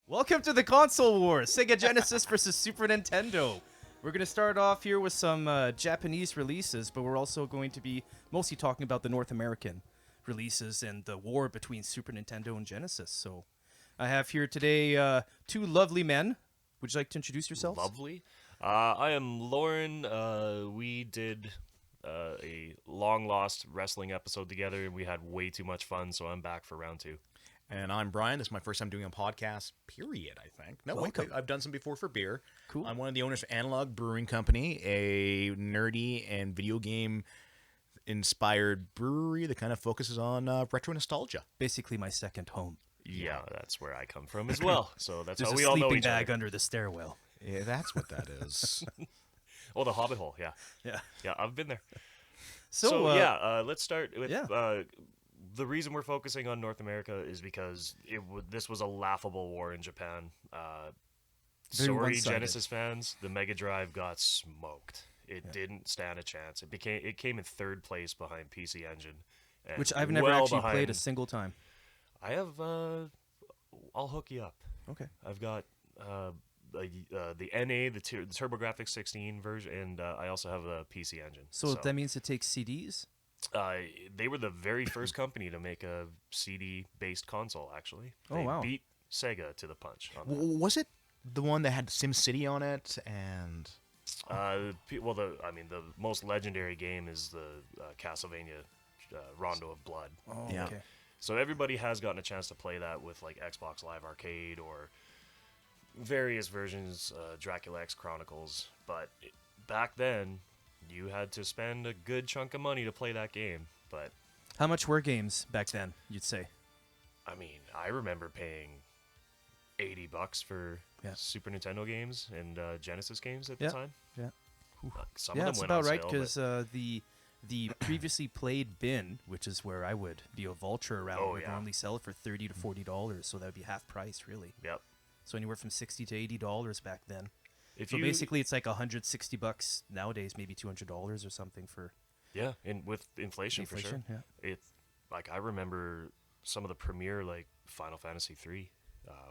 Welcome to the Console Wars, Sega Genesis versus Super Nintendo. We're going to start off here with some Japanese releases, but we're also going to be mostly talking about the North American releases and the war between Super Nintendo and Genesis. So I have here today two lovely men. Would you like to introduce yourselves? Lovely. I am Loren. We did a long-lost wrestling episode together, and we had way too much fun, so I'm back for round two. And I'm Brian. This is my first time doing a podcast, period, I think. No, wait, I've done some before for beer. Cool. I'm one of the owners of Analog Brewing Company, a nerdy and video game-inspired brewery that kind of focuses on retro nostalgia. Basically my second home. Yeah, that's where I come from as well. So that's There's how a we all know sleeping each bag other. under the stairwell. Yeah, that's what that is. Oh, the Hobbit hole. Yeah, Yeah. yeah, I've been there. So, Let's start with the reason we're focusing on North America is because this was a laughable war in Japan. Very Sorry, one-sided. Genesis fans, the Mega Drive got smoked. It didn't stand a chance. It came in third place behind PC Engine, and which I've never well actually played behind- a single time. I have. I'll hook you up. Okay. I've got the NA, the TurboGrafx 16 version, and I also have a PC Engine. So that means it takes CDs? They were the very first company to make a CD-based console. Actually, they Oh, wow. beat Sega to the punch on that. Was it the one that had SimCity on it? And The most legendary game is the Castlevania Rondo of Blood. Oh, Yeah. okay. So everybody has gotten a chance to play that with like Xbox Live Arcade or various versions, Dracula X Chronicles. But back then, you had to spend a good chunk of money to play that game. But How much were games back then, you'd say? I mean, I remember paying $80 for Yeah. Super Nintendo games and Genesis games at Yeah. the time. Yeah. Some Yeah, of them that's went about on right, sale, because but- the previously played bin, which is where I would be a vulture around, Oh, would yeah. normally sell it for $30 to $40, so that would be half price, really. Yep. So anywhere from $60 to $80 back then. If So you, basically, it's like $160 nowadays, maybe $200 or something for yeah, and with inflation, for inflation. sure. Yeah. It's like I remember some of the premier like Final Fantasy 3,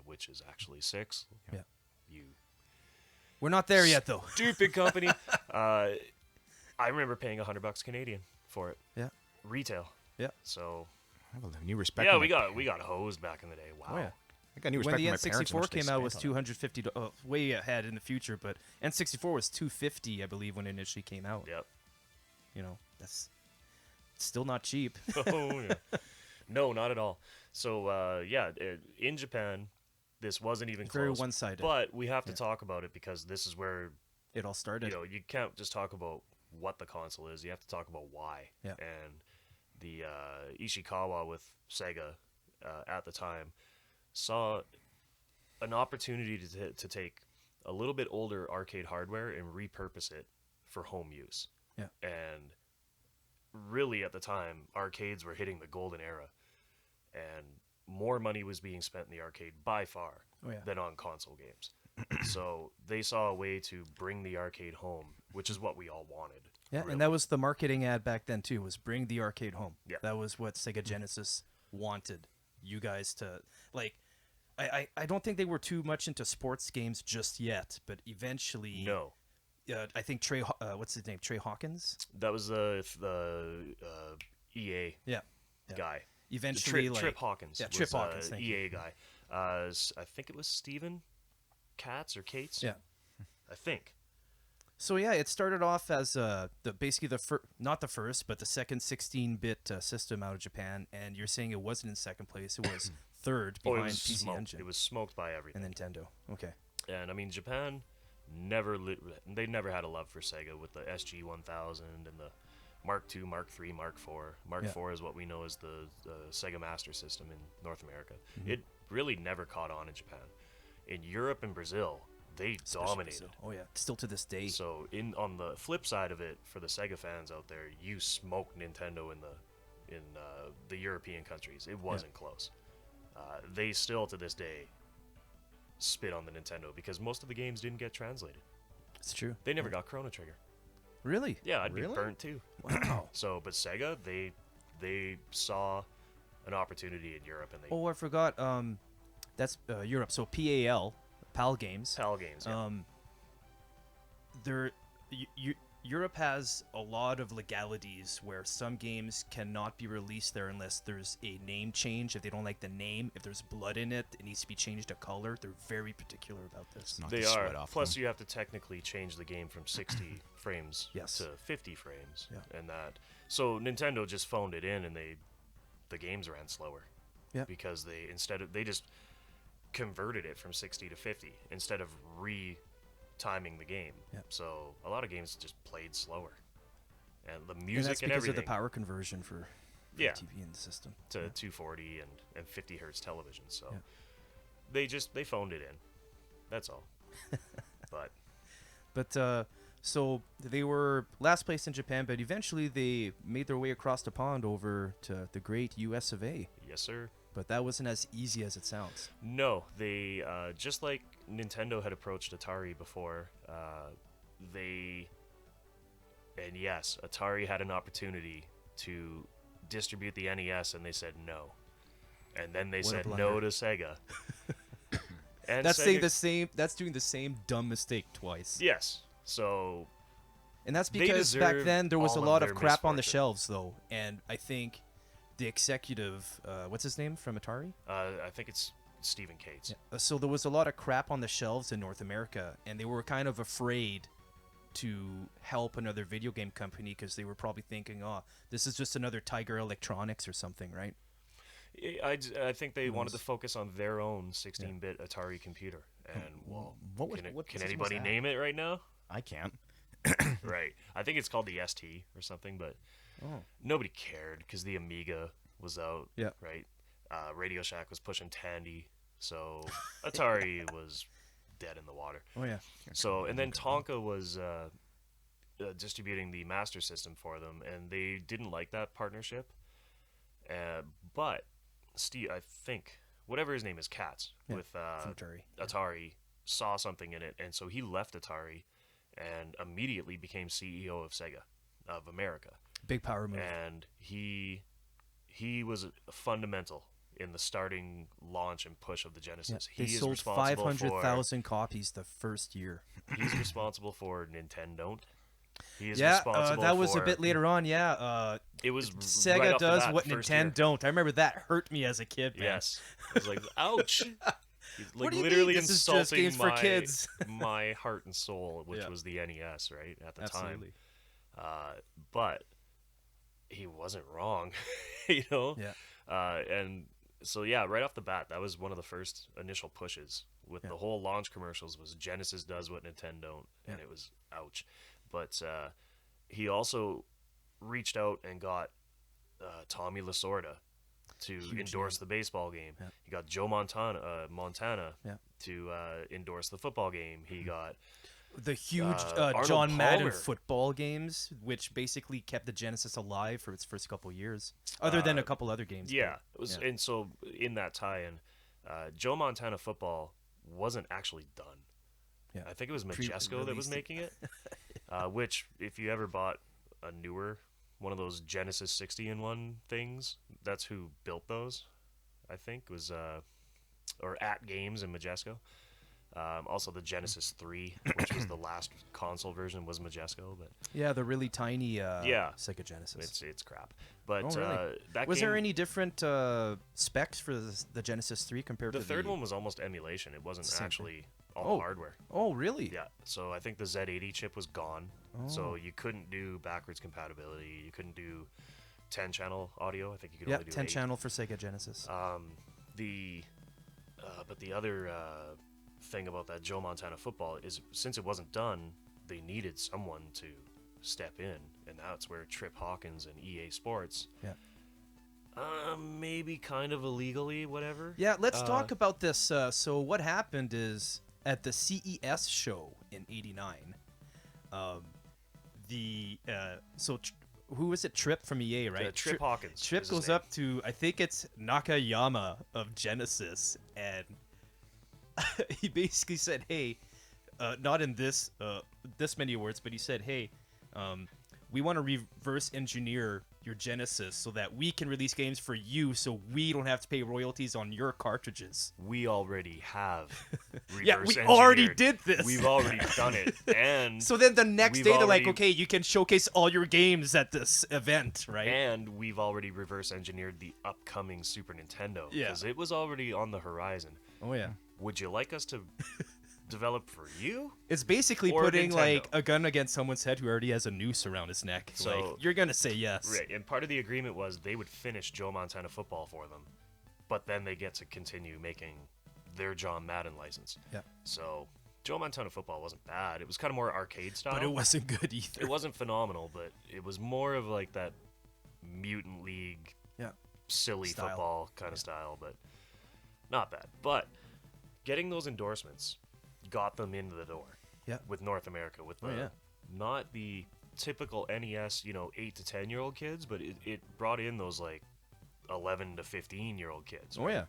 which is actually 6. Yeah. You We're not there yet, though. stupid company. I remember paying $100 Canadian for it. Yeah. Retail. Yeah. So I have a new respect. yeah, for we my- got hosed back in the day. Wow. Oh, yeah. I got new When respect the for my parents. N64 how much they came out, it was spent on $250, way ahead in the future, but N64 was $250, I believe, when it initially came out. Yep. You know, that's still not cheap. Oh yeah. No, not at all. So in Japan, this wasn't even Very close. one-sided. But we have to talk about it because this is where It all started. you can't just talk about what the console is. You have to talk about why. Yeah. And the Ishikawa with Sega at the time saw an opportunity to take a little bit older arcade hardware and repurpose it for home use. Yeah. And really at the time, arcades were hitting the golden era, and more money was being spent in the arcade by far Oh, yeah. than on console games. So they saw a way to bring the arcade home, which is what we all wanted. Yeah, really. and that was the marketing ad back then too, was bring the arcade home. Yeah. That was what Sega Genesis wanted you guys to like. I don't think they were too much into sports games just yet, but eventually, No, I think what's his name, Trey Hawkins? that was the EA Yeah. guy. Eventually, Trip Hawkins. Yeah, was, Trip Hawkins. Thank you. EA guy. I think it was Steven Katz or Cates. Yeah. I think. So yeah, it started off as basically not the first, but the second 16-bit system out of Japan, and you're saying it wasn't in second place; it was third Oh, it behind was PC smoked. Engine It was smoked by everything. and Nintendo. Okay. And I mean, Japan they never had a love for Sega with the SG 1000 and the Mark II, Mark III, Mark IV. Mark Yeah. IV is what we know as the Sega Master System in North America. Mm-hmm. It really never caught on in Japan. In Europe and Brazil, they Especially dominated. Brazil. Oh yeah, still to this day. So on the flip side of it, for the Sega fans out there, you smoked Nintendo in the European countries. It wasn't close. They still to this day spit on the Nintendo because most of the games didn't get translated. It's true. They never got Chrono Trigger. Really? Yeah, I'd Really? be burnt too. Wow. So, but Sega, they saw an opportunity in Europe and they Oh, I forgot. That's Europe. So PAL, PAL Games. PAL Games. Yeah. There, Europe has a lot of legalities where some games cannot be released there unless there's a name change. If they don't like the name, if there's blood in it, it needs to be changed to color. They're very particular about this. Not They to are. sweat off Plus, them. you have to technically change the game from 60 frames Yes. to 50 frames, Yeah. and that. So Nintendo just phoned it in, and the games ran slower. Yeah. Because they just converted it from 60 to 50 instead of timing the game. Yeah. So a lot of games just played slower, and the And music that's and because everything of the power conversion for Yeah. TV in the system. to Yeah. 240 and 50 hertz television. So Yeah. they phoned it in. That's all. But so they were last place in Japan, but eventually they made their way across the pond over to the great US of A. Yes, sir. But that wasn't as easy as it sounds. No, they just like Nintendo had approached Atari before. Yes, Atari had an opportunity to distribute the NES, and they said no. And then they What a said blunder. no to Sega. And That's Sega, saying the same. That's doing the same dumb mistake twice. Yes. So And that's They because back deserve then there was a all of lot of their crap on the misfortune. shelves, though, and I think the executive, what's his name from Atari? I think it's Stephen Cates. So there was a lot of crap on the shelves in North America, and they were kind of afraid to help another video game company because they were probably thinking, "Oh, this is just another Tiger Electronics or something, right?" I think they wanted to was- focus on their own 16-bit Atari computer. And well, What was- can, what can system was anybody that? name it right now? I can't. Right. I think it's called the ST or something, but Oh. nobody cared because the Amiga was out. Yeah. Right. Radio Shack was pushing Tandy, so Atari was dead in the water. Oh yeah. So and then Tonka was distributing the Master System for them, and they didn't like that partnership. But Steve, I think whatever his name is, Katz Yeah, with from Atari. Atari saw something in it, and so he left Atari and immediately became CEO of Sega of America. Big power move. And he was fundamental in the starting launch and push of the Yeah, Genesis. they He is sold responsible 500,000 copies the first year. He's responsible for Nintendo. He is Yeah, responsible that was a for- bit later on. Yeah, It was Sega right off the does bat, what first Nintendo year. don't. I remember that hurt me as a kid, man. Yes, I was like, ouch. He's What like do you mean literally this is just insulting games for my kids? my heart and soul, which Yeah. was the NES, right at the Absolutely. time. But he wasn't wrong, you know. Yeah. And so yeah, right off the bat, that was one of the first initial pushes with Yeah. the whole launch commercials. Was Genesis does what Nintendo don't, and Yeah. it was ouch. But he also reached out and got Tommy Lasorda to Huge endorse name. the baseball game. Yeah. He got Joe Montana Yeah. to endorse the football game. He got The huge Arnold John Madden Palmer. football games, which basically kept the Genesis alive for its first couple years, other than a couple other games. yeah, but- it was, yeah. and so in that tie-in, Joe Montana football wasn't actually done. Yeah. I think it was Majesco that was Pre-released it. making it. Which, if you ever bought a newer one of those Genesis 60-in-1 things, that's who built those. I think was or at Games in Majesco. Also, the Genesis 3, which was the last console version, was Majesco, but Yeah, the really tiny Yeah. Sega Genesis. it's crap. But Oh, really? that Was game, there any different specs for the Genesis 3 compared the to third one was almost emulation. It wasn't Same thing. actually all Oh. hardware. Oh, really? Yeah, so I think the Z80 chip was gone, Oh. so you couldn't do backwards compatibility. You couldn't do 10-channel audio. I think you could Yeah, only do 10 8. channel for Sega Genesis. But the other thing about that Joe Montana football is since it wasn't done, they needed someone to step in, and that's where Trip Hawkins and EA Sports. Yeah. Maybe kind of illegally, whatever. Yeah, let's talk about this. So what happened is at the CES show in '89, who was it? Trip from EA, right? Trip Hawkins. Trip is his goes name. up to, I think it's Nakayama of Genesis, and he basically said, "Hey, not in this many words, but he said, hey, we want to reverse engineer your Genesis so that we can release games for you so we don't have to pay royalties on your cartridges. We already have reverse Yeah, we engineered. already did this. We've already done it. And So then the next we've day they're like, already- okay, you can showcase all your games at this event, right? And we've already reverse engineered the upcoming Super Nintendo. Yeah. Because it was already on the horizon. Oh yeah. Would you like us to develop for you? It's basically Or putting Nintendo. like a gun against someone's head who already has a noose around his neck. So- like you're gonna say yes. Right. And part of the agreement was they would finish Joe Montana Football for them. But then they get to continue making their John Madden license. Yeah. So Joe Montana Football wasn't bad. It was kind of more arcade style. But it wasn't good either. It wasn't phenomenal, but it was more of like that Mutant League, Yeah. silly Style. football kind of style, but not bad. But getting those endorsements got them into the door. Yeah. With North America, with the yeah. not the typical NES, 8 to 10-year-old kids, but it brought in those like 11 to 15-year-old kids. Oh right? yeah.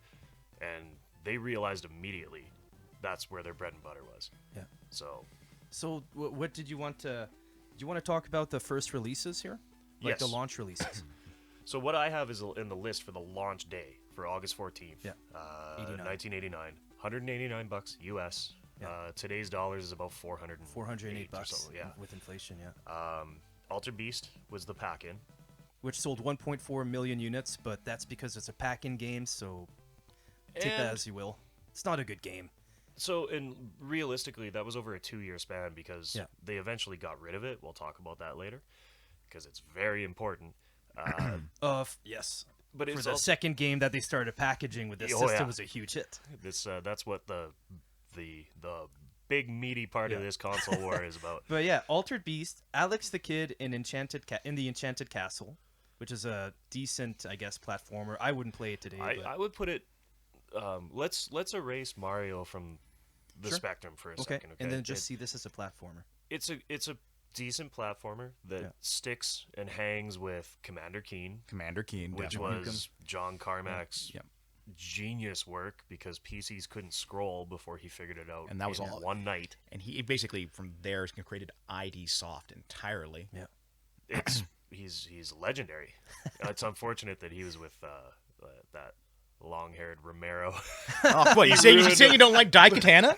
And they realized immediately that's where their bread and butter was. Yeah. So So what did you want to? Do you want to talk about the first releases here? Like the Yes. launch releases. So what I have is in the list for the launch day for August 14th. Yeah. 89. 1989. $189 US. Yeah. Today's dollars is about 408 or bucks. something, yeah. With inflation, yeah. Altered Beast was the pack-in. Which sold 1.4 million units, but that's because it's a pack-in game, so take that And- as you will. It's not a good game. So, and realistically, that was over a 2-year span because Yeah. they eventually got rid of it. We'll talk about that later because it's very important. Yes. But For it's the also, second game that they started packaging with this Oh, system yeah. was a huge hit. that's what the big meaty part of Yeah. this console war is about. But yeah, Altered Beast, Alex the Kid in in the Enchanted Castle, which is a decent, I guess, platformer. I wouldn't play it today. but I would put it. Let's erase Mario from the Sure. spectrum for a okay. second. Okay, And then just see this as a platformer. it's a decent platformer that Yeah. sticks and hangs with Commander Keen, Commander Keen, which definitely. was John Carmack's Yep. genius work because PCs couldn't scroll before he figured it out. And that was in all- one night. And he basically from there created ID Soft entirely. Yeah. It's he's legendary. It's unfortunate that he was with that long-haired Romero. Oh, what you saying you don't like Daikatana?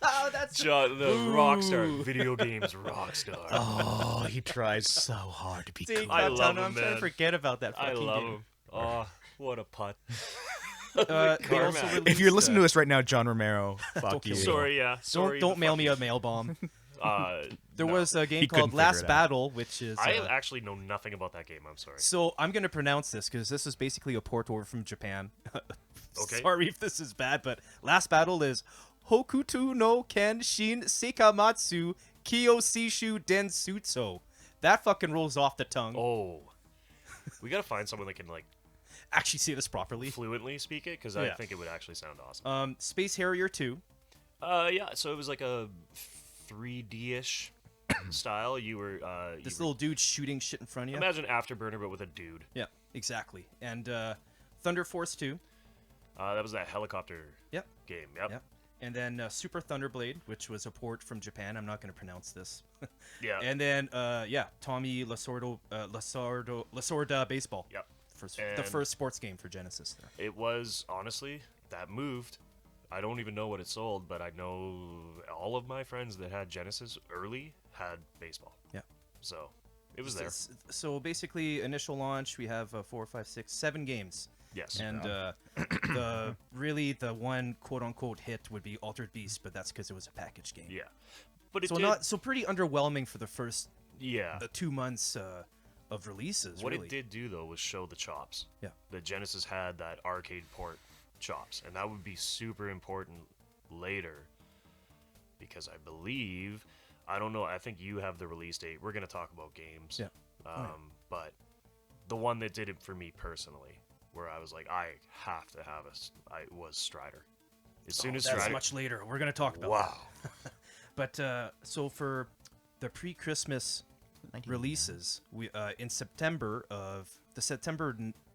Oh, that's John, the rock star, video games rock star. Oh, he tries so hard to be cool. I love him, I'm trying to man. forget about that. I fucking love game. him. Oh, what a putt. They also Carmack. released, If you're listening to this right now, John Romero, fuck you. kill me. Sorry, yeah. Sorry. don't mail me a mail bomb. No. There was a game He couldn't called figure Last it out. Battle, which is. I actually know nothing about that game. I'm sorry. So I'm gonna pronounce this because this is basically a port over from Japan. Okay. Sorry if this is bad, but Last Battle is Hokuto no Ken Shin Sekamatsu Kiyoshishu Densutsu. That fucking rolls off the tongue. Oh, we gotta find someone that can like Actually, say this properly. fluently speak it because Yeah. I think it would actually sound awesome. Space Harrier 2. Yeah. So it was like a 3D-ish style. You were This little dude shooting shit in front of you. imagine Afterburner but with a dude. Yeah, exactly. And Thunder Force 2. That was that helicopter Yep. game. Yep. Yep. And then Super Thunderblade, which was a port from Japan. I'm not going to pronounce this. Yeah. And then, Tommy Lasorda Baseball. Yep. The And- first sports game for Genesis. There. It was honestly that moved. I don't even know what it sold, but I know all of my friends that had Genesis early had baseball. Yeah. So it was there. So basically, initial launch, we have 4, 5, 6, 7 games. Yes. And the one quote unquote hit would be Altered Beast, but that's because it was a package game. Yeah. But it So did. pretty underwhelming for the first Yeah. 2 months of releases. What really. it did do though was show the chops. Yeah. The Genesis had that arcade port chops, and that would be super important later because I believe, I don't know, I think you have the release date. We're gonna talk about games. Yeah. But the one that did it for me personally, where I was like, I have to have was Strider. As soon as That's Strider. much later. We're gonna talk about. Wow. That. But so for the pre-Christmas releases, we in September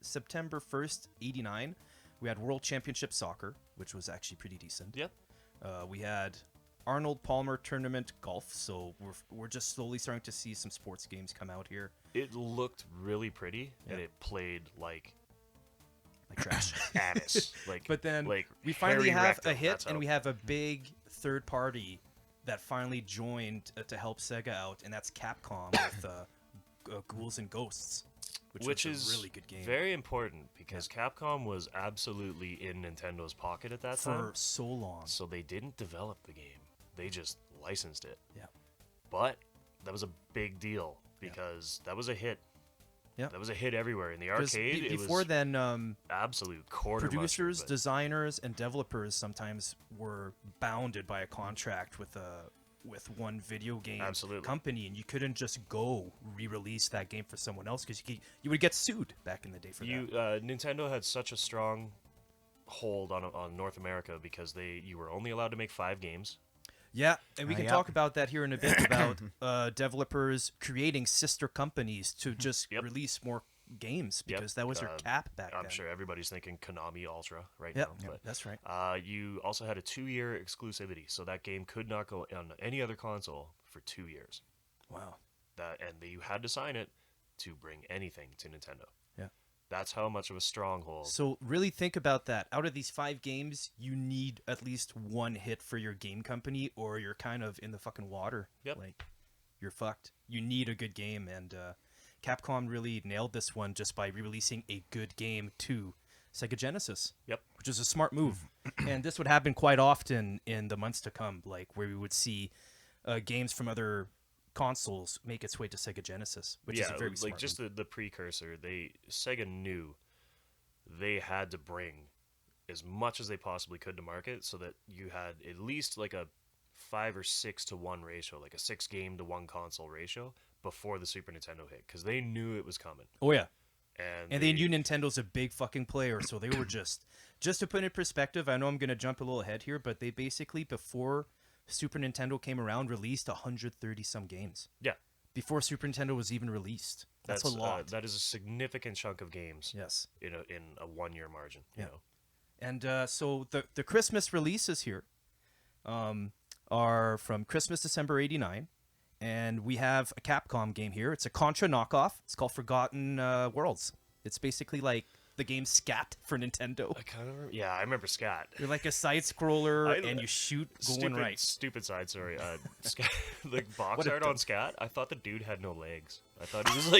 1st, '89, we had World Championship Soccer, which was actually pretty decent. Yep. We had Arnold Palmer Tournament Golf. So we're just slowly starting to see some sports games come out here. It looked really pretty, and it played like trash. ass. But then like we finally Harry have Rectum, a hit, that's and how- we have a big third party that finally joined to help Sega out, and that's Capcom with Ghouls and Ghosts, which was is a really good game very important because Capcom was absolutely in Nintendo's pocket at that for time. so long. So they didn't develop the game; they just licensed it. Yeah. But that was a big deal because that was a hit. Yeah. That was a hit everywhere in the 'Cause arcade. It before was then, absolute quarter producers, mustard, but designers, and developers sometimes were bounded by a contract with one video game Absolutely. company, and you couldn't just go re-release that game for someone else because you would get sued back in the day for that. Nintendo had such a strong hold on North America because you were only allowed to make 5 games. Yeah, and we can yeah. talk about that here in a bit about developers creating sister companies to just Yep. release more games Yep. because that was your cap back I'm then. sure everybody's thinking Konami Ultra right Yep, now. But that's right. you also had a 2-year exclusivity, so that game could not go on any other console for 2 years. Wow. You had to sign it to bring anything to Nintendo. Yeah. That's how much of a stronghold. So really think about that. Out of these 5 games, you need at least one hit for your game company, or you're kind of in the fucking water. Yep. Like, you're fucked. You need a good game, and Capcom really nailed this one just by re-releasing a good game to Sega Genesis. Yep. Which is a smart move. And this would happen quite often in the months to come, like where we would see games from other consoles make its way to Sega Genesis, which is a very smart like just move. the precursor. Sega knew they had to bring as much as they possibly could to market, so that you had at least like a 5 or 6 to 1 ratio, like a 6 game to 1 console ratio before the Super Nintendo hit, because they knew it was coming. Oh yeah. And They knew Nintendo's a big fucking player, so they were just to put it in perspective, I know I'm going to jump a little ahead here, but they basically, before Super Nintendo came around, released 130 some games. Yeah, Before Super Nintendo was even released. That's a lot. That is a significant chunk of games. Yes. In a 1-year margin. You Yeah. know. And so the Christmas releases here are from Christmas, December 89. And we have a Capcom game here. It's a Contra knockoff. It's called Forgotten Worlds. It's basically like the game Scat for Nintendo. I kind of yeah, I remember Scat. You're like a side scroller and you shoot going right. Stupid side story. Scat, the box What a art dumb- on Scat. I thought the dude had no legs. I thought he was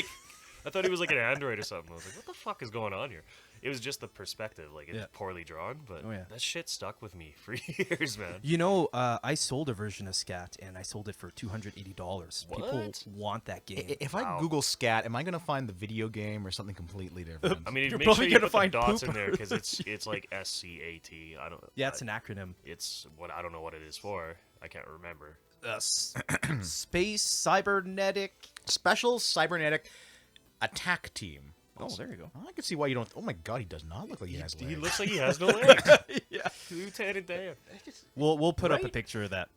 like an android or something. I was like, what the fuck is going on here? It was just the perspective. Like, it's Yeah. poorly drawn, but Oh, yeah. that shit stuck with me for years, man. You know, I sold a version of Scat, and I sold it for $280. People What? want that game. If I Google Scat, am I going to find the video game or something completely different? I mean, You're make probably sure you gonna put the find dots poop. in there because it's like SCAT. I don't. Yeah, it's an acronym. It's what I don't know what it is for. I can't remember. Space Cybernetic. Special Cybernetic Attack Team. Oh, there you go. I can see why you don't. Oh my god, he does not look like he has legs. He looks like he has no legs. Yeah. Lieutenant Dan. We'll put up a Right? picture of that.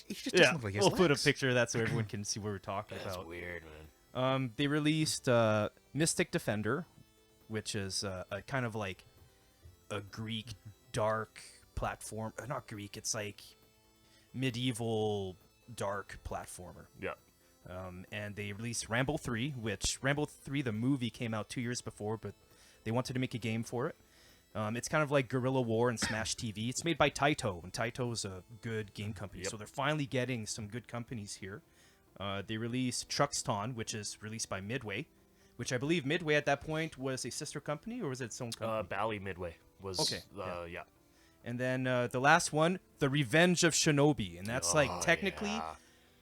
He just doesn't Yeah, look like he has we'll put a legs. picture of that so everyone can see what we're talking That's about. weird, man. They released Mystic Defender, which is a kind of like a Greek dark platform. Not Greek, it's like medieval dark platformer. Yeah. And they released Rambo 3, which Rambo 3, the movie, came out 2 years before, but they wanted to make a game for it. It's kind of like Guerrilla War and Smash TV. It's made by Taito, and Taito is a good game company, Yep. so they're finally getting some good companies here. They released Truxton, which is released by Midway, which I believe Midway at that point was a sister company, or was it its own company? Bally Midway was. Okay, Yeah. And then the last one, The Revenge of Shinobi, and that's like Oh, technically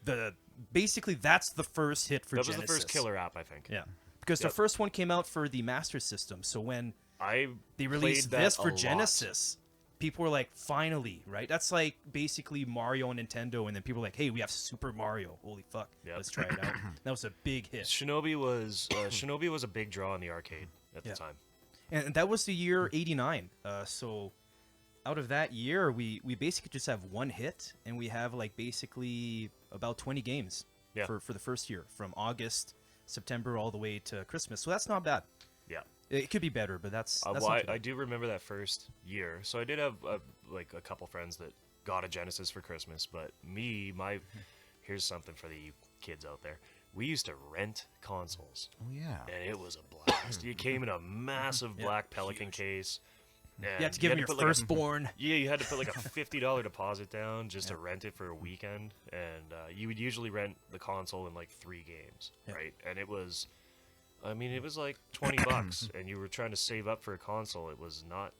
yeah. basically that's the first hit for That was Genesis. the first killer app, I think. Yeah, because the Yep. first one came out for the Master System, so when I they released played that this for a lot. Genesis, people were like, finally, right? That's like basically Mario and Nintendo, and then people were like, hey, we have Super Mario. Holy fuck, Yep. let's try it out. That was a big hit. Shinobi was a big draw in the arcade at Yeah. the time. And that was the year 89. So out of that year, we basically just have one hit, and we have like basically about 20 games Yeah. for the first year, from August, September, all the way to Christmas. So that's not bad. Yeah. It could be better, but that's Well, not too I bad. do remember that first year. So I did have like a couple friends that got a Genesis for Christmas. But here's something for the kids out there. We used to rent consoles. Oh yeah. And it was a blast. You came in a massive black Pelican case. And You have to give him your put firstborn. you had to put like a $50 deposit down just to rent it for a weekend. And you would usually rent the console in like 3 games, right? And it was like $20, and you were trying to save up for a console. It was not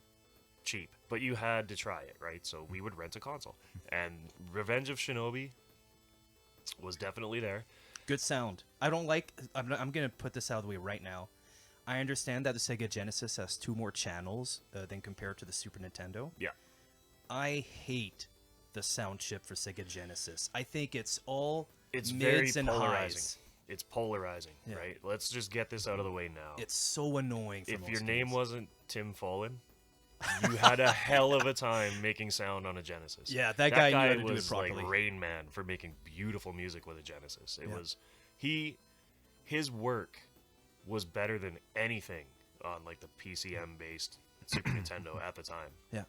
cheap, but you had to try it, right? So we would rent a console. And Revenge of Shinobi was definitely there. Good sound. I'm going to put this out of the way right now. I understand that the Sega Genesis has 2 more channels than compared to the Super Nintendo. Yeah. I hate the sound chip for Sega Genesis. I think it's all It's mids very and polarizing. highs. It's polarizing, right? Let's just get this out of the way now. It's so annoying for If most your name games. wasn't Tim Follen, you had a hell of a time making sound on a Genesis. Yeah, that guy knew how to do it was properly. like Rain Man for making beautiful music with a Genesis. It was his work was better than anything on like the PCM based Super Nintendo at the time. Yeah.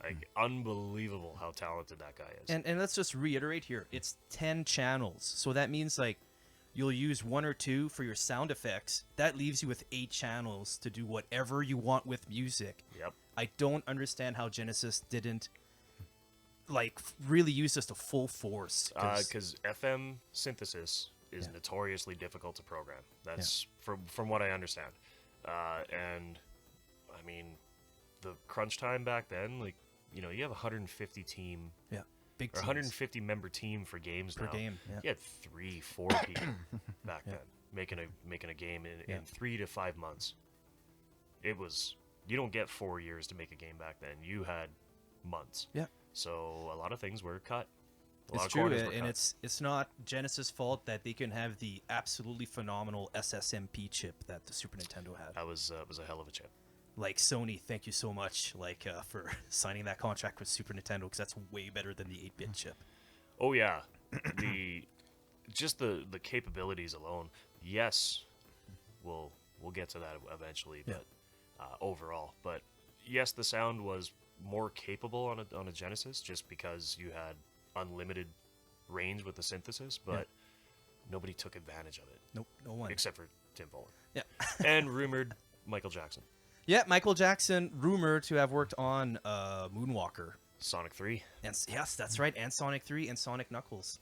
Like unbelievable how talented that guy is. And let's just reiterate here. It's 10 channels. So that means like you'll use 1 or 2 for your sound effects. That leaves you with 8 channels to do whatever you want with music. Yep. I don't understand how Genesis didn't like really use this to full force. Because FM synthesis is notoriously difficult to program. That's from what I understand. And I mean, the crunch time back then, like you have a 150 team, big or 150 member team for games per now. game. Yeah. You had 3-4 people back then making a game in 3 to 5 months. It was you don't get 4 years to make a game back then. You had months. Yeah. So a lot of things were cut. It's true, and it's not Genesis' fault that they can have the absolutely phenomenal SSMP chip that the Super Nintendo had. That was a hell of a chip. Like Sony, thank you so much, for signing that contract with Super Nintendo, because that's way better than the 8-bit chip. Oh yeah, the capabilities alone. Yes, we'll get to that eventually, but overall, but yes, the sound was more capable on a Genesis just because you had unlimited range with the synthesis, but nobody took advantage of it. Nope, no one. Except for Tim Follen. Yeah. And rumored Michael Jackson. Yeah, Michael Jackson, rumored to have worked on Moonwalker. Sonic 3. And yes, that's right, and Sonic 3 and Sonic Knuckles.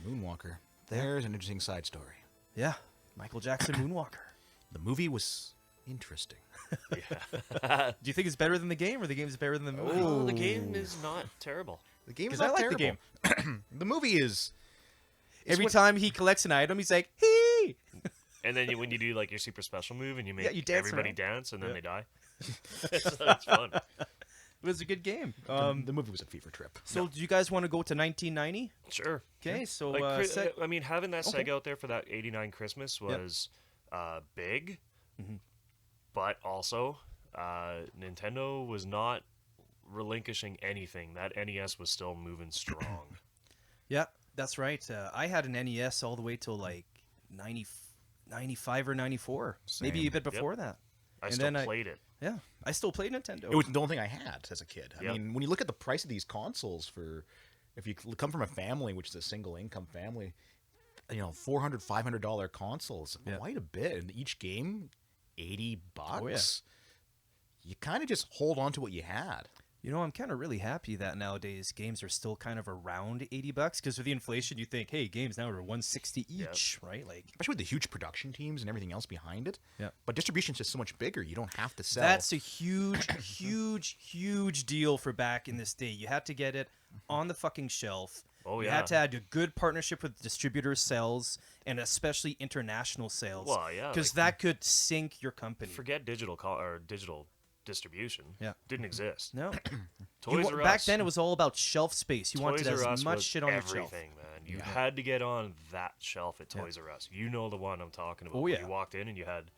Moonwalker. There's an interesting side story. Yeah, Michael Jackson Moonwalker. The movie was interesting. Yeah. Do you think it's better than the game, or the game is better than the movie? Oh, the game is not terrible. The game is 'Cause I not like the terrible. game. The movie is... Every time he collects an item, he's like, "Hey!" And then when you do like your super special move and you make you dance everybody around. dance and then they die. It's fun. It was a good game. the movie was a fever trip. So, do you guys want to go to 1990? Sure. Okay, so Like, Seg- I mean, having that Okay. Sega out there for that '89 Christmas was big, but also Nintendo was not relinquishing anything. That NES was still moving strong. yeah, that's right. I had an NES all the way till like 95 or 94, maybe a Same. bit before that. I And still then played it. Yeah, I still played Nintendo. It was the only thing I had as a kid. I Yep. mean, when you look at the price of these consoles if you come from a family, which is a single income family, $400, $500 consoles, quite a bit. And each game, $80. Oh, yeah. You kind of just hold on to what you had. I'm kind of really happy that nowadays games are still kind of around $80, because with the inflation, you think, hey, games now are $160 each, right? Like, Especially with the huge production teams and everything else behind it. Yeah. But distribution's just so much bigger. You don't have to sell. that's a huge, huge deal for back in this day. You had to get it on the fucking shelf. Oh, You yeah. had to have a good partnership with distributor sales, and especially international sales. Well, yeah, because that could sink your company. Forget digital or digital distribution. Yeah. Didn't exist. No. Toys R Back Us. then, it was all about shelf space. You Toys wanted R as Us much was shit on your shelf. everything, man. You had to get on that shelf at Toys R Us. You know the one I'm talking about. Oh, When yeah. You walked in and you had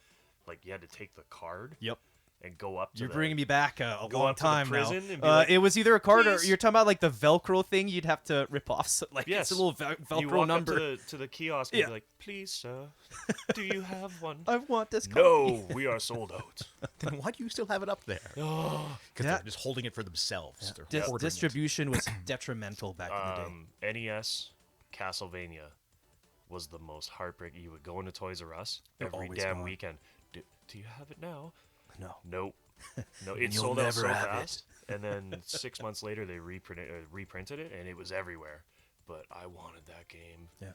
to take the card. Yep. and go up to You're the, bringing me back a go long up to the time prison now. and be like, It was either a card or "Please?" you're talking about like the Velcro thing you'd have to rip off. So, like Yes. it's a little Velcro you walk number. up to the kiosk and Yeah. be like, please, sir, do you have one? I want this copy. No, we are sold out. Then why do you still have it up there? Because Yeah. they're just holding it for themselves. They're hoarding it. Distribution was detrimental back in the day. NES Castlevania was the most heartbreaking. You would go into Toys R Us They're every always damn gone. weekend. Do you have it now? No. Nope. No, it you'll sold out never so have it. fast. And then 6 months later, they reprinted it, and it was everywhere. But I wanted that game. Yeah.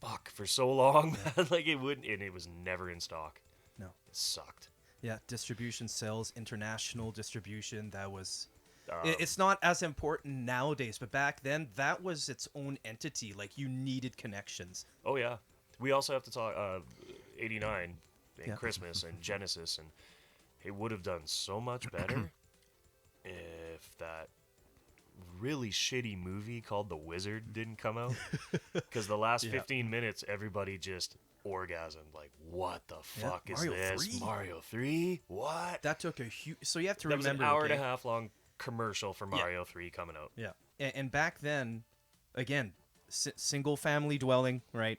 Fuck, for so long, man. Like it wouldn't, and it was never in stock. No. It sucked. Yeah, distribution sales, international distribution. That was. Um, It's not as important nowadays, but back then that was its own entity. Like you needed connections. Oh yeah. We also have to talk 89 and Yeah. Christmas and Genesis, and it would have done so much better if that really shitty movie called The Wizard didn't come out. Because the last 15 minutes, everybody just orgasmed. Like, what the Yeah, fuck is Mario this? 3? Mario 3? What? That took a huge. So you have to That was remember. an hour okay? and a half long commercial for Mario 3 coming out. Yeah, and back then, again, single family dwelling, right?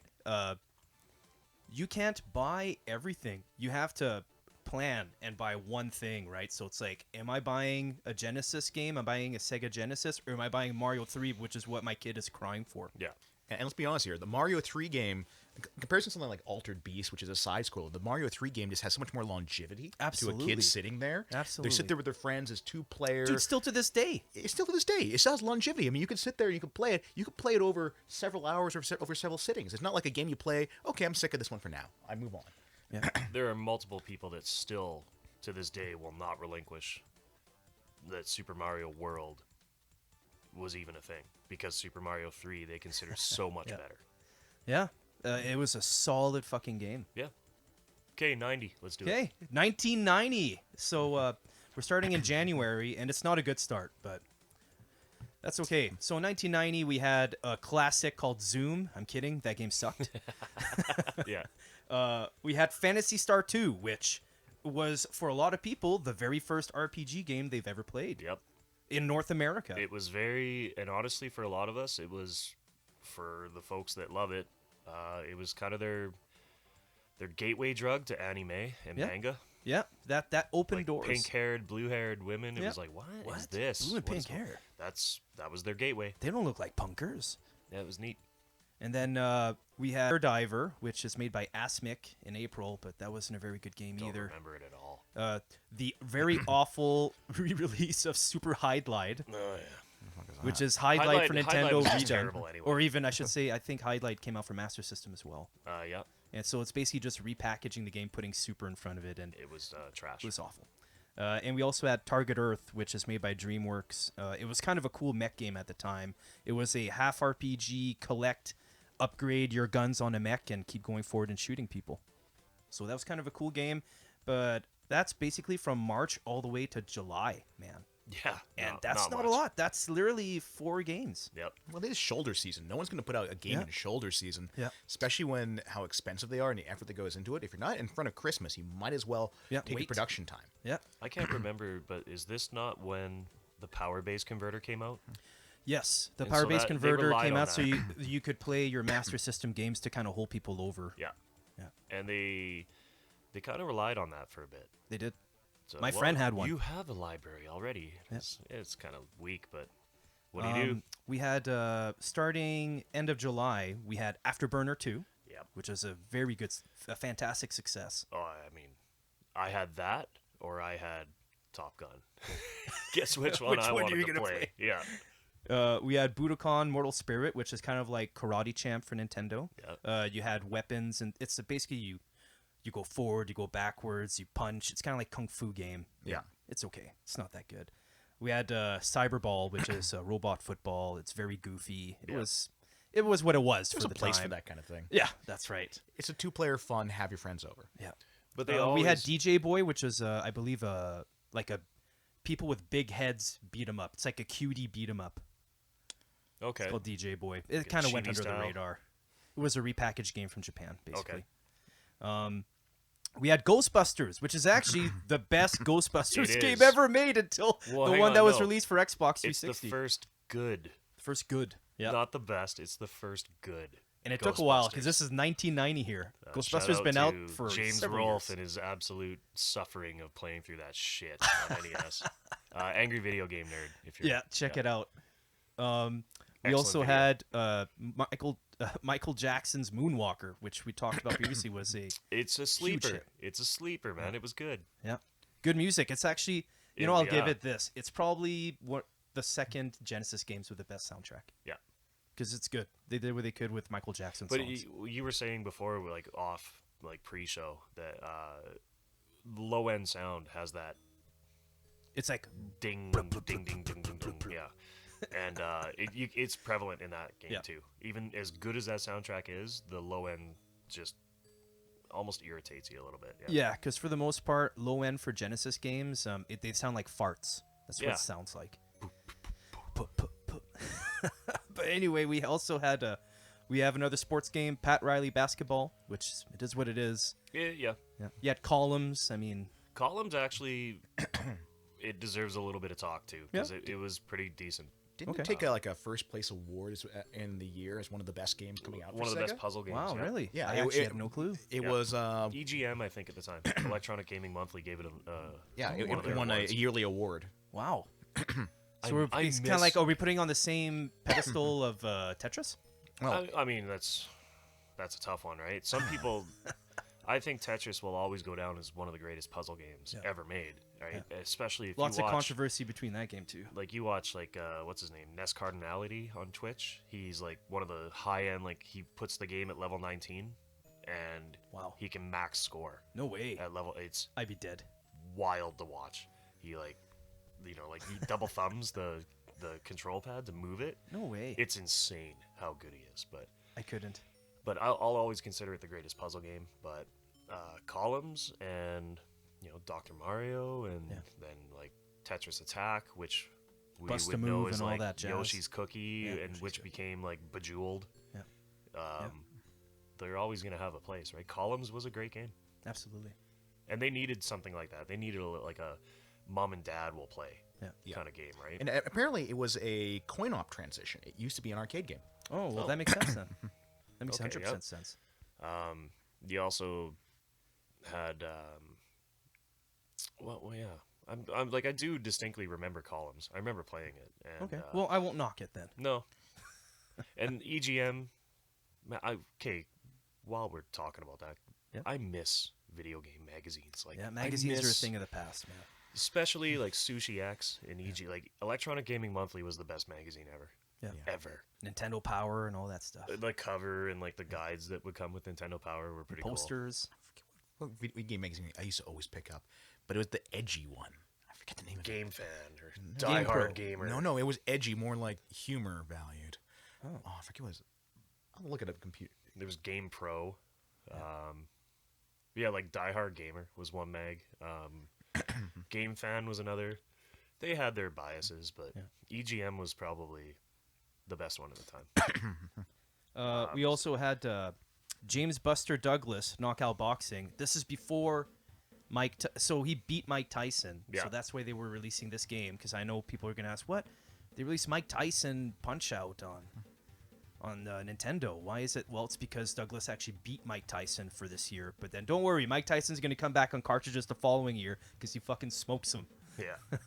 You can't buy everything. You have to plan and buy one thing, right? So it's like, am I buying a Genesis game? Am I buying a Sega Genesis, or am I buying Mario 3, which is what my kid is crying for? Yeah. And let's be honest here, the Mario 3 game, in comparison to something like Altered Beast, which is a side scroller, the Mario 3 game just has so much more longevity to a Absolutely. kid sitting there. Absolutely. They sit there with their friends as two players. Dude, still to this day. It's still to this day. It still has longevity. I mean, you can sit there, you can play it. You can play it over several hours or over several sittings. It's not like a game you play, okay, I'm sick of this one for now. I move on. Yeah. There are multiple people that still, to this day, will not relinquish that Super Mario World was even a thing. Because Super Mario 3 they consider so much better. Yeah. It was a solid fucking game. Yeah. Okay, 90. Let's do it. Okay, 1990. So we're starting in January, and it's not a good start, but that's okay. So in 1990, we had a classic called Zoom. I'm kidding. That game sucked. Yeah. We had Phantasy Star 2, which was, for a lot of people, the very first RPG game they've ever played Yep. in North America. It was very, and honestly, for a lot of us, it was, for the folks that love it, it was kind of their gateway drug to anime and Yeah. manga. Yeah, that opened Like doors. pink-haired, blue-haired women. It Yeah. was like, what is What? this? Blue and What is- pink hair. That was their gateway. They don't look like punkers. Yeah, it was neat. And then we had Air Diver, which is made by Asmic in April, but that wasn't a very good game Don't either. remember it at all. The very awful re-release of Super Hydlide, Oh yeah. which is Hydlide for Hydlide Nintendo was Vita, terrible anyway. or even I should say, I think Hydlide came out for Master System as well. Yeah. And so it's basically just repackaging the game, putting Super in front of it, and It was trash. it was awful. And we also had Target Earth, which is made by DreamWorks. It was kind of a cool mech game at the time. It was a half RPG, collect, upgrade your guns on a mech, and keep going forward and shooting people. So that was kind of a cool game, but that's basically from March all the way to July, man. Yeah. And no, that's not a much. lot. That's literally 4 games. Yep. Well, it is shoulder season. No one's going to put out a game Yeah. in shoulder season, Yeah. especially when how expensive they are and the effort that goes into it. If you're not in front of Christmas, you might as well Yeah, take the wait. production time. Yeah. I can't remember, but is this not when the power base converter came out? Yes, the And power so base that- they converter relied came on out so that. you could play your Master System games to kind of hold people over. Yeah. Yeah. And they kind of relied on that for a bit. They did. So, My friend had one. You have a library already. Yeah. It's kind of weak, but what do you do? We had, starting end of July, we had Afterburner 2, Yep. which is a very good, a fantastic success. Oh, I mean, I had that, or I had Top Gun. Guess which one Which I one are wanted you to gonna play. Yeah. We had Budokan Mortal Spirit, which is kind of like Karate Champ for Nintendo. Yeah. You had weapons, and it's basically you go forward, you go backwards, you punch. It's kind of like Kung Fu game. Yeah. It's okay. It's not that good. We had Cyberball, which is robot football. It's very goofy. It Yeah. was what it was There's for a the place time. for that kind of thing. Yeah, that's right. It's a 2-player fun. Have your friends over. Yeah. But they We had always- DJ Boy, which is I believe like a people with big heads beat 'em up. It's like a cutie beat 'em up. Okay. It's called DJ Boy. It Like a kind of went chibi under style? the radar. It was a repackaged game from Japan, basically. We had Ghostbusters, which is actually the best Ghostbusters It game is. ever made until Well, the hang one on, that was no. released for Xbox It's 360. the first good, First good. Yeah. not the best. It's the first good. And it took a while Ghostbusters. because this is 1990 here. Shout Ghostbusters been out to for James several Rolfe years. and his absolute suffering of playing through that shit on NES. Angry Video Game Nerd. If you're Yeah, check it out. We Excellent also video. had Michael Jackson's Moonwalker, which we talked about previously, was a It's a sleeper. hit. It's a sleeper, man. It was good. yeah good music. It's actually I'll give it this. It's probably the second Genesis games with the best soundtrack. Yeah. Because it's good. They did what they could with Michael Jackson But songs. you were saying before, like off, like pre-show, that low end sound has that It's like ding, ding, ding, ding, ding, ding. Yeah, and it's prevalent in that game Yeah. too. Even as good as that soundtrack is, the low end just almost irritates you a little bit. yeah, because for the most part, low end for Genesis games, they sound like farts. That's what Yeah. it sounds like. But anyway, we also had we have another sports game, Pat Riley basketball, which it is what it is. Yeah. Yeah, you had columns. I mean, Columns actually, it deserves a little bit of talk too because it was pretty decent. Didn't it take a first place award in the year as one of the best games coming out? One for of the Sega? best puzzle games. wow, really? Yeah, I it- actually it- had no clue. It Yeah. was EGM, I think at the time, Electronic Gaming Monthly gave it it one of their won a awards. yearly award. Wow. I- So I it's kind of miss- like, are we putting on the same pedestal of Tetris? Well, I mean, that's a tough one, right? Some people, I think Tetris will always go down as one of the greatest puzzle games ever made, right? Especially if Lots you of watch, controversy between that game too. like you watch like what's his name, Ness Cardinality on Twitch. He's like one of the high end, like he puts the game at level 19, and Wow. he can max score No way. at level. It's I'd be dead. wild to watch. He like he double thumbs the control pad to move it. No way. It's insane how good he is, but I couldn't. I'll always consider it the greatest puzzle game. But Columns and Dr. Mario and then like Tetris Attack, which we Bust a would know Move as and all like that jazz. Yoshi's Cookie, and Yoshi's which Cookie. became like Bejeweled. Yeah. They're always gonna have a place, right? Columns was a great game, Absolutely. and they needed something like that. They needed like a mom and dad will play Yeah. kind of game, right? and apparently it was a coin-op transition. It used to be an arcade game. Oh, well, that makes sense then. That makes Okay, 100% yep. sense. You also had well, yeah. I'm like I do distinctly remember Columns. I remember playing it. And, Okay. Well, I won't knock it then. no. And EGM. Okay. While we're talking about that, Yep. I miss video game magazines. Like Yeah, I magazines are a miss- thing of the past, man. especially like Sushi X and EG. Like Electronic Gaming Monthly was the best magazine ever. Yeah. Ever. Nintendo Power and all that stuff. The cover and like the guides that would come with Nintendo Power were pretty cool. Posters. What video game magazine I used to always pick up, but it was the edgy one. I forget the name of it. Game Fan or Game Die Pro. Hard Gamer. No, it was edgy, more like humor valued. Oh. I forget what it was. I'll look it up. Computer. There was Game Pro. Yeah, like Die Hard Gamer was one mag. Game Fan was another. They had their biases, but EGM was probably the best one at the time. We also had James Buster Douglas, Knockout Boxing. This is before so he beat Mike Tyson. Yeah. So that's why they were releasing this game, because I know people are going to ask, what? They released Mike Tyson Punch-Out on Nintendo. Why is it? Well, it's because Douglas actually beat Mike Tyson for this year. But then don't worry, Mike Tyson's going to come back on cartridges the following year because he fucking smokes him. Yeah.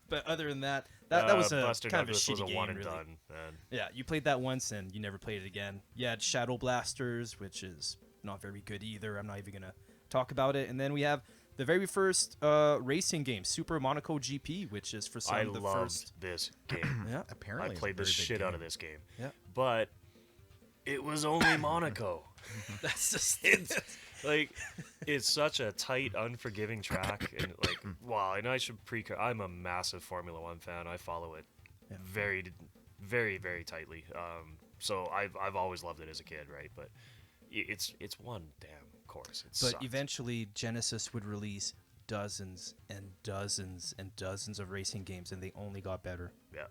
But other than that, that was a Buster kind Douglas of a shitty was a game, one and really. done. And Yeah, you played that once and you never played it again. You had Shadow Blasters, which is not very good either. I'm not even going to talk about it. And then we have the very first racing game, Super Monaco GP, which is for some I of the loved first. this game. Yeah. Apparently, I it's a played the very big shit game. out of this game. Yeah. But it was only Monaco. That's just Like, it's such a tight, unforgiving track, and like, wow. And I should I'm a massive Formula One fan. I follow it very, very, very tightly. So I've always loved it as a kid, right? But it's one damn course. It But sucked. eventually, Genesis would release dozens and dozens and dozens of racing games, and they only got better. Yeah.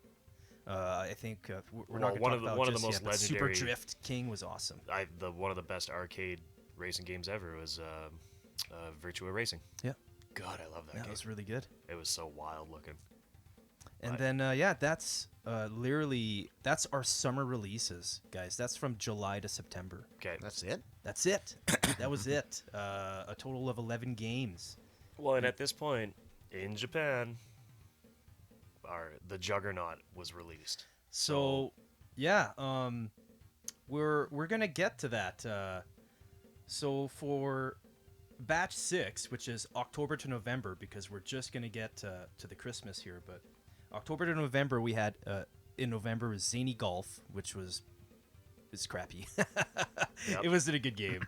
I think we're Well, not going to one talk of the- about one of just the most yet, but Super legendary- Drift King was awesome. One of the best arcade racing games ever was Virtua Racing. Yeah. God, I love that That game. was really good. It was so wild looking. And Right. then that's literally that's our summer releases, guys. That's from July to September. Okay. That's it. That's it. That was it. A total of 11 games. Well, and at this point in Japan, the Juggernaut was released. So, yeah, we're gonna get to that. So for batch 6, which is October to November, because we're just gonna get to the Christmas here, but October to November we had in November Zany Golf, which it's crappy. Yep. It wasn't a good game.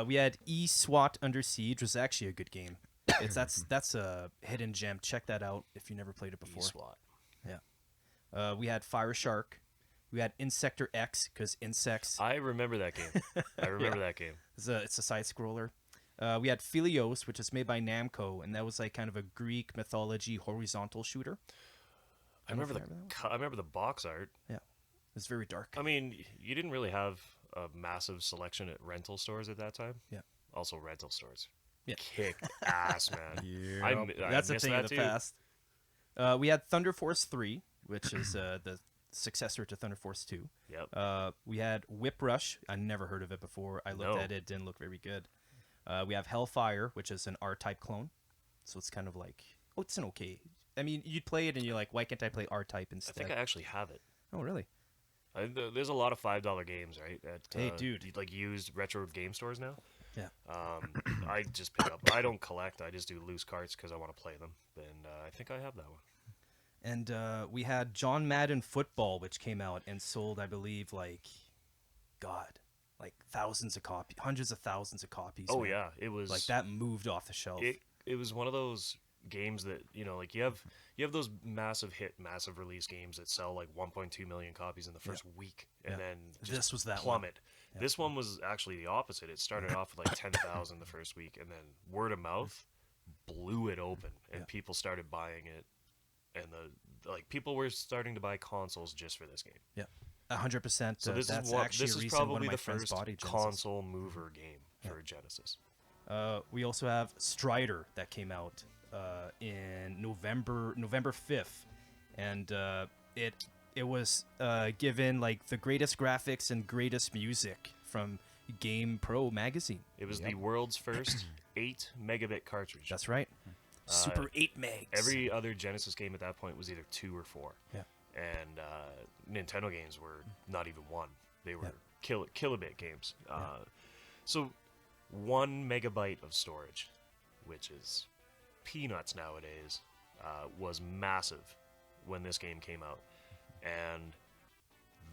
We had SWAT Under Siege, was actually a good game. That's a hidden gem. Check that out if you never played it before. SWAT. Yeah. We had Fire Shark. We had Insector X because insects. I remember that game. I remember that game. It's a side scroller. We had Philios, which is made by Namco, and that was like kind of a Greek mythology horizontal shooter. I remember if you remember that I remember the box art. Yeah, it's very dark. I mean, you didn't really have a massive selection at rental stores at that time. Yeah. Also, rental stores. Yeah. Kicked ass, man. Yeah. I That's a missed thing that of the too. past. We had Thunder Force 3, which is the successor to Thunder Force 2. Yep. We had Whip Rush. I never heard of it before. I looked No. at it, didn't look very good. We have Hellfire, which is an R-type clone. So it's kind of like, it's an okay. I mean, you'd play it and you're like, why can't I play R-type I instead? think I actually have it. Oh, really? There's a lot of $5 games, right? At, Hey, dude. Like used retro game stores now. Yeah. I just pick up. I don't collect. I just do loose carts because I want to play them. And I think I have that one. And we had John Madden Football, which came out and sold, I believe, like thousands of copies, hundreds of thousands of copies. Oh man. yeah, it was Like that moved off the shelf. It was one of those games that like you have those massive release games that sell like 1.2 million copies in the first week, and then just This was that one. plummet. This one was actually the opposite. It started off with like 10,000 the first week, and then word of mouth blew it open, and people started buying it, and people were starting to buy consoles just for this game. Yeah, 100%. So That's this actually is a reason one probably of my the friends first bought a Genesis. console mover game for Genesis. We also have Strider that came out in November 5th, and it was given like the greatest graphics and greatest music from Game Pro magazine. It was the world's first 8 megabit cartridge. That's right. Super 8 megs. Every other Genesis game at that point was either 2 or 4. Yeah. And Nintendo games were not even 1. They were kilobit games. So 1 megabyte of storage, which is peanuts nowadays, was massive when this game came out. And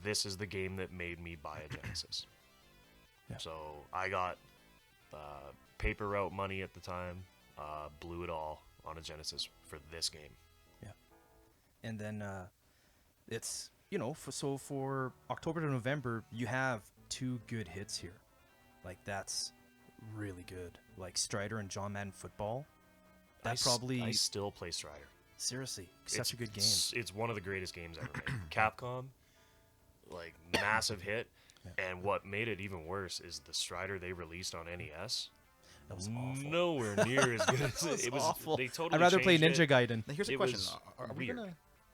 this is the game that made me buy a Genesis. Yeah. So I got paper route money at the time, blew it all on a Genesis for this game. And then it's for October to November you have 2 good hits here. Like that's really good. Like Strider and John Madden Football. I Probably still play Strider. seriously such a good game. It's one of the greatest games ever made. Capcom, like massive hit, and what made it even worse is the Strider they released on NES. That was awful. Nowhere near as good as That it was. awful. They totally I'd rather play changed Ninja it. Gaiden. Now here's a It question: was Are weird.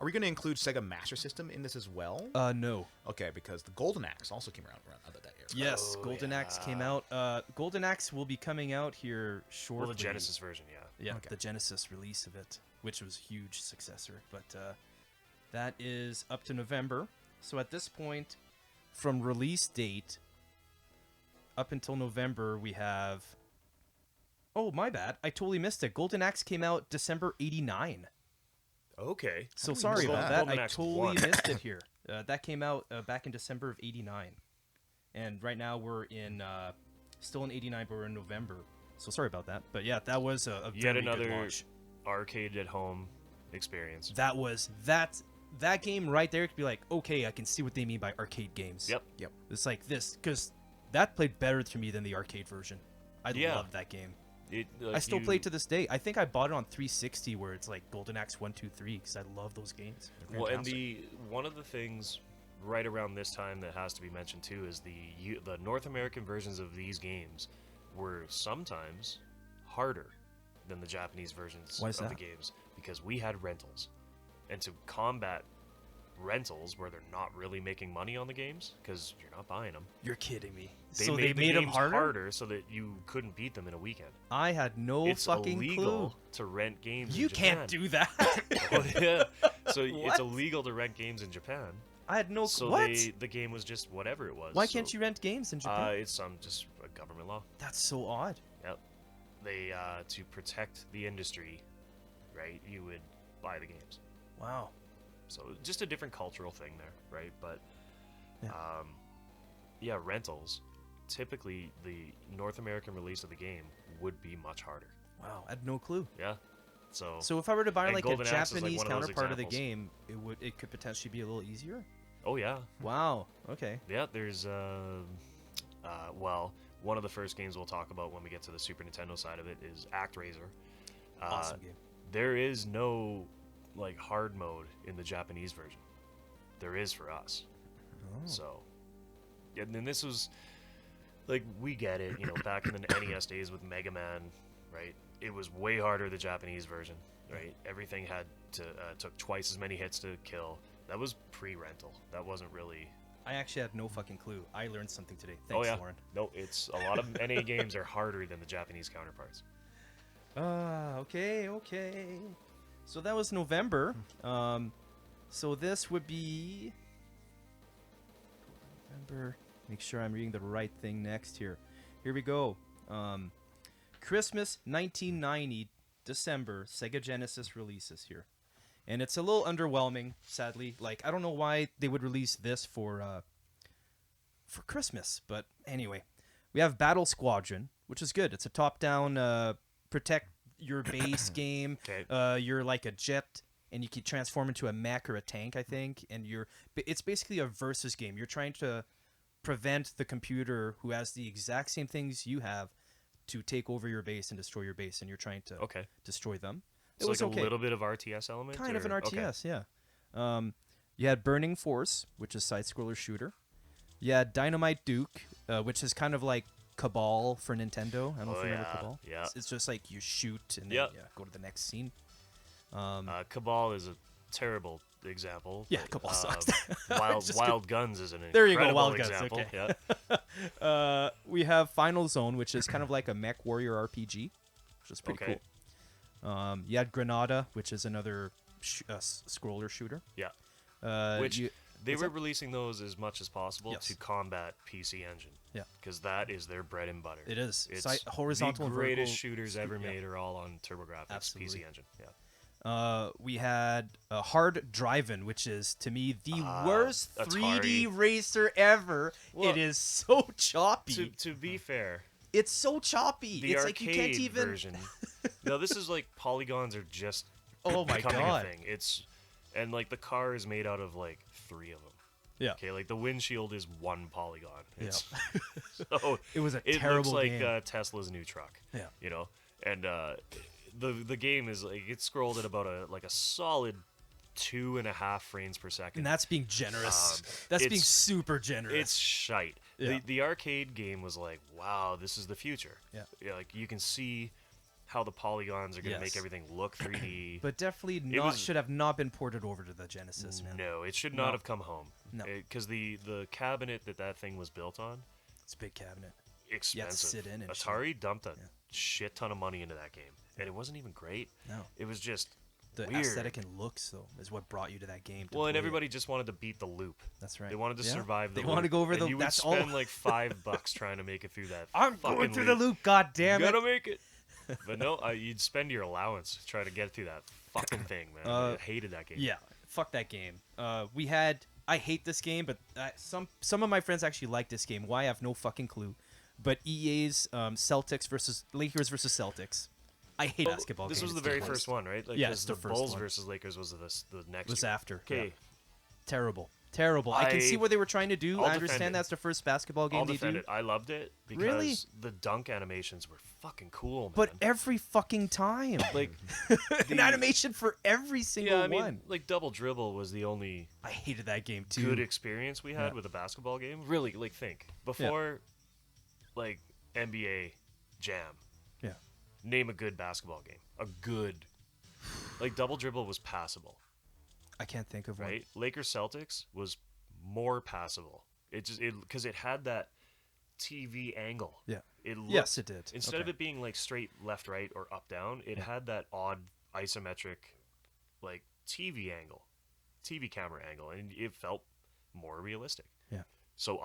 we gonna include Sega Master System in this as well? No. Okay, because the Golden Axe also came around that era. Yes, Oh, Golden Axe came yeah. out. Golden Axe will be coming out here shortly. Well, the Genesis version, yeah. Yeah, Okay. the Genesis release of it, which was a huge successor. But that is up to November. So at this point, from release date up until November, we have... Oh, my bad. I totally missed it. Golden Axe came out December 89. Okay. So sorry missed about that? that. Golden I Axe totally 1. missed it here. That came out back in December of 89. And right now we're in still in 89, but we're in November. So sorry about that. But yeah, that was a Yet very good another launch. arcade at home experience. That was that game right there could be like, okay, I can see what they mean by arcade games. Yep. It's like this because that played better to me than the arcade version. I Yeah. love that game. Like I still play it to this day. I think I bought it on 360 where it's like Golden Axe 1, 2, 3 because I love those games. They're Well, and fantastic. one of the things right around this time that has to be mentioned too is the North American versions of these games were sometimes harder than the Japanese versions Why is of that? the games because we had rentals, and to combat rentals where they're not really making money on the games because you're not buying them. You're kidding me. They So made they the made them games harder? so that you couldn't beat them in a weekend. I had no It's fucking illegal clue. to rent games. You in Japan. can't do that. Oh, yeah. So What? it's illegal to rent games in Japan. I had no So what? the game was just whatever it was. Why can't you rent games in Japan? It's just a government law. That's so odd. Yep. They to protect the industry, right? You would buy the games. Wow. So just a different cultural thing there, right? But Yeah. yeah, rentals. Typically, the North American release of the game would be much harder. Wow. I had no clue. Yeah. So So if I were to buy And like a Golden Axe is, like, Japanese one of those counterpart of the examples. game, it could potentially be a little easier. oh yeah, Wow. Okay. yeah. There's well, one of the first games we'll talk about when we get to the Super Nintendo side of it is ActRaiser. Awesome game. There is no like hard mode in the Japanese version. There is for us. Oh. So, yeah, and then this was like we get it, you know, back in the NES days with Mega Man, right? It was way harder the Japanese version, right? Everything had to took twice as many hits to kill. That was pre-rental. That wasn't really. I actually had no fucking clue. I learned something today. Oh Thanks, yeah, Loren. no, it's a lot of NA games are harder than the Japanese counterparts. Okay. So that was November. So this would be November. Make sure I'm reading the right thing next here. Here we go. Christmas 1990, December, Sega Genesis releases here. And it's a little underwhelming, sadly. Like, I don't know why they would release this for Christmas, but anyway. We have Battle Squadron, which is good. It's a top-down protect your base game. Okay. You're like a jet, and you can transform into a mech or a tank, I think. And it's basically a versus game. You're trying to prevent the computer who has the exact same things you have to take over your base and destroy your base, and you're trying to Okay. destroy them. It So was like okay. a little bit of RTS element. Kind of an or- okay. RTS, yeah. You had Burning Force, which is side-scroller shooter. You had Dynamite Duke, which is kind of like Cabal for Nintendo. I don't know if Oh, you remember yeah, Cabal. yeah. It's just like you shoot and then Yep. go to the next scene. Cabal is a terrible example. Yeah, but, Cabal sucks. Wild Guns is an There you go, incredible Wild Guns, example. okay. Yeah. We have Final Zone, which is kind of like a mech warrior RPG, which is pretty Okay. cool. You had Granada, which is another scroller shooter. Yeah. Which They what's were that? releasing those as much as possible Yes. to combat PC Engine. Yeah. Because that is their bread and butter. It is. It's Horizontal the and greatest vertical shooters ever yeah. made are all on TurboGrafx Absolutely. PC Engine. Yeah. We had Hard Drivin', which is to me the worst Atari. 3D racer ever. Well, it is so choppy. To be fair, It's so choppy. the it's arcade like you can't even. version. No, this is like polygons are just Oh my becoming God. a thing. And like the car is made out of like 3 of them. Yeah. Okay, like the windshield is 1 polygon. Yeah. It's, so It was a it terrible looks like game. Tesla's new truck. Yeah. You know, and the game is like it's scrolled at about a solid 2.5 frames per second. And that's being generous. That's being it's- super generous. It's shite. Yeah. The arcade game was like, wow, this is the future. Yeah. Like you can see how the polygons are going to make Yes. everything look 3D. but definitely should have not been ported over to the Genesis, man. No, it should not No. have come home. No. Because the cabinet that thing was built on, It's a big cabinet. expensive. sit in and shit. Atari dumped a shit ton of money into that game, and it wasn't even great. No. It was just The weird. aesthetic and looks, though, is what brought you to that game. to Well, and play it. everybody just wanted to beat the loop. That's right. They wanted to Yeah. survive the They loop. wanted to go over and the. you would That's spend all. like $5 trying to make it through that. I'm fucking going through the loop. God damn You it. gotta make it. But no, you'd spend your allowance trying to get through that fucking thing, man. I hated that game. Yeah, fuck that game. I hate this game, but some of my friends actually like this game. Why I have no fucking clue. But EA's Lakers versus Celtics. I hate basketball This games. was the very first one, right? Like, Yeah, 'cause it's the the first Bulls one. versus Lakers was the next. Was year. after. Okay, Yeah. Terrible. I can see what they were trying to do. I'll I defend understand it. that's the first basketball game I'll they defend do. it. I loved it because Really? the dunk animations were fucking cool, man. But every fucking time, like an animation for every single yeah, I mean, one. like Double Dribble was the only I hated that game too. good experience we had Yeah. with a basketball game. Really, like think before, like NBA Jam. Yeah. Name a good basketball game. A good, like Double Dribble was passable, I can't think of one. right? Lakers Celtics was more passable. Because it had that TV angle. Yeah. It looked, Yes, it did. Instead of Okay. it being like straight left right or up down, it had that odd isometric, like TV angle, TV camera angle, and it felt more realistic. Yeah. So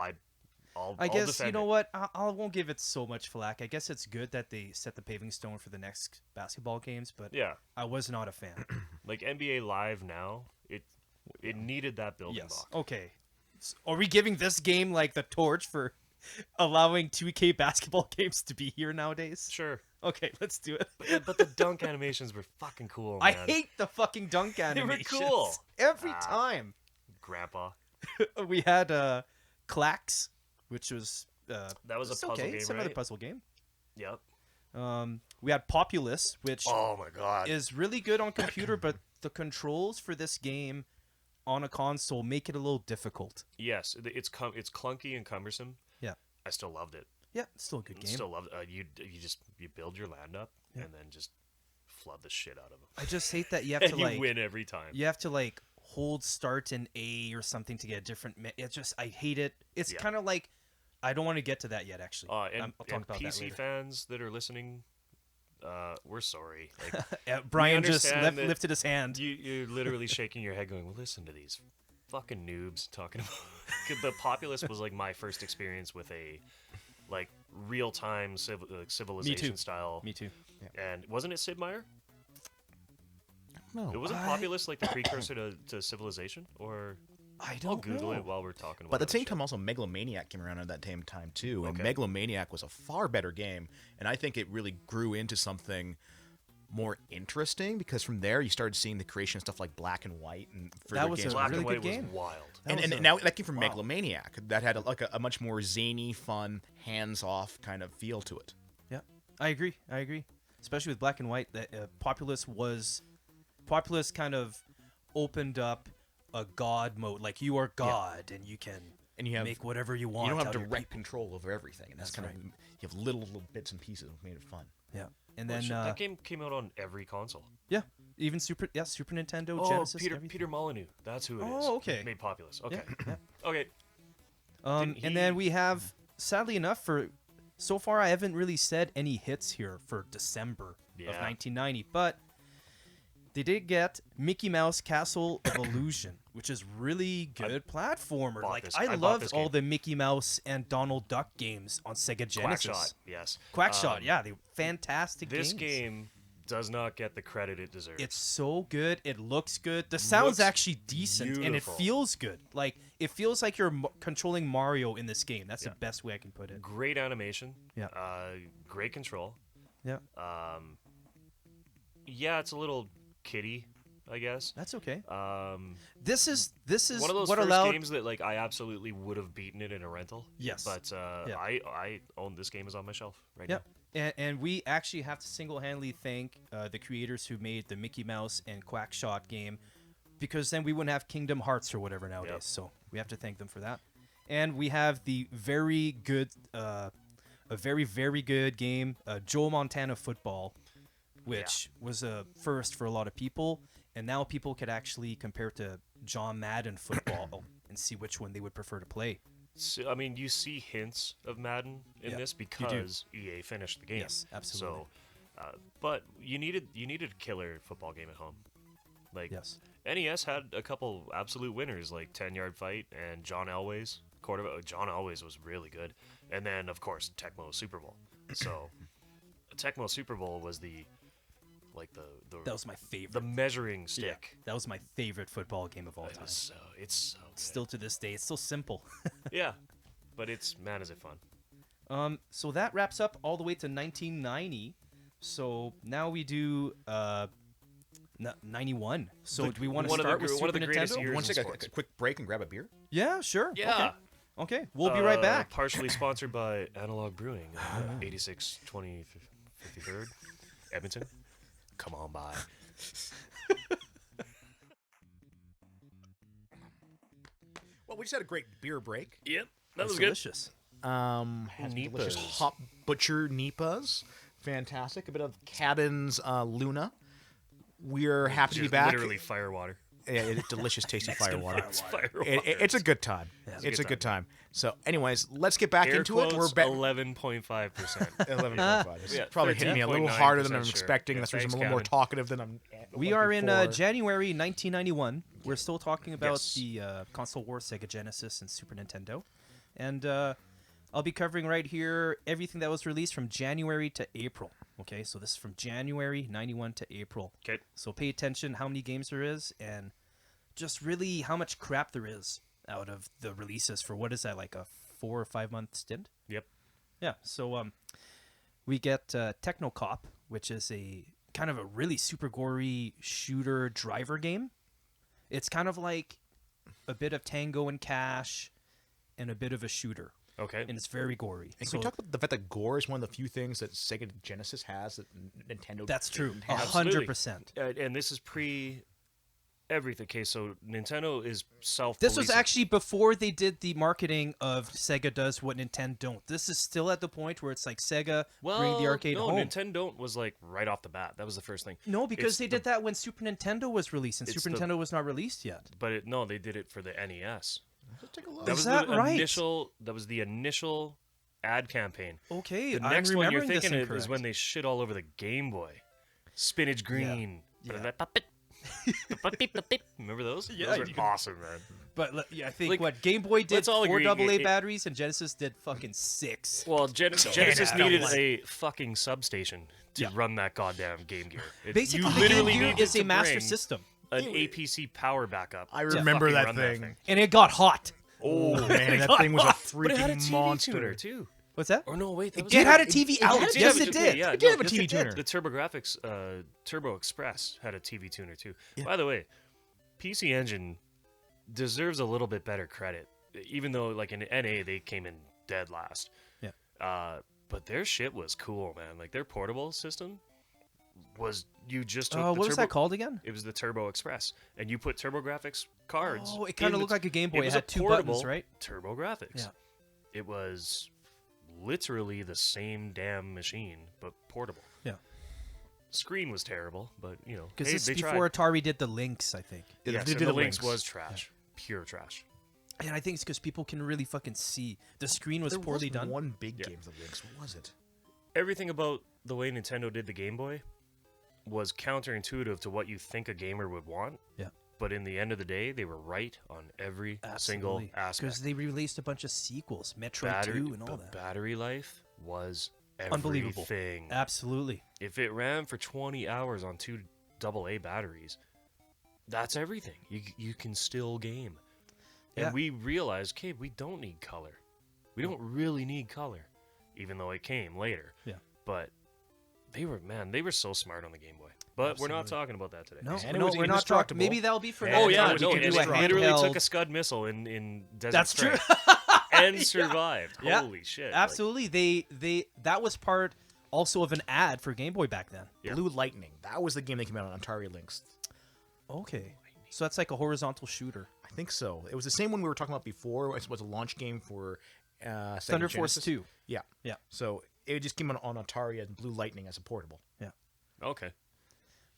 I'll guess defend you know it. what? I won't give it so much flack. I guess it's good that they set the paving stone for the next basketball games, but Yeah, I was not a fan. like NBA Live now, it needed that building Yes. block. Okay. Are we giving this game like the torch for allowing 2K basketball games to be here nowadays? Sure, Okay, let's do it. but the dunk animations were fucking cool, I man. hate the fucking dunk were animations. cool. Every Ah. time. Grandpa. We had Clax, which was That was a it's puzzle okay. game, It's another right? puzzle game. Yep. We had Populous, which Oh my god. is really good on computer, but the controls for this game on a console make it a little difficult. Yes, it's clunky and cumbersome. Yeah. I still loved it. Yeah, it's still a good game. Still loved it. You build your land up and then just flood the shit out of them. I just hate that you have And to you like win every time. you have to like hold start in A or something to get a different. It's just I hate it. It's Yeah. kind of like I don't want to get to that yet. Actually, And, I'll talk and about that PC later. fans that are listening, we're sorry. Like, Brian just understand that lifted his hand. you're literally shaking your head, going, "Well, listen to these fucking noobs talking about." 'Cause the Populous was like my first experience with a like real time civilization style. Me too. And wasn't it Sid Meier? No. It wasn't Populous like the precursor to Civilization, or I I'll don't Google know. it while we're talking about. But at the other same shit. time, also Megalomaniac came around at that same time too, and Okay. Megalomaniac was a far better game, and I think it really grew into something more interesting because from there you started seeing the creation of stuff like Black and White and further was a games. Black really and White good game. was wild. That was and a- now that came from wow. Megalomaniac that had a much more zany, fun, hands-off kind of feel to it. Yeah, I agree. Especially with Black and White, that Populous kind of opened up a god mode. Like you are God, and you can And you have make whatever you want. You don't out have of your direct people. control over everything, and that's That's kind of you have little bits and pieces that made it fun. Yeah, and Well, then shit, that game came out on every console. yeah, even Super Nintendo, Oh, Genesis, Peter everything. Molyneux. That's who it is. Oh, okay. Made Populous. Okay. Yeah. Okay. And Didn't then he- we have, sadly enough, for so far I haven't really said any hits here for December of Yeah. 1990, but they did get Mickey Mouse Castle of Illusion, which is really good platformer. bought Like this- I I bought loved this all game. the Mickey Mouse and Donald Duck games on Sega Genesis. Quackshot. Yes. Quackshot, yeah, they fantastic This games. game does not get the credit it deserves. It's so good. It looks good. The sound's Looks actually decent, and it beautiful. feels good. Like it feels like you're controlling Mario in this game. That's the best way I can put it. great animation. Yeah. Great control. Yeah, Yeah, it's a little kiddie, I guess. that's okay. Um, This is one of those what first allowed. games that like I absolutely would have beaten it in a rental. Yes. But Yeah. I own this game is on my shelf right Yep. And we actually have to single-handedly thank the creators who made the Mickey Mouse and Quackshot game, because then we wouldn't have Kingdom Hearts or whatever nowadays. Yep. So we have to thank them for that. And we have the very good, a very very good game, Joe Montana Football, which was a first for a lot of people. And now people could actually compare it to John Madden Football and see which one they would prefer to play. So, I mean, you see hints of Madden in Yeah, this you do. because EA finished the game. Yes, absolutely. So, but you needed a killer football game at home. Like Yes. NES had a couple absolute winners, like 10-Yard Fight and John Elway's quarterback. John Elway's was really good, and then of course Tecmo Super Bowl. So, Tecmo Super Bowl was the That was my favorite. the measuring stick. That was my favorite football game of all time. It's so good. Still to this day, it's still simple. Yeah, but it's man, is it fun. So that wraps up all the way to 1990. So now we do 91. So do we want to one of the start with gr- one of Super the greatest Nintendo? You years want to in take sports. a quick break and grab a beer? Yeah, sure. Yeah. Okay. We'll be right back. Partially sponsored by Analog Brewing, 86 20 53rd, Edmonton. Come on by. Well, we just had a great beer break. Yep, that That's was good. delicious. Had some delicious Nipas. Hop Butcher Nipas fantastic. A bit of Cabin's Luna. We're happy to be back. Literally fire water. Delicious, tasty firewater. Firewater. It's a good time. It's a good time. So, anyways, let's get back Air into it. We're 11.5%. 11.5. It's Yeah, probably hitting me a little harder than I'm 13.9% sure. expecting. Yeah, That's why I'm thanks, a little more Cabin. talkative than I'm. We are in January 1991. We're still talking about Yes. the console wars, Sega Genesis and Super Nintendo. And I'll be covering right here everything that was released from January to April. Okay, so this is from January 91 to April. Okay. So pay attention how many games there is and just really how much crap there is out of the releases for what is that, like a 4 or 5 month stint? Yep. Yeah, so we get Techno Cop, which is a kind of a really super gory shooter driver game. It's kind of like a bit of Tango and Cash and a bit of a shooter. Okay. And it's very gory. And can we talk about the fact that gore is one of the few things that Sega Genesis has that Nintendo That's true. didn't have? 100%. And this is pre everything. Okay, so Nintendo is self. This was actually before they did the marketing of Sega does what Nintendo don't. This is still at the point where it's like Sega bring the arcade no, home. Nintendo was like right off the bat. That was the first thing. No, because It's they the- did that when Super Nintendo was released, and It's Super the- Nintendo was not released yet. But no, they did it for the NES. Let's take a look. That Is was that the right? initial. That was the initial ad campaign. Okay, The I'm next one you're remembering this thinking of incorrect. is when they shit all over the Game Boy. Spinach green. Yeah. Remember those? Yeah, Those you- were awesome, man. But yeah, I think Like, what Game Boy did let's all 4 agree, AA it- batteries, and Genesis did fucking 6. Well, Genesis Yeah, needed one. a fucking substation to Yeah. run that goddamn Game Gear. Basically, you the literally Game Gear needed is a to master bring system, an APC power backup. I to remember fucking that run thing. and it got hot. Oh man, that thing was a But it had a freaking TV monster. tuner too. What's that? Or no, wait, that was It had a it- TV it out. did Yes, have a it t- did. Yeah, It did have a no, TV tuner. The TurboGrafx Turbo Express had a TV tuner too. By the way, PC Engine deserves a little bit better credit, even though like in NA they came in dead last. Yeah. But their shit was cool, man. Like their portable system was you just took Oh, the what was Turbo. that called again? It was the Turbo Express, and you put TurboGrafx cards. Oh, it kinda in looked like a Game Boy. It was had a 2 portable buttons, right? TurboGrafx. Yeah. It was literally the same damn machine, but portable. Yeah. Screen was terrible, but you know, Because hey, this they is before tried. Atari did the Lynx, I think. They Yes, did and the the Lynx Lynx. was trash, pure trash. And I think it's because people can really fucking see. The screen was There poorly was done. one big Yeah. game of the Lynx. What was it? Everything about the way Nintendo did the Game Boy was counterintuitive to what you think a gamer would want. Yeah. But in the end of the day, they were right on every single aspect. Because they released a bunch of sequels, Metroid 2 and all that. Battery life was Unbelievable. everything. Absolutely. If it ran for 20 hours on 2 AA batteries, that's everything. You can still game. And Yeah. we realized, okay, we don't need color. We don't really need color, even though it came later. Yeah. But they were so smart on the Game Boy. But we're not Absolutely. talking about that today. No, And it no, was we're not talking. indestructible. Maybe that'll be for Oh, another Oh yeah, time. no, We and can do a it literally handheld- took a Scud missile in Desert That's Strike true. and survived. Yeah. Holy shit! Absolutely. They that was part also of an ad for Game Boy back then. Yeah. Blue Lightning. That was the game that came out on Atari Lynx. Okay. So that's like a horizontal shooter. I think so. It was the same one we were talking about before. It was a launch game for Sega Thunder Force Genesis. 2. Yeah. Yeah. So it just came on Atari and Blue Lightning as a portable. Yeah. Okay.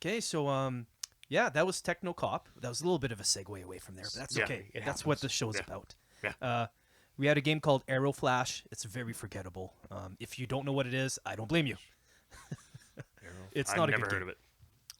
Okay, so yeah, that was Techno Cop. That was a little bit of a segue away from there, but that's Yeah, okay. it That's what happens. the show's Yeah. about. Yeah. We had a game called Arrow Flash. It's very forgettable. If you don't know what it is, I don't blame you. It's I've not a never good heard game. of it.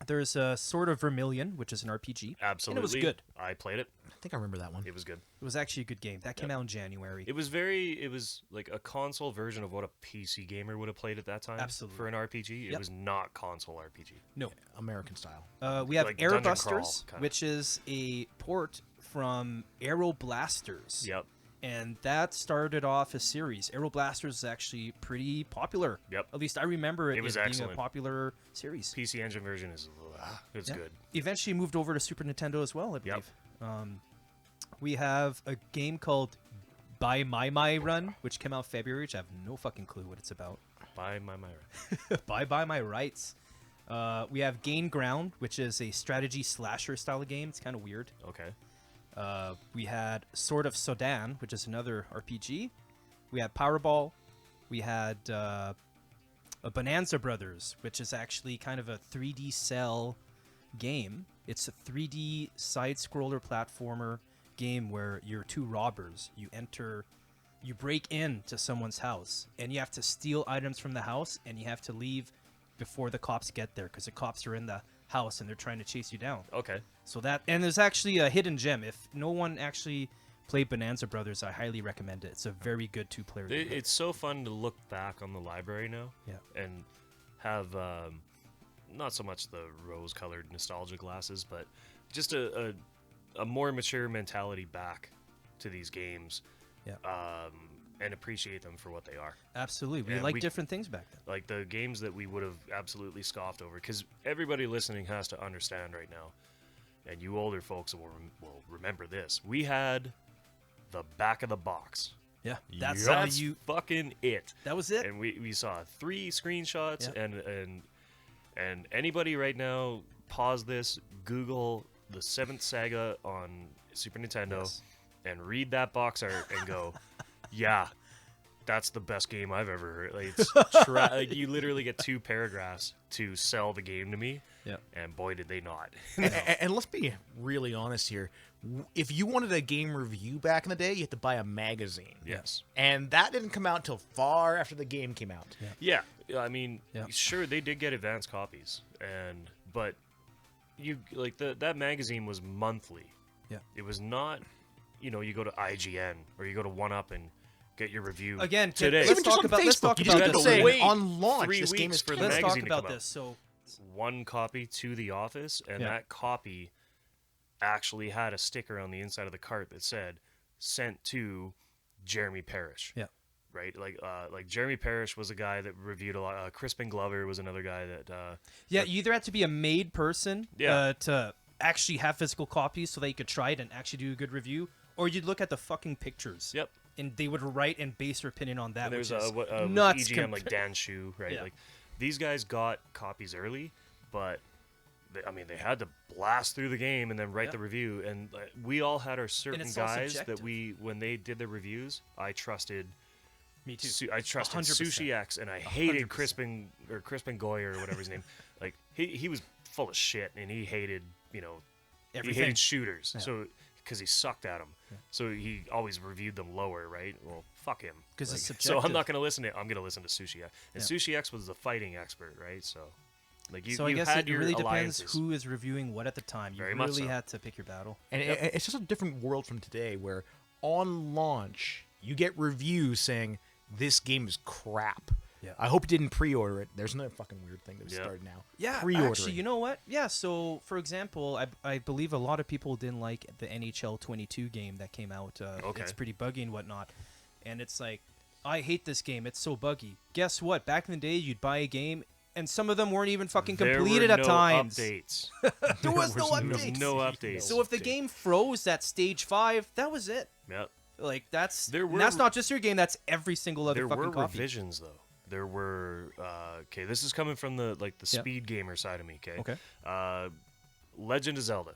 There's Sword of Vermilion, which is an RPG. Absolutely. And it was good. I played it. I think I remember that one. It was good. It was actually a good game. That came out in January. It was like a console version of what a PC gamer would have played at that time. Absolutely. For an RPG. It Yep. was not console RPG. No. American style. We have Like Dungeon Crawl, Airbusters, kinda. which is a port from Aero Blasters. Yep. And that started off a series. Aero Blasters is actually pretty popular. Yep. At least I remember it, It was being excellent. a popular series. PC Engine version is it's Yeah. good. Eventually moved over to Super Nintendo as well, I Yep. believe. We have a game called Buy My Run, which came out February, which I have no fucking clue what it's about. Buy my Myra. Buy My Rights. We have Gain Ground, which is a strategy slasher style of game. It's kind of weird. Okay. We had Sword of Sodan, which is another RPG. We had Powerball. We had Bonanza Brothers, which is actually kind of a 3D cell game. It's a 3D side-scroller platformer game where you're two robbers. You break into someone's house, and you have to steal items from the house, and you have to leave before the cops get there, because the cops are in the house and they're trying to chase you down. Okay. So and there's actually a hidden gem. If no one actually played Bonanza Brothers, I highly recommend it. It's a very good two-player game. It's so fun to look back on the library now. Yeah. And have not so much the rose-colored nostalgia glasses, but just a more mature mentality back to these games. Yeah. And appreciate them for what they are. Absolutely. We And liked different things back then. Like the games that we would have absolutely scoffed over, because everybody listening has to understand right now, and you older folks will remember this. We had the back of the box. Yeah. That's fucking it. That was it. And we saw 3 screenshots, Yeah. and anybody right now, pause this, Google the 7th Saga on Super Nintendo, Yes. and read that box art and go, yeah, that's the best game I've ever heard. Like, it's like you literally get 2 paragraphs to sell the game to me, Yeah. and boy did they not. And let's be really honest here. If you wanted a game review back in the day, you had to buy a magazine. Yes. And that didn't come out till far after the game came out. Yeah, I mean, Yeah. sure, they did get advanced copies, but you like that magazine was monthly. Yeah. It was not, you go to IGN or you go to 1UP and get your review Again, today. let's Even just talk on about Facebook, let's talk you about just had to this. say Wait on launch, 3 this game weeks is for the coming. Let's talk magazine to about come out. this. So 1 copy to the office, and Yeah. that copy actually had a sticker on the inside of the cart that said "Sent to Jeremy Parrish." Yeah. Right, like Jeremy Parrish was a guy that reviewed a lot. Crispin Glover was another guy that. yeah, you either had to be a made person Yeah. to actually have physical copies so that you could try it and actually do a good review, or you'd look at the fucking pictures. Yep. And they would write and base their opinion on that. And there's which is with nuts. EGM like Dan Shu, right? Yeah. Like these guys got copies early, but they had to blast through the game and then write Yeah. the review. And we all had our certain it's all guys that subjective. when they did the reviews, I trusted. Me too. I trusted 100%. Sushi X, and I hated 100%. Crispin Goy or whatever his name. Like he was full of shit, and he hated he Everything. hated shooters. Yeah. So because he sucked at them, so he always reviewed them lower, right? Well, fuck him. 'Cause it's So I'm subjective. not going to listen to it. I'm going to listen to Sushi X, and Yeah. Sushi X was the fighting expert, right? So like you, So I you guess had it your really depends alliances. who is reviewing what at the time. You Very much really so. had to pick your battle. And it's just a different world from today where on launch, you get reviews saying, this game is crap. Yeah. I hope you didn't pre-order it. There's another fucking weird thing that we Yeah. started now. Yeah, Pre-ordering. actually, you know what? Yeah, so for example, I believe a lot of people didn't like the NHL 22 game that came out. Okay. It's pretty buggy and whatnot. And it's like, I hate this game. It's so buggy. Guess what? Back in the day, you'd buy a game, and some of them weren't even fucking There completed were at no times. updates. There was no no updates. no updates. So if the game froze at stage 5, that was it. Yep. Like that's There were- that's not just your game. That's every single other There fucking were copy. revisions though. There were okay. This is coming from the Yep. speed gamer side of me. Okay. Okay. Legend of Zelda,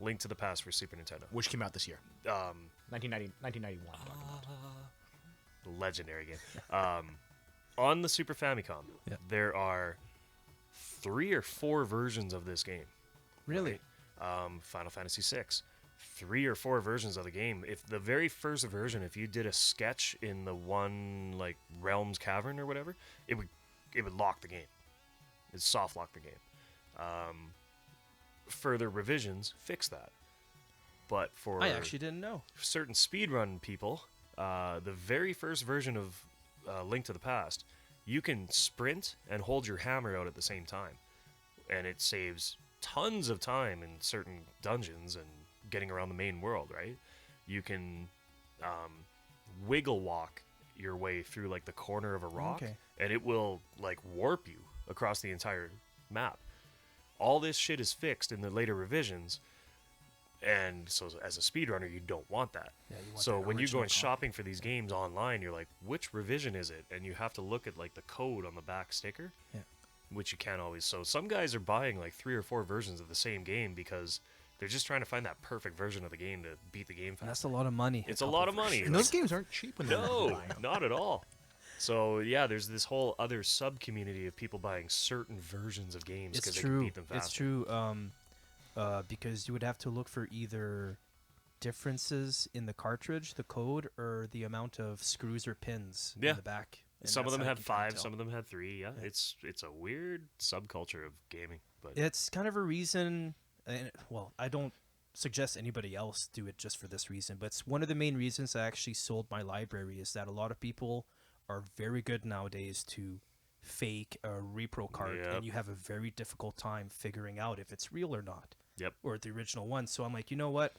Link to the Past for Super Nintendo. Which came out this year. 1991. I'm talking about. Legendary game. On the Super Famicom, Yeah. there are 3 or 4 versions of this game. Really? Final Fantasy VI. 3 or 4 versions of the game. If the very first version, if you did a sketch in the one like Realms Cavern or whatever, it would lock the game. It'd soft lock the game. Further revisions fix that. But for I actually didn't know. certain speedrun people, the very first version of Link to the Past, you can sprint and hold your hammer out at the same time, and it saves tons of time in certain dungeons and getting around the main world. Right? You can wiggle walk your way through like the corner of a rock, Okay. and it will like warp you across the entire map. All this shit is fixed in the later revisions. And so as a speedrunner, you don't want that. Yeah, you want So that when you're original going copy. shopping for these games online, you're like, which revision is it? And you have to look at like the code on the back sticker, Yeah. which you can't always. So some guys are buying like 3 or 4 versions of the same game because they're just trying to find that perfect version of the game to beat the game That's fast. a lot of money. It's a lot of money. And those games aren't cheap when they're No, buying them. not at all. So yeah, there's this whole other sub community of people buying certain versions of games It's because they can true. beat them faster. It's true. Because you would have to look for either differences in the cartridge, the code, or the amount of screws or pins Yeah. in the back. And Some of that's them how you had can kinda 5, tell. some of them had 3. Yeah, it's a weird subculture of gaming, but It's kind of a reason, and well, I don't suggest anybody else do it just for this reason, but it's one of the main reasons I actually sold my library is that a lot of people are very good nowadays to fake a repro card, Yep. and you have a very difficult time figuring out if it's real or not. Yep. Or the original one. So I'm like, you know what?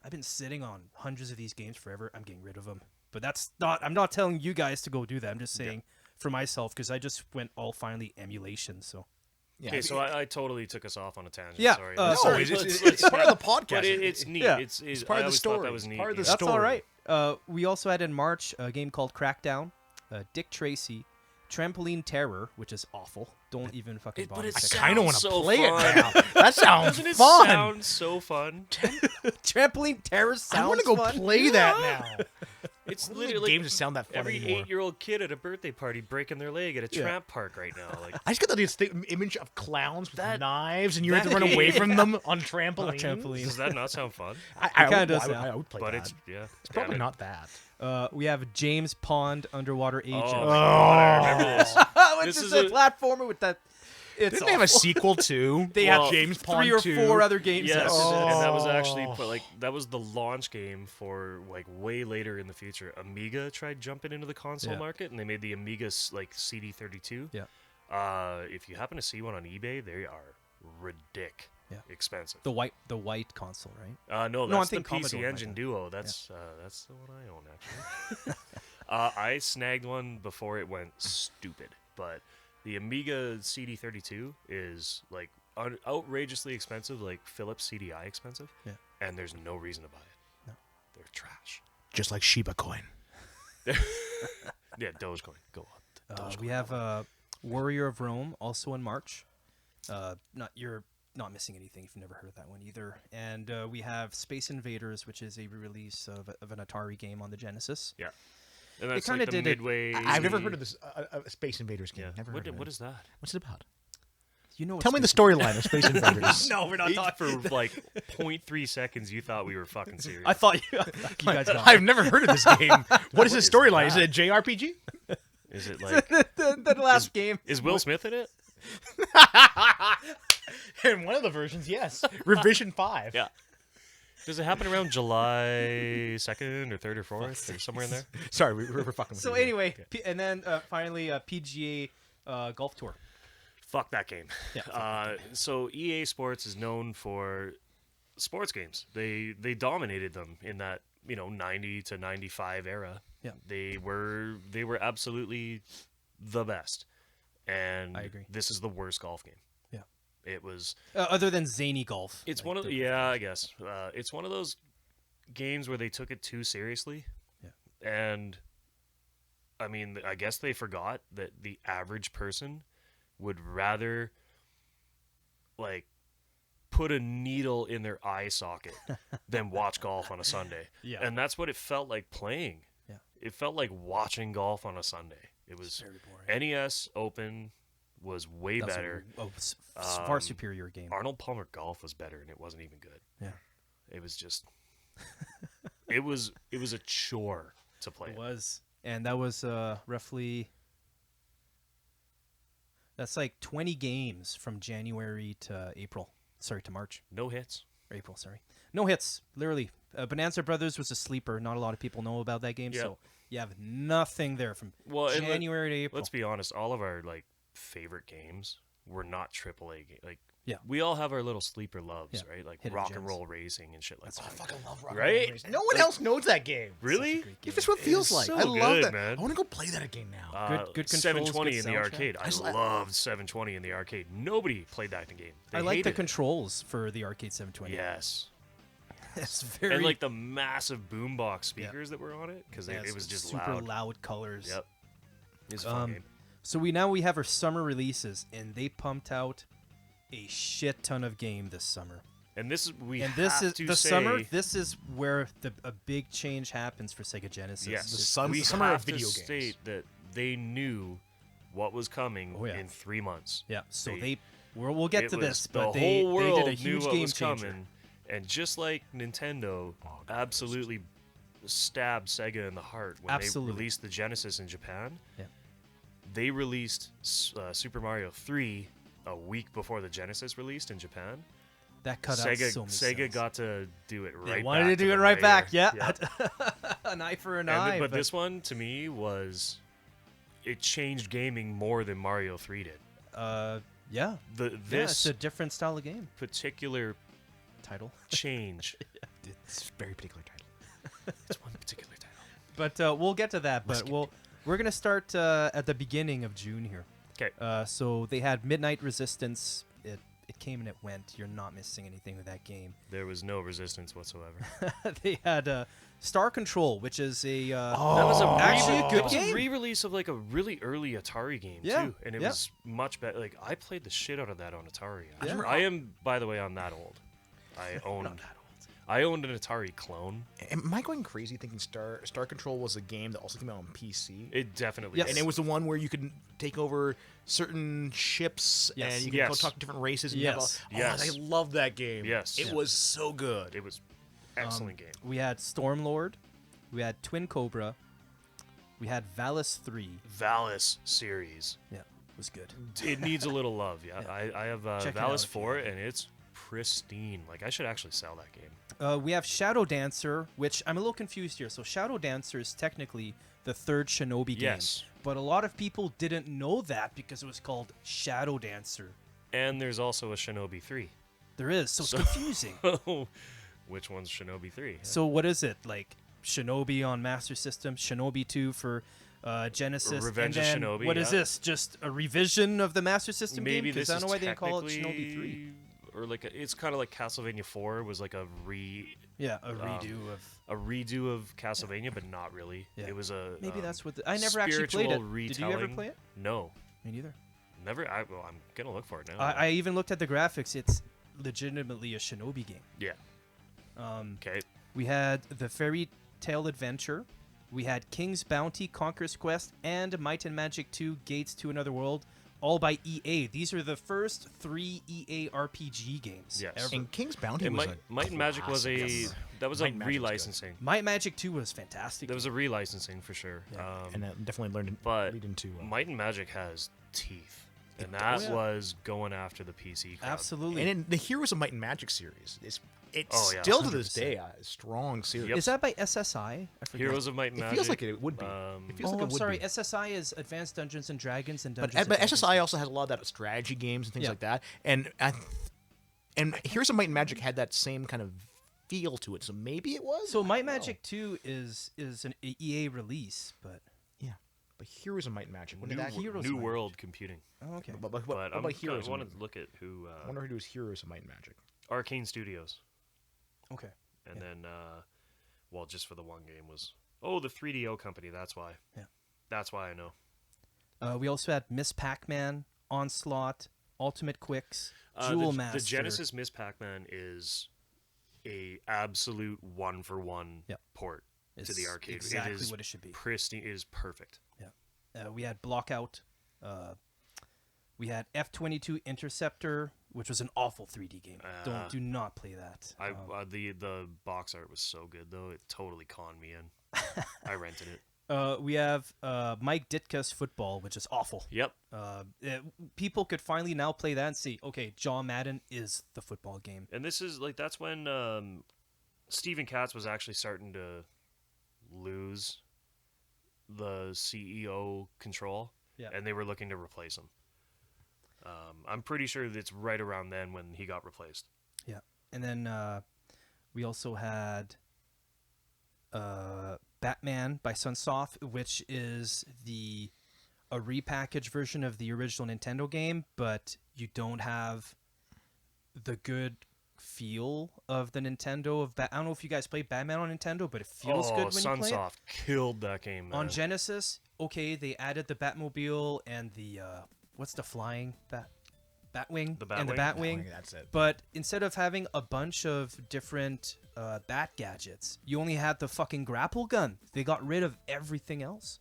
I've been sitting on hundreds of these games forever. I'm getting rid of them. But I'm not telling you guys to go do that. I'm just saying for myself, because I just went all finally emulation. So Yeah. okay, so I totally took us off on a tangent. Yeah, Sorry. No, sorry. it's part of the podcast. But it's neat. Yeah. It's part I of the always thought story. that was neat. Part of the yeah. that's all story. right. We also had in March a game called Crackdown, Dick Tracy, Trampoline Terror, which is awful. Don't even fucking bother. But it checking I kind of sounds want to so play fun. it now. That sounds Doesn't it fun. sound so fun? Trampoline Terror sounds I want to go fun. play that now. It's Literally literally games that sound that fun every anymore. 8-year-old kid at a birthday party breaking their leg at a Yeah. tramp park right now. Like I just got this image of clowns with That- knives, and you have to that run away game- from them on trampolines. trampoline. does that not sound fun? I kinda would- does I would- sound. I would play But that. it's It's probably damn it. not that. We have James Pond Underwater Agent. Oh, my God, I remember this. Which This is is a a- platformer with that. It's Didn't they have a awful. sequel too? They Well, have James Pond 3 or 2. 4 other games. Yes, after this. and that was actually Oh. that was the launch game for like way later in the future. Amiga tried jumping into the console Yeah. market, and they made the Amiga like CD32. Yeah. If you happen to see one on eBay, they are Yeah. expensive. The white console, right? No, No, I'm that's the thinking PC Commodore, Engine my bad. Duo. That's the one I own actually. I snagged one before it went stupid, but the Amiga CD32 is like outrageously expensive, like Philips CDI expensive. Yeah. And there's no reason to buy it. No. They're trash. Just like Shiba Coin. Yeah, Dogecoin. Go on. We have Warrior of Rome, also in March. You're not missing anything if you've never heard of that one either. And we have Space Invaders, which is a re-release of an Atari game on the Genesis. Yeah. And that's kinda like the did it- midway. I've never heard of this Space Invaders game. Yeah. Never What, heard of what it. is that? What's it about? You know, Tell me the storyline of Space Invaders. No, we're not talking. For like 0.3 seconds, you thought we were fucking serious. I thought you guys got I've never heard of this game. What is the is storyline? Is that? it a JRPG? Is it like the last game. is Will Smith in it? In one of the versions, yes. Revision 5. Yeah. Does it happen around July 2nd or 3rd or 4th or somewhere in there? Sorry, we're fucking with So you. anyway, and then finally PGA Golf Tour. Fuck that game. Yeah, So EA Sports is known for sports games. They dominated them in that 90 to 95 era. Yeah. They were absolutely the best. And I agree. this is the worst golf game. Yeah. It was. Other than zany golf. It's like one of the- yeah, I guess. It's one of those games where they took it too seriously. Yeah. And I mean, I guess they forgot that the average person would rather like put a needle in their eye socket than watch golf on a Sunday. Yeah. And that's what it felt like playing. Yeah. It felt like watching golf on a Sunday. It was very boring. NES Open was way That was better. far superior game. Arnold Palmer Golf was better, and it wasn't even good. Yeah. It was just, it was a chore to play. It was, and that was roughly. That's like 20 games from January to April. Sorry, to March. No hits. Or April, sorry. No hits, literally. Bonanza Brothers was a sleeper. Not a lot of people know about that game, Yeah. so you have nothing there from Well, and January to April. Let's be honest. All of our like favorite games were not AAA games. Like, Yeah. we all have our little sleeper loves, Yeah. right? Like Hidden rock and gems. roll racing and shit like I that. fucking love Rock Right? Racing. No one else knows that game. Really? great If that's what it feels It's like. so I love good, that. man. I want to go play that again now. Good controls, 720 good in the soundtrack. arcade. I just like- loved 720 in the arcade. Nobody played that in the game. They I like the hated it. controls for the arcade 720. Yes. It's very And like the massive boombox speakers that were on it because yeah, it was just super loud. colors. Yep. It's a fun game. So we have our summer releases, and they pumped out a shit ton of game this summer. And this is And this is to the say, summer. This is where a big change happens for Sega Genesis. Yes, The summer we of have video to games. state that they knew what was coming Oh, yeah. in 3 months. Yeah. So They- we'll get It to was- this, the but whole world they did a knew huge what game was changer. coming, and just like Nintendo absolutely stabbed Sega in the heart when Absolutely. they released the Genesis in Japan. Yeah. They released Super Mario 3 a week before the Genesis released in Japan. That cut out Sega so many Sega sales. got to do it right. They wanted back to do it them right back. here. Yeah. An eye for an And eye. but this one to me was it changed gaming more than Mario 3 did. Yeah. The Yeah, this it's a different style of game. particular Title. change. It's a very particular title. It's one particular title. But we'll get to that. But we're gonna start at the beginning of June here. Okay. So they had Midnight Resistance. It came and it went. You're not missing anything with that game. There was no resistance whatsoever. They had Star Control, which is a That was actually a good that was game. a re-release of like a really early Atari game Yeah, too, and it yeah. was much better. Like I played the shit out of that on Atari. Yeah. I am, by the way, I'm that old. I owned an Atari clone. Am I going crazy thinking Star Control was a game that also came out on PC? It definitely Yes. is. And it was the one where you could take over certain ships Yes. and you could go Yes. talk to different races. And Yes. You have Yes. I love that game. Yes. It Yeah. was so good. It was excellent game. We had Stormlord. We had Twin Cobra. We had Valis 3. Valis series. Yeah, it was good. It needs a little love. Yeah, Yeah. I have Check it out Valis if you 4, and it's pristine. Like I should actually sell that game. We have Shadow Dancer, which I'm a little confused here. So Shadow Dancer is technically the third Shinobi game. Yes. But a lot of people didn't know that because it was called Shadow Dancer. And there's also a Shinobi 3. There is, so it's So- confusing. Which one's Shinobi 3? So what is it? Like Shinobi on Master System, Shinobi 2 for Genesis, Revenge and of then Shinobi, what is yeah. this? Just a revision of the Master System game? Maybe Because this I is don't know why they didn't call it Shinobi 3. technically- Or like it's kind of like Castlevania 4 was like a Yeah, a redo redo of Castlevania, but not really. Yeah. It was a Maybe that's what I never actually played it. spiritual Did you ever retelling. play it? No, Me neither. never. Well, I'm gonna look for it now. I even looked at the graphics. It's legitimately a Shinobi game. yeah. Okay. We had the Fairy Tale Adventure. We had King's Bounty, Conqueror's Quest, and Might and Magic 2: Gates to Another World, all by EA. These are the first 3 EA RPG games Yes. ever. And King's Bounty And was Might and Magic was a classic. that was Might a and Magic was good. relicensing. Might and Magic 2 was fantastic. That was a relicensing for sure. Yeah. and that definitely learned But lead into Might and Magic has teeth, and It that does. was going after the PC crowd. Absolutely. and in the Heroes of Might and Magic series, it's Oh, yeah, still to this 100%. day a strong series. Yep. Is that by SSI? I forget. Heroes of Might and It Magic. feels like it would be. Um, It feels Oh, like it I'm would sorry. be. SSI is Advanced Dungeons and Dragons and But, Dungeons. but and Dragons. SSI also has a lot of that strategy games and things Yeah. like that. And Heroes of Might and Magic had that same kind of feel to it. So maybe it was. So I Might don't know. Magic 2 is an EA release, but Yeah, but Heroes of Might and Magic. When did New, that? Heroes New of Might World Computing. oh, okay. But, what But about Heroes? I of wanted Might- to look at who I wonder who does Heroes of Might and Magic. Arcane Studios, Okay. and then well, just for the one game was the 3DO company. That's why. Yeah. That's why I know. We also had Miss Pac-Man, Onslaught, Ultimate Quicks, Uh, Jewel the, Master. the Genesis Miss Pac-Man is a absolute one-for-one Yep. port to It's the arcade. exactly it is what it should be. pristine. It is perfect. We had Blockout. We had F-22 Interceptor, which was an awful 3D game. Do not play that. The box art was so good though; it totally conned me in. I rented it. We have Mike Ditka's Football, which is awful. Yep. People could finally now play that and see, okay, John Madden is the football game. And this is like that's when Steven Katz was actually starting to lose the CEO control, Yeah. and they were looking to replace him. I'm pretty sure that's right around then when he got replaced. Yeah. And then we also had Batman by Sunsoft, which is a repackaged version of the original Nintendo game, but you don't have the good feel of the Nintendo of I don't know if you guys played Batman on Nintendo, but it feels good when you play it. Sunsoft killed that game, man. On Genesis, okay, they added the Batmobile and the what's the flying Batwing The and the Batwing? Batwing. That's it. But instead of having a bunch of different bat gadgets, you only had the fucking grapple gun. They got rid of everything else.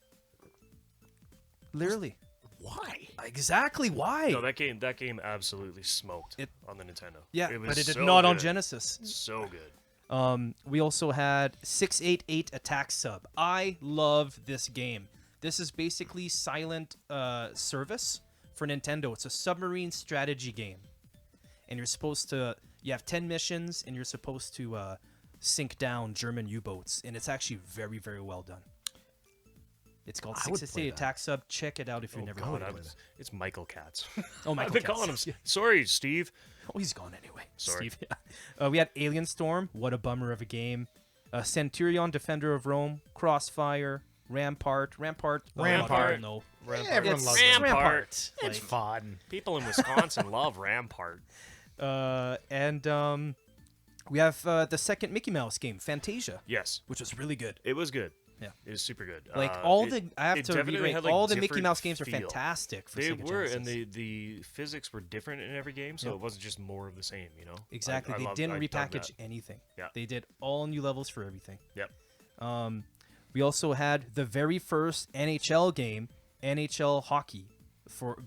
Literally. Why? Exactly why? No, that game absolutely smoked It- on the Nintendo. yeah, it was but it did so not on good. Genesis. So good. We also had 688 Attack Sub. I love this game. This is basically silent service for Nintendo. It's a submarine strategy game. And you have 10 missions, and you're supposed to sink down German U-boats. And it's actually very, very well done. It's called I would play 688 that. Attack Sub. Check it out if you've never God, played it. it's Michael Katz. Oh, Michael I've been Katz. calling him. Sorry, Steve. Oh, he's gone anyway. Sorry. Steve. We had Alien Storm. What a bummer of a game. Centurion, Defender of Rome. Crossfire. Rampart. Rampart. No. Yeah, everyone It's loves Rampart. It's Like, fun. People in Wisconsin love Rampart. and we have the second Mickey Mouse game, Fantasia, Yes, which was really good. it was good. Yeah. It was super good. Like I have to definitely reiterate, had, like, all the Mickey different Mouse games are feel. fantastic for They Sega were, Genesis. and the physics were different in every game, so Yep. it wasn't just more of the same. Exactly. I They loved- didn't I dug repackage that. anything. Yeah. They did all new levels for everything. Yep. We also had the very first NHL game, NHL Hockey,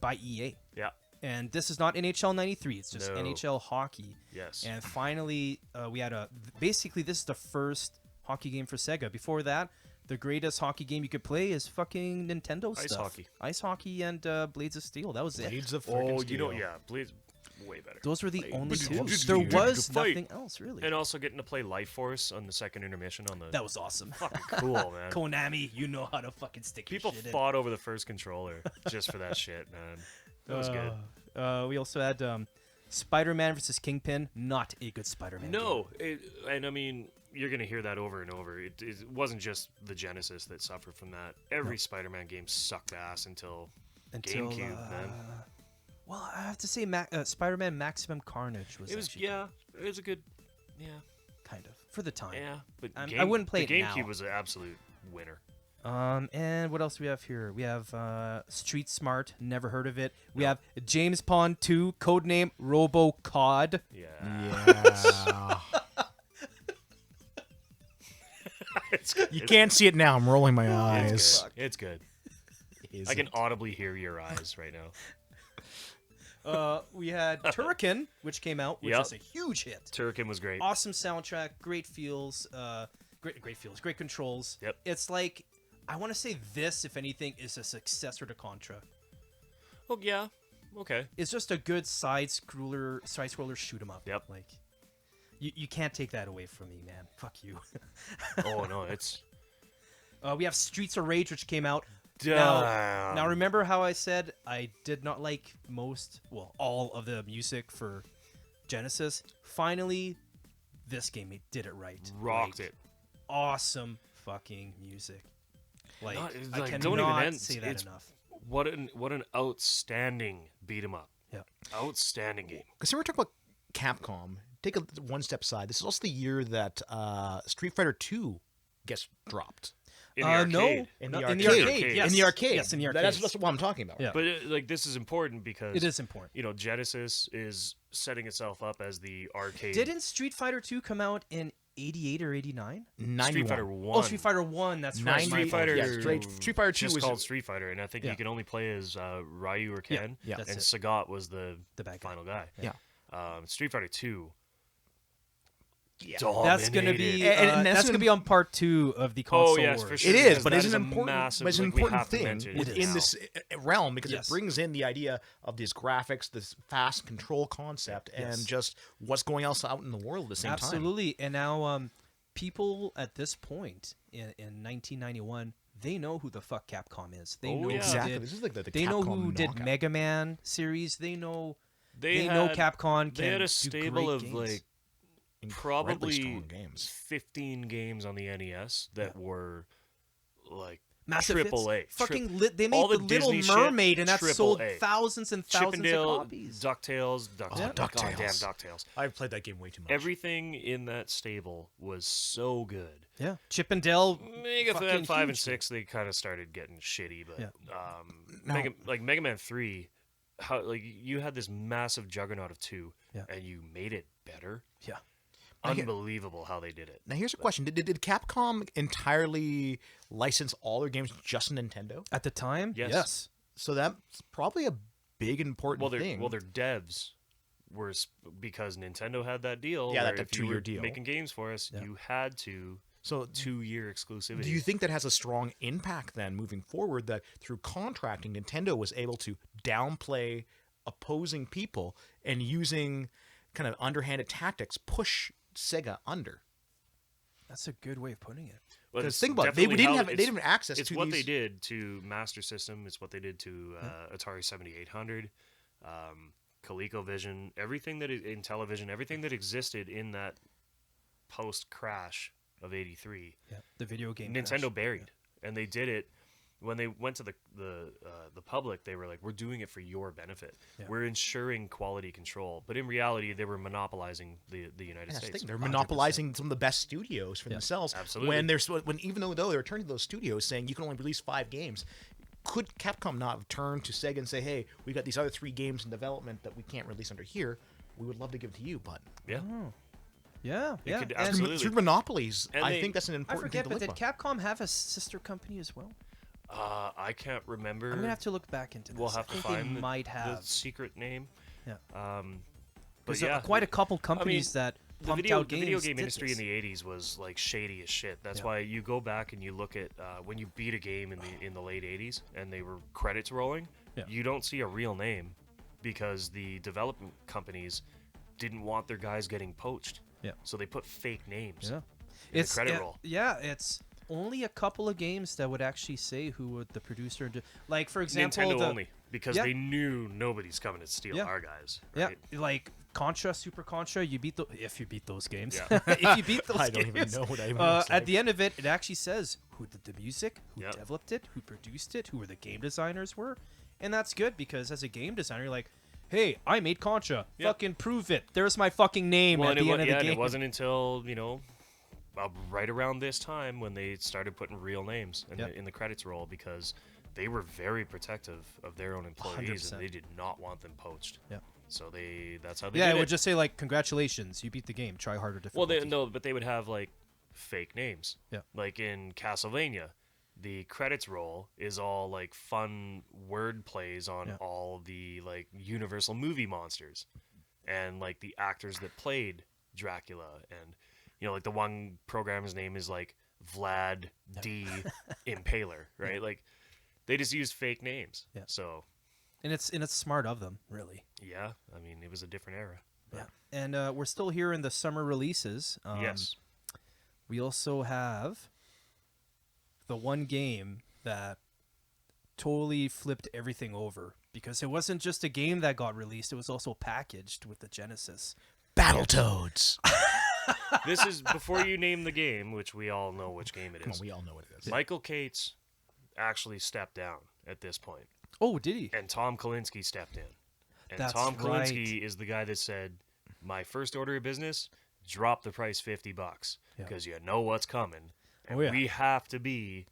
by EA. Yeah. And this is not NHL 93. It's just No. NHL Hockey. Yes. And finally, we had basically, this is the first hockey game for Sega. Before that, the greatest hockey game you could play is fucking Nintendo Ice stuff. hockey. Ice Hockey and Blades of Steel. That was it. Blades of Oh, freaking you know, Steel. yeah, Blades, way better. Those were the only but two. just There you was to fight. nothing else, really. And also getting to play Life Force on the second intermission on the That was awesome. fucking cool, man. Konami, you know how to fucking stick your People shit in. fought over the first controller just for that shit, man. That was good. We also had Spider-Man versus Kingpin. Not a good Spider-Man game. No, and I mean, you're gonna hear that over and over. It wasn't just the Genesis that suffered from that. Every Spider-Man game sucked ass until GameCube, man. Well, I have to say, Spider-Man Maximum Carnage was. It was actually it was a good, kind of for the time. yeah. But I wouldn't play the it GameCube now. was an absolute winner. And what else do we have here? We have Street Smart. Never heard of it. We have James Pond 2, codename Robo Cod. Yeah. Yeah. You can't see it now. I'm rolling my eyes. It's good. It's good. Is I can it? audibly hear your eyes right now. We had Turrican, which came out, which Yep. is a huge hit. Turrican was great. Awesome soundtrack, great feels, great controls. Yep. It's like, I want to say this, if anything, is a successor to Contra. Oh yeah. Okay. It's just a good side scroller shoot 'em up. Yep. Like, you can't take that away from me, man. Fuck you. Oh no, it's We have Streets of Rage, which came out. damn. Now remember how I said I did not like all of the music for Genesis? Finally, this game did it right. Rocked Like, it. Awesome fucking music. Like, Not- I like, cannot don't even end. say that It's- enough. What an outstanding beat 'em up. Yeah. Outstanding game. Because we're talking about Capcom. Take a one step aside. This is also the year that Street Fighter 2 gets dropped. In the arcade. No, In no, the in the arcade. arcade. Yes. In the arcade. Yes, in the That's arcades. what I'm talking about. Yeah. But like this is important because It is important. Genesis is setting itself up as the arcade. Didn't Street Fighter 2 come out in 88 or 89? 91. Street Fighter 1. Oh, Street Fighter 1, that's right. Street my fault. Fighter. Yeah, Street Fighter 2 just was- called Street Fighter, and I think Yeah. you can only play as Ryu or Ken. Yeah. That's and it. Sagat was the bad guy. final guy. Yeah. Street Fighter 2. That's gonna be And that's that's gonna gonna- be on part 2 of the console Oh yes, wars. for sure. It is, because but that it's is an a important, massive, but it's an like, we important have to thing mention it within now. this realm because Yes. it brings in the idea of these graphics, this fast control concept, Yes. and just what's going else out in the world at the same time. Absolutely. And now people at this point in 1991, they know who the fuck Capcom is. They Oh, know yeah. Exactly. who This did, is like the they know Capcom who did knockout. Mega Man series. They know They know had- Capcom They can had a do stable great of games. like Incredibly probably strong games. 15 games on the NES that were like Massive triple A. hits. They made all the, the Little Disney shit, Mermaid, and that triple sold A. thousands and thousands Chippendale, of copies. DuckTales, DuckTales. goddamn DuckTales. I've played that game way too much. Everything in that stable was so good. Yeah, Chippendale. Mega fucking Man 5 and huge. 6, they kind of started getting shitty, but Yeah. Now- Mega Man 3, how like you had this massive juggernaut of 2, Yeah. and you made it better. Yeah. Unbelievable how they did it. Now here's a question: Did Capcom entirely license all their games just to Nintendo? At the time, Yes. yes. So that's probably a big important thing. Their devs were because Nintendo had that deal. Yeah, where that if you 2-year were deal. making games for us, you had to. So 2-year exclusivity. do you think that has a strong impact then moving forward, that through contracting, Nintendo was able to downplay opposing people and using kind of underhanded tactics push Sega under? That's a good way of putting it. Well, Because it's think about it, they definitely didn't how- have they it's- didn't have access It's to what these. they did to Master System. It's what they did to Atari 7800, ColecoVision, everything that in television, everything that existed in that post crash of '83. Yeah, the video game. Nintendo crash. buried, and they did it when they went to the public. They were like, "We're doing it for your benefit. Yeah. We're ensuring quality control." But in reality, they were monopolizing the United That's the States. thing. They're monopolizing some of the best studios for themselves. Absolutely. When even though they were turning to those studios saying you can only release 5 games, could Capcom not have turned to Sega and say, "Hey, we got these other 3 games in development that we can't release under here. We would love to give it to you, but Yeah, Yeah, yeah. could And absolutely- through monopolies, And I they- think that's an I important forget, thing but to did live by. Capcom have a sister company as well? I can't remember. I'm gonna have to look back into this. We'll have I to think find they might the have. secret name. Yeah. But There's yeah, quite a couple companies that the pumped video, out the games. video game did industry this. in the '80s was like shady as shit. That's Yeah. why you go back and you look at when you beat a game in the late '80s and they were credits rolling. Yeah. You don't see a real name because the development companies didn't want their guys getting poached. Yeah. So they put fake names. Yeah. in the credit roll. Yeah, it's only a couple of games that would actually say who would the producer do. Like for example, Nintendo the, only because Yeah. they knew nobody's coming to steal Yeah. our guys. Yeah, Right? like Contra, Super Contra. You beat if you beat those games. Yeah. If you beat those I don't games, even know what I even looks at like. the end of it, it actually says who did the music, who Yep. developed it, who produced it, who were the game designers were, and that's good because as a game designer, you're like, hey, I made Contra. Yep. Fucking prove it. There's my fucking name at the end of the and game. it wasn't until right around this time when they started putting real names Yep. in the credits roll because they were very protective of their own employees 100%. and they did not want them poached. Yeah. So that's how they Yeah, did it it. would just say like, congratulations, you beat the game. Try harder Well, difficulty. but they would have like fake names. Yeah. Like in Castlevania, the credits roll is all like fun word plays on Yeah. all the like Universal movie monsters and like the actors that played Dracula and like the one programmer's name is like Vlad D Impaler, right? Like they just used fake names. Yeah. So, And it's smart of them, really. yeah, I mean, it was a different era. Yeah. And we're still here in the summer releases. Yes. We also have the one game that totally flipped everything over because it wasn't just a game that got released, it was also packaged with the Genesis. Battletoads. This is before you name the game, which we all know which game it Come is. on, we all know what it is. Michael Cates actually stepped down at this point, Oh, did he? and Tom Kalinske stepped in. And That's Tom right. Kalinske is the guy that said, "My first order of business, drop the price $50 Yeah. because you know what's coming, and Oh, yeah. we have to be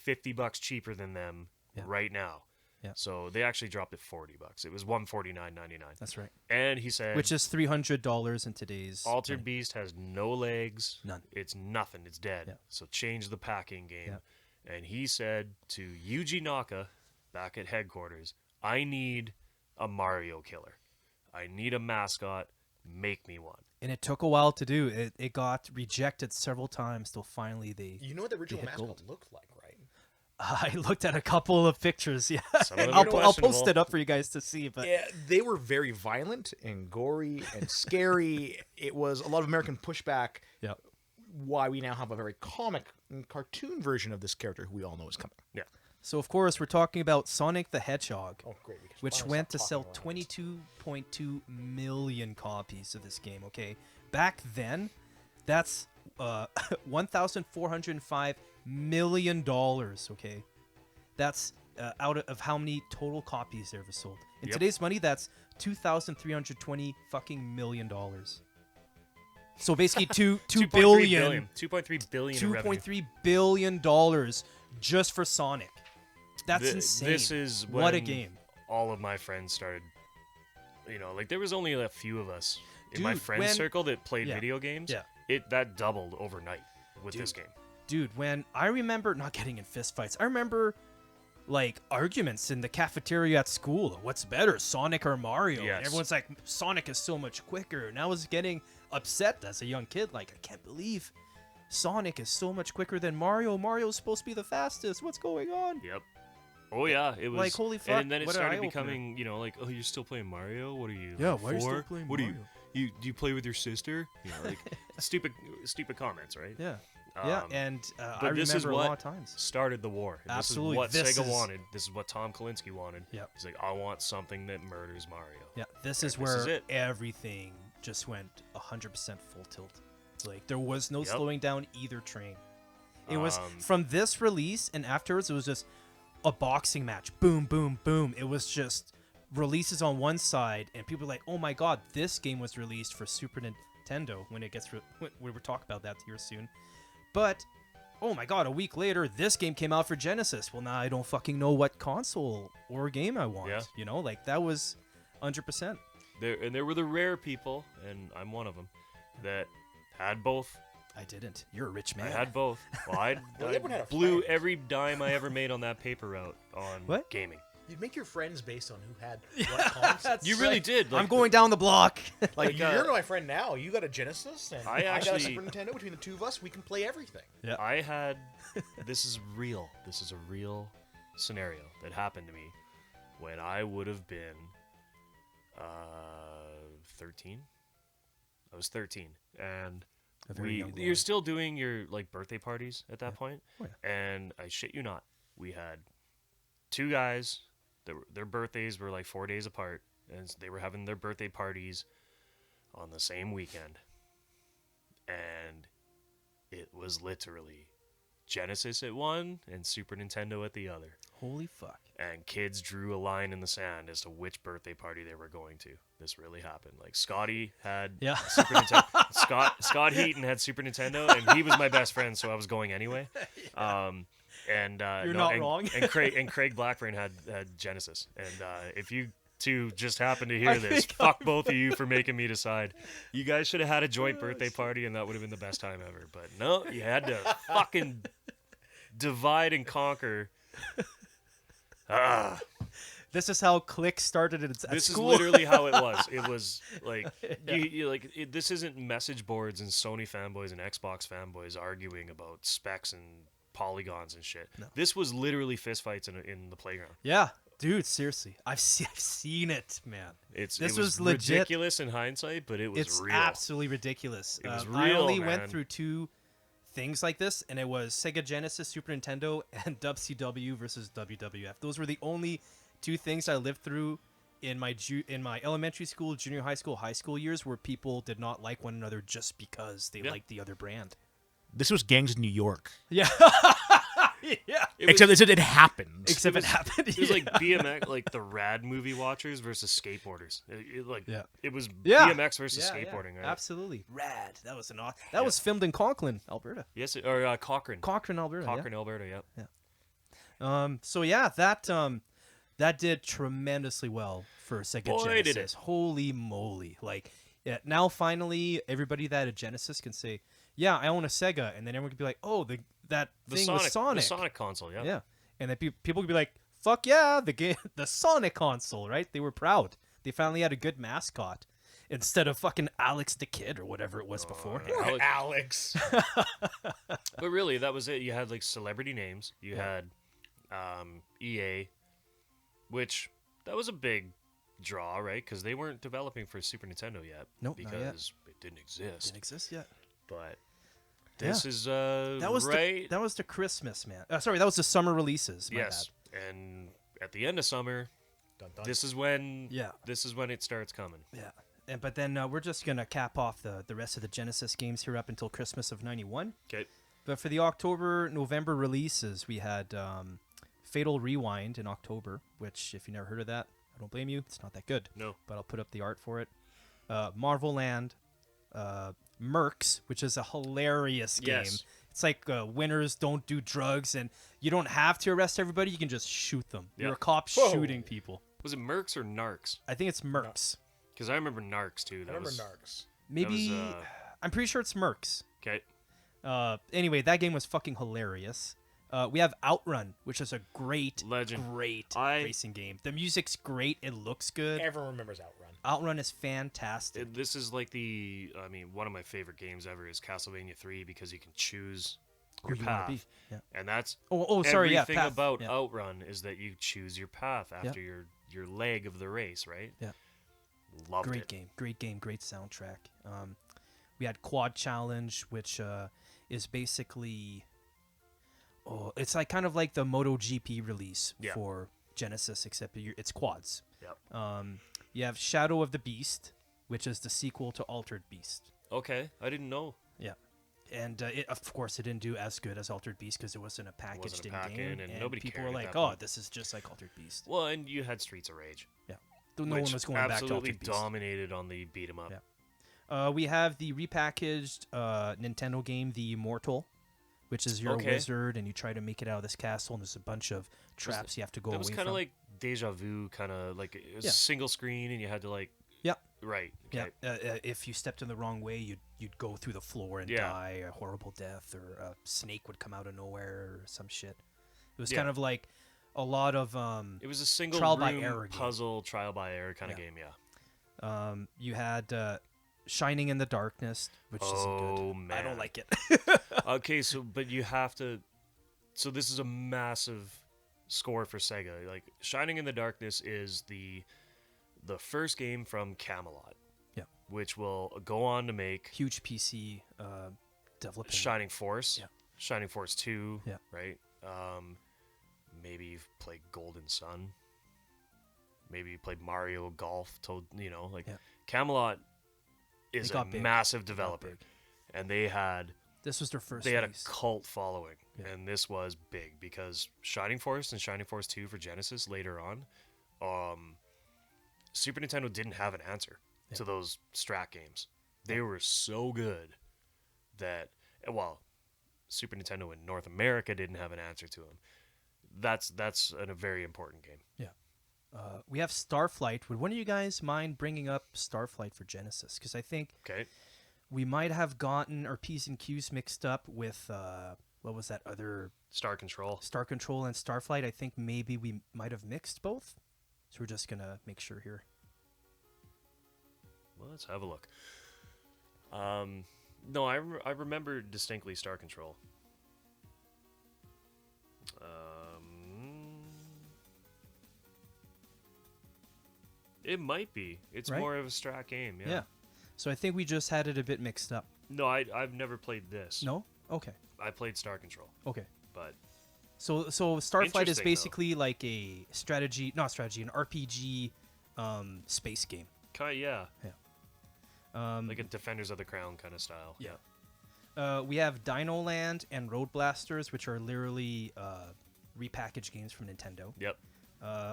$50 cheaper than them Yeah. right now." Yeah. So they actually dropped it $40. It was $149.99. That's right. And he said, Which is $300 in today's Altered money. Beast has no legs. None. It's nothing. It's dead. Yeah. So change the packing game. Yeah. And he said to Yuji Naka back at headquarters, I need a Mario killer. I need a mascot. Make me one. And it took a while to do. It got rejected several times till finally they You know what the original hit mascot gold. looked like, right? I looked at a couple of pictures, yeah. Some of And them are I'll post questionable. it up for you guys to see, but Yeah, they were very violent and gory and scary. It was a lot of American pushback. yeah. Why we now have a very comic and cartoon version of this character who we all know is coming. Yeah. So of course we're talking about Sonic the Hedgehog, Oh, great! we can which finally went to stop sell talking around. 22.2 million copies of this game. Okay, back then, that's $1,405 million. Okay, that's out of how many total copies they ever sold. In Yep. today's money, that's $2,320 fucking million. So basically, two 2.3 billion. 2.3 billion in revenue. $2.3 billion just for Sonic. That's insane. This is when what a game. all of my friends started, like there was only a few of us in my Dude, friend when- circle that played Yeah. video games. Yeah. That doubled overnight with this game. Dude, when I remember not getting in fistfights, I remember like arguments in the cafeteria at school. What's better, Sonic or Mario? Yes. And everyone's like, Sonic is so much quicker. And I was getting upset as a young kid. Like, I can't believe Sonic is so much quicker than Mario. Mario's supposed to be the fastest. What's going on? Yep. Oh yeah, it was Like, holy fuck, and then it what an started eye-opener. becoming, like, oh, you're still playing Mario? What are you? Yeah, like, why are you still 4? playing What Mario? do you do you play with your sister? Like stupid comments, right? Yeah. Yeah, Um, and I but this is remember a what lot of times. started the war. And Absolutely. This is This what Sega is- wanted. This is what Tom Kalinske wanted. Yep. He's like, I want something that murders Mario. Yeah, this is this where is it. everything just went 100% full tilt. Like, there was no Yep. slowing down either train. It was Um, from this release and afterwards, it was just a boxing match. Boom, boom, boom. It was just releases on one side, and people were like, "Oh my god, this game was released for Super Nintendo." When it gets, we will talk about that here soon. But oh my god, a week later, this game came out for Genesis. Well, now I don't fucking know what console or game I want. Yeah. You know, like that was 100%. There were the rare people, and I'm one of them, that had both. I didn't. You're a rich man. I had both. Well, I everyone had a blew friend. every dime I ever made on that paper route on What? gaming. You'd make your friends based on who had what console. You really did. I'm going down the block. Like, Like, you're my friend now. You got a Genesis, and I got a actually- Super Nintendo. Between the two of us, we can play everything. Yeah. I had. This is real. This is a real scenario that happened to me when I would have been 13. I was 13, and A very young you're boy. still doing your like birthday parties at that point. Oh, And I shit you not, we had 2 guys that their birthdays were like 4 days apart, and they were having their birthday parties on the same weekend, and it was literally Genesis at one and Super Nintendo at the other. Holy fuck. And kids drew a line in the sand as to which birthday party they were going to. This really happened. Like Scotty had Yeah. Super Nintendo. Scott Heaton had Super Nintendo, and he was my best friend, so I was going anyway. And You're not wrong. and Craig Blackburn had Genesis. And if you two just happen to hear I this, think fuck both of you for making me decide. You guys should have had a joint birthday party, and that would have been the best time ever. But no, you had to fucking divide and conquer. This is how Click started at This school. is literally how it was. It was like this isn't message boards and Sony fanboys and Xbox fanboys arguing about specs and polygons and shit. No. This was literally fistfights in the playground. Yeah, dude, seriously. I've seen it, man. This This was was legit. ridiculous in hindsight, but it was It's real. absolutely ridiculous. It was I real, only man. went through 2 things like this, and it was Sega Genesis, Super Nintendo, and WCW versus WWF. Those were the only 2 things I lived through in my elementary school, junior high school years, where people did not like one another just because they Yeah. liked the other brand. This was gangs in New York. Yeah. Yeah. Except it happened. Except it happened. It was like BMX, like the Rad movie watchers versus skateboarders. Yeah. It was Yeah. BMX versus Yeah, skateboarding, yeah, right? absolutely. Rad. That was that was filmed in Conklin, Alberta. Yes, or Cochrane. Cochrane, Alberta. yeah. Cochrane, Alberta. Yep. So yeah, that did tremendously well for Sega Boy, did Genesis. it. Holy moly! Like, yeah, now finally everybody that had a Genesis can say, "Yeah, I own a Sega," and then everyone could be like, "Oh, that The thing Sonic, was Sonic." the Sonic console. Yeah. Yeah, and then people could be like, "Fuck yeah, the game, the Sonic console!" Right? They were proud. They finally had a good mascot instead of fucking Alex the Kid or whatever it was before. Alex- Alex. But really, that was it. You had like celebrity names. You had EA, which that was a big draw, right? Because they weren't developing for Super Nintendo yet. Nope, not yet. because it didn't exist. Didn't exist yet. But this is That was right. that was the Christmas, man. Sorry, that was the summer releases. My Yes, and at the end of summer, Dun, dun. this is when Yeah. this is when it starts coming. Yeah, but then we're just gonna cap off the rest of the Genesis games here up until Christmas of '91. Okay. But for the October-November releases, we had Fatal Rewind in October, which if you never heard of that, I don't blame you. It's not that good. No. But I'll put up the art for it. Marvel Land, Mercs, which is a hilarious game. Yes. It's like winners don't do drugs, and you don't have to arrest everybody. You can just shoot them. You're Yeah. a cop Whoa. shooting people. Was it Mercs or Narcs? I think it's Mercs. Because I remember Narcs too. I That remember was Narcs. Maybe was, I'm pretty sure it's Mercs. okay. Anyway, that game was fucking hilarious. We have Outrun, which is a great I- racing game. The music's great. It looks good. Everyone remembers Outrun. Outrun is fantastic. This is like one of my favorite games ever is Castlevania 3 because you can choose Where your you wanna path. be. Yeah. And that's Oh, sorry. Yeah. everything Path. about Yeah. Outrun is that you choose your path after your leg of the race, right? Yeah. Loved Great it. game. Great game. Great soundtrack. We had Quad Challenge, which is basically, it's like kind of like the MotoGP release Yeah. for Genesis, except it's quads. Yep. You have Shadow of the Beast, which is the sequel to Altered Beast. Okay, I didn't know. Yeah. And of course, it didn't do as good as Altered Beast because it wasn't a packaged-in game. and nobody people cared were at like, that "Oh, point." this is just like Altered Beast." Well, and you had Streets of Rage. Yeah. No one which was going back to absolutely Altered Beast. dominated on the beat 'em up. Yeah. We have the repackaged Nintendo game, The Immortal, which is you're a wizard and you try to make it out of this castle, and there's a bunch of traps you have to go That away was from. kind of like Deja Vu, kind of like it was Yeah. single screen, and you had to like. Yeah. Right. Yeah. Okay. If you stepped in the wrong way, you'd go through the floor and Yeah. die a horrible death, or a snake would come out of nowhere, or some shit. It was Yeah. kind of like a lot of It was a single trial by room error game. puzzle, trial by error kind of Yeah. game. Yeah. You had Shining in the Darkness, which isn't Oh, good. I don't man. like it. Okay, but you have to. So this is a massive score for Sega. Like Shining in the Darkness is the first game from Camelot. Yeah. Which will go on to make Huge PC developing. Shining Force. Yeah. Shining Force 2. Yeah. Right. Maybe you've played Golden Sun. Maybe you played Mario Golf. Yeah. Camelot is They a got big. massive They got developer, big. and they had This was their first. they had a release. cult following, Yeah. and this was big because Shining Force and Shining Force 2 for Genesis later on, Super Nintendo didn't have an answer to those strat games. They were so good that, well, Super Nintendo in North America didn't have an answer to them. That's a very important game. Yeah. We have Starflight. Would one of you guys mind bringing up Starflight for Genesis? Because I think Okay. we might have gotten our P's and Q's mixed up with what was that other Star Control. Star Control and Starflight. I think maybe we might have mixed both. So we're just gonna make sure here. Well, let's have a look. No, I remember distinctly Star Control. It might be. It's Right? more of a strat game. Yeah. Yeah. So I think we just had it a bit mixed up. No, I've never played this. No? Okay. I played Star Control, Okay. but So Starflight is Interesting, though. basically like a an RPG space game. yeah, Yeah. like a Defenders of the Crown kind of style. Yeah. We have Dino Land and Road Blasters, which are literally repackaged games from Nintendo. Yep.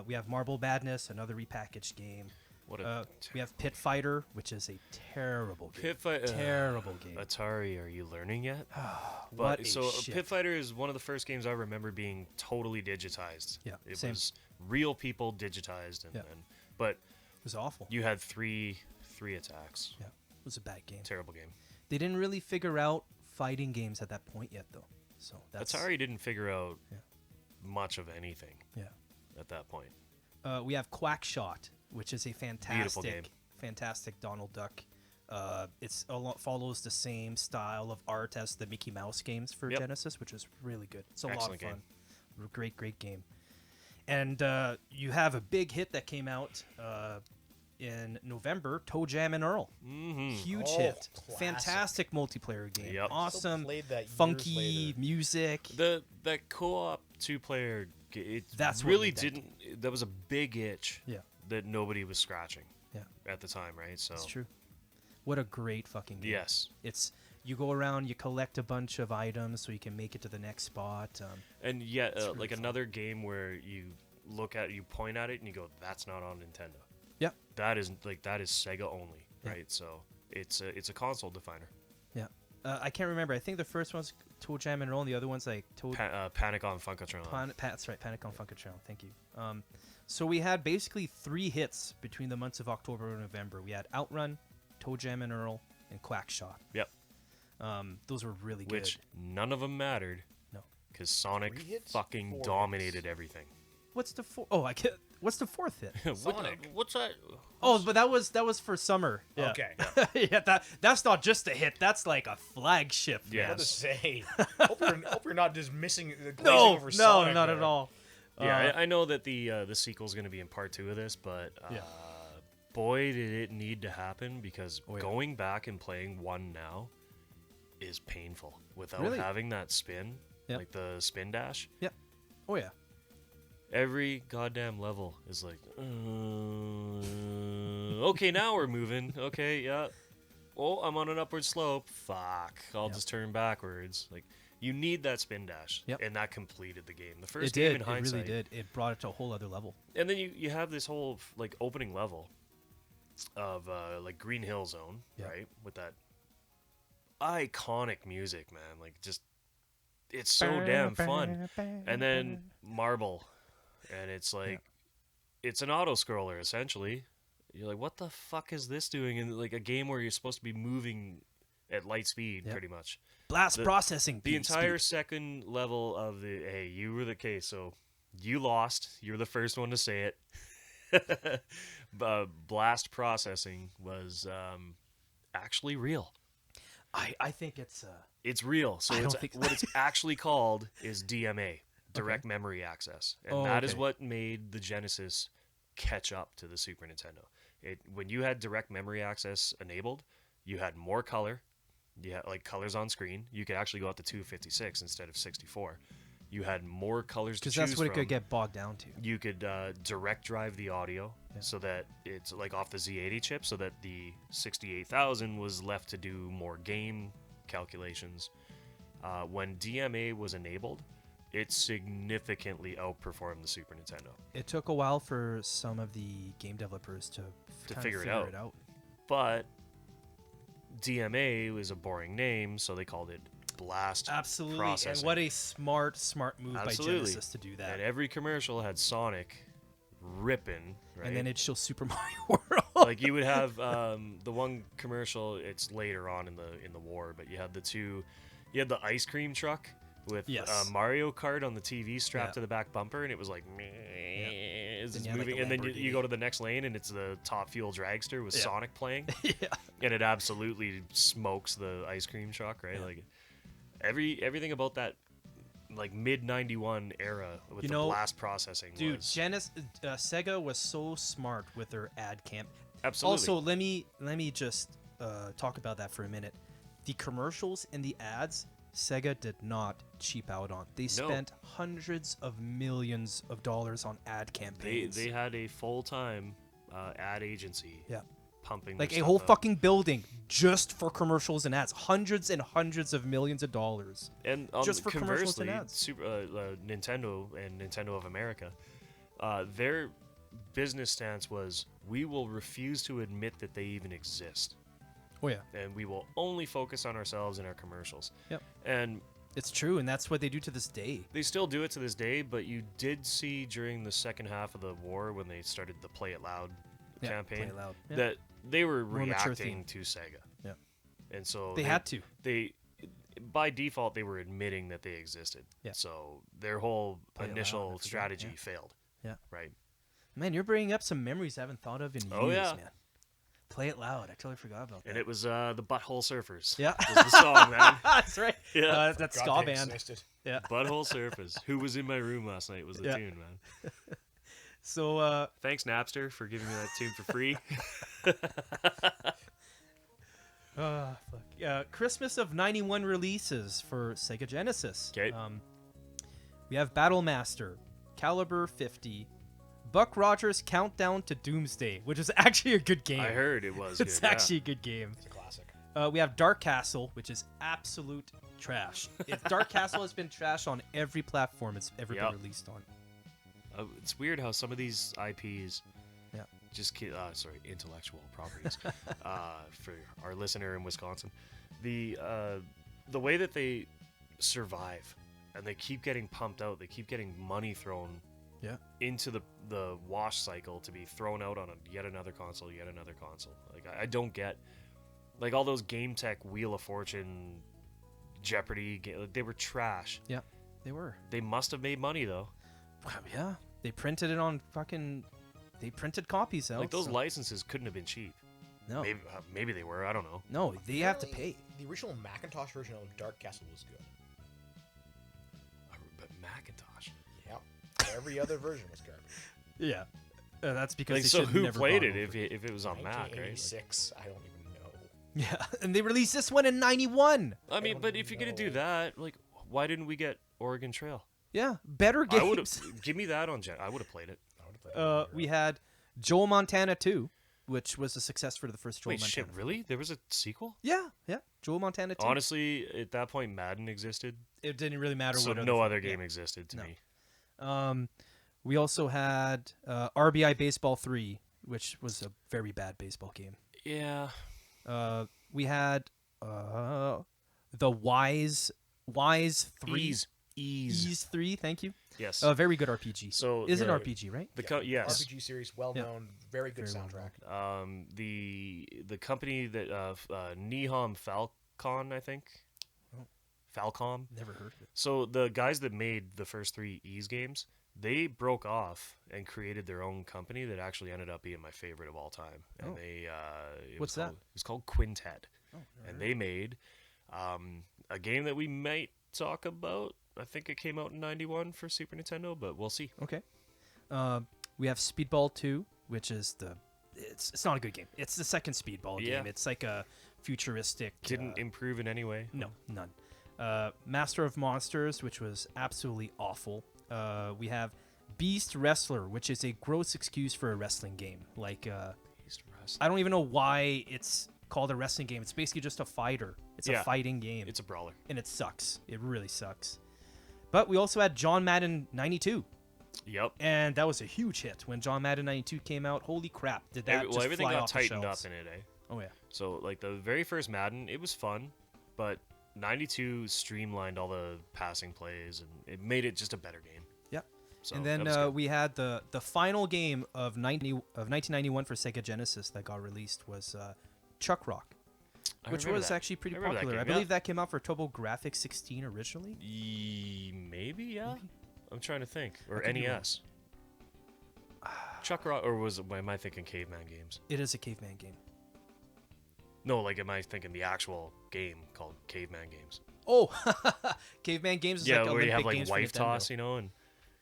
We have Marble Madness, another repackaged game. What a We have Pit Fighter, which is a terrible game. Pit Fighter. Terrible game. Atari, are you learning yet? What a so shit. Pit Fighter is one of the first games I remember being totally digitized. Yeah, It same. was real people digitized, Yeah. but It was awful. you had three attacks. Yeah, it was a bad game. Terrible game. They didn't really figure out fighting games at that point yet, though. So that's Atari didn't figure out Yeah. much of anything Yeah. at that point. We have Quackshot, which is a Beautiful game. fantastic Donald Duck. Follows the same style of art as the Mickey Mouse games for Yep. Genesis, which is really good. It's a Excellent lot of fun. Great game. And you have a big hit that came out in November, Toe Jam and Earl. Mm-hmm. Huge Oh, hit. classic. Fantastic multiplayer game. Yep. Awesome, played that years funky later. music. That co-op two-player, it That's what really made that didn't. That was a big itch. Yeah. That nobody was scratching. Yeah. At the time, right? So. It's true. What a great fucking game. Yes. It's you go around, you collect a bunch of items so you can make it to the next spot. And yet, It's really like fun. another game where you point at it, and you go, "That's not on Nintendo." Yeah. That is Sega only, Yeah. right? So it's a console definer. Yeah. I can't remember. I think the first one's Toe Jam and Roll, and the other one's like Toe. Panic on Funkatron. That's right. Panic on Funkatron. Thank you. So we had basically 3 hits between the months of October and November. We had Outrun, Toe Jam and Earl, and Quackshot. Yep. Those were really good. Which none of them mattered. No. because Sonic 3 hits? fucking 4 dominated hits. everything. What's the Oh, I get. What's the fourth hit? Sonic. What's that? Oh, but that was for summer. Yeah. Okay. Yeah, that's not just a hit. That's like a flagship. Yeah. I was to say, hope you're not just glazing No, over no, Sonic not there. at all. Yeah, I know that the sequel's going to be in part 2 of this, but Yeah. boy, did it need to happen, because Oh, yeah. going back and playing 1 now is painful without Really? having that spin, Yeah. like the spin dash. Yeah. Oh yeah. Every goddamn level is like, okay, now we're moving. Okay, yeah. Oh, I'm on an upward slope. Fuck, I'll Yep. just turn backwards. Like, you need that spin dash, Yep. and that completed the game. The first It game did. in It hindsight, really did. It brought it to a whole other level. and then you have this whole like opening level of like Green Hill Zone, Yeah. right? With that iconic music, man. Like, just it's so damn fun. And then Marble, and it's like it's an auto scroller essentially. You're like, what the fuck is this doing in like a game where you're supposed to be moving at light speed, Yep. pretty much? Blast The- processing. The beat entire speed. second level of the you were the case, so you lost. You're the first one to say it. Blast processing was actually real. I think it's It's real. So I it's, don't think- what it's actually called is DMA, direct memory access, and that is okay. what made the Genesis catch up to the Super Nintendo. When you had direct memory access enabled, you had more color. You had like colors on screen. You could actually go up to 256 instead of 64. You had more colors to because choose that's what it from. could get bogged down to. You could direct drive the audio so that it's like off the Z80 chip, so that the 68,000 was left to do more game calculations. When DMA was enabled, it significantly outperformed the Super Nintendo. It took a while for some of the game developers to kind of figure it out. But DMA was a boring name, so they called it Blast Absolutely, Processing. and what a smart move Absolutely. by Genesis to do that. And every commercial had Sonic ripping, right? And then it'd show Super Mario World. Like you would have the one commercial. It's later on in the war, but you had you had the ice cream truck with Yes. Mario Kart on the TV strapped Yeah. to the back bumper, and it was like, it's Then you had, like, moving, the and then you Lamborghini. go to the next lane, and it's the Top Fuel dragster with Yeah. Sonic playing, Yeah. and it absolutely smokes the ice cream truck, right? Yeah. Like everything about that. Like mid '91 era with You the know, blast processing, Dude, was Sega was so smart with their ad camp. absolutely. Also, let me just talk about that for a minute. The commercials and the ads, Sega did not cheap out on. They spent hundreds of millions of dollars on ad campaigns. They had a full-time ad agency Yeah. pumping Like their a stuff whole out. fucking building just for commercials and ads. Hundreds and hundreds of millions of dollars. And just for commercials and conversely, ads. Nintendo and Nintendo of America, their business stance was, we will refuse to admit that they even exist, Oh yeah, and we will only focus on ourselves and our commercials. Yep. And it's true, and that's what they do to this day. they still do it to this day, but you did see during the second half of the war, when they started the Play It Loud Yeah, campaign, Play It Loud. Yeah. that they were More mature reacting theme. to Sega. Yeah. And so They had to. They, by default, they were admitting that they existed. Yeah. So their whole Play It Loud, I initial forgot, strategy yeah. failed. Yeah. Right. Man, you're bringing up some memories I haven't thought of in years, Oh, yeah. man. Play It Loud. I totally forgot about that. And it was the Butthole Surfers. Yeah. Was the song, man. That's right. Yeah. That's God, ska they band. existed. Yeah. Butthole Surfers. Who was in my room last night was the Yeah. tune, man. So, Thanks, Napster, for giving me that tune for free. Christmas of '91 releases for Sega Genesis. 'Kay. We have Battle Master, Caliber 50, Buck Rogers Countdown to Doomsday, which is actually a good game. I heard it was It's good. actually a good game. It's a classic. We have Dark Castle, which is absolute trash. Dark Castle has been trashed on every platform it's ever Yep. been released on. It's weird how some of these IPs Yeah. just intellectual properties for our listener in Wisconsin, the way that they survive and they keep getting pumped out, they keep getting money thrown Yeah. into the wash cycle to be thrown out on yet another console. Like I don't get, like, all those Game Tech Wheel of Fortune Jeopardy they were trash. Yeah. They were. They must have made money though. Wow, yeah. They printed it on fucking. They printed copies out. Like those so- licenses couldn't have been cheap. No. Maybe they were. I don't know. No, they have to pay. The original Macintosh version of Dark Castle was good. But Macintosh. Yeah. Every other version was garbage. Yeah. That's because Like, they so should who never played bought it over. if it was on Mac, right? 1986, I don't even know. Yeah, and they released this one in '91. I mean, don't but if you're gonna do know. that, like, why didn't we get Oregon Trail? Yeah, better I would games. have. Give me that on Gen. I would have played it. I would've played it. We had Joel Montana 2, which was a success for the first Joel Wait, Montana. shit, really? There was a sequel? Yeah, Joel Montana 2. Honestly, at that point, Madden existed, It didn't really matter so what no other yeah. game existed to No. me. We also had RBI Baseball 3, which was a very bad baseball game. Yeah. We had the Wise 3. Ease 3, thank you. Yes. A very good RPG. So Is it the- RPG, right? Yes. RPG series, well known, very good Very well soundtrack. The company that Nihon Falcon, I think. Oh. Falcom. Never heard of it. So the guys that made the first 3 Ease games, they broke off and created their own company that actually ended up being my favorite of all time. And Oh. they What's that? It was called Quintet. Oh, And they made a game that we might talk about. I think it came out in '91 for Super Nintendo, but we'll see. Okay. We have Speedball 2, which is it's not a good game. It's the second Speedball Yeah. game. It's like a futuristic. Didn't improve in any way. No, none. Master of Monsters, which was absolutely awful. We have Beast Wrestler, which is a gross excuse for a wrestling game. Like, Beast Wrestling. I don't even know why it's called a wrestling game. It's basically just a fighter. It's Yeah. a fighting game. It's a brawler. And it sucks. It really sucks. But we also had John Madden 92. Yep. And that was a huge hit when John Madden 92 came out. Holy crap! Did that just Everything fly got off the tightened up shelves. in it, eh? Oh yeah. So, like, the very first Madden, it was fun, but 92 streamlined all the passing plays, and it made it just a better game. Yep. So And that then was good. we had the final game of 1991 for Sega Genesis that got released was Chuck Rock, I which remember was that. actually pretty I remember that popular. I game, yeah. believe that came out for Graphics 16 originally. Maybe, yeah. I'm trying to think. Or could be wrong. NES. Chuck Rock, or am I thinking Caveman games? It is a caveman game. No, like, am I thinking the actual game called Caveman games? Oh, caveman games is Yeah, like where Olympic you have, like, games for wife Nintendo. toss, you know? And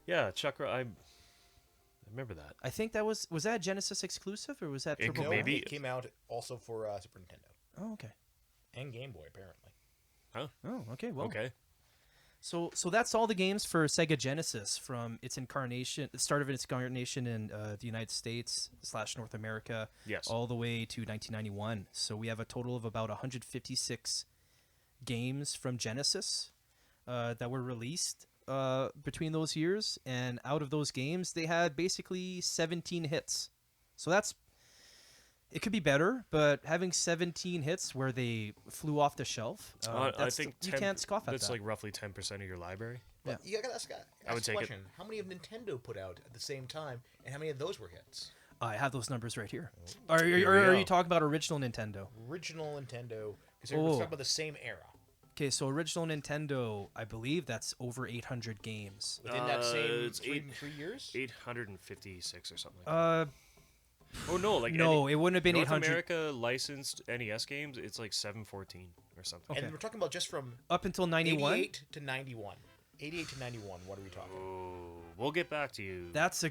yeah, Chuck Rock, I remember that. I think that was that a Genesis exclusive or was that It Turbo? could No, maybe- it came out also for Super Nintendo Oh, okay. and Game Boy, apparently. Oh, okay. Well, Okay. So that's all the games for Sega Genesis from its incarnation, the start of its incarnation in the United States / North America, Yes. all the way to 1991. So we have a total of about 156 games from Genesis that were released between those years, and out of those games, they had basically 17 hits. So it could be better, but having 17 hits where they flew off the shelf, I think you can't scoff at that's that. like roughly 10% of your library. Yeah. But you gotta ask I would the take it. question: how many of Nintendo put out at the same time, and how many of those were hits? I have those numbers right here. Oh. Are we are go. you talking about original Nintendo? Original Nintendo, because we're Oh. talking about the same era. Okay, so original Nintendo, I believe that's over 800 games. Within that same it's 3 years? 856 or something. Oh no, like no, it wouldn't have been North 800 America licensed NES games. It's like 714 or something. Okay. And we're talking about just from up until 91. 88 to 91. 88 to 91, what are we talking? Oh, we'll get back to you. That's a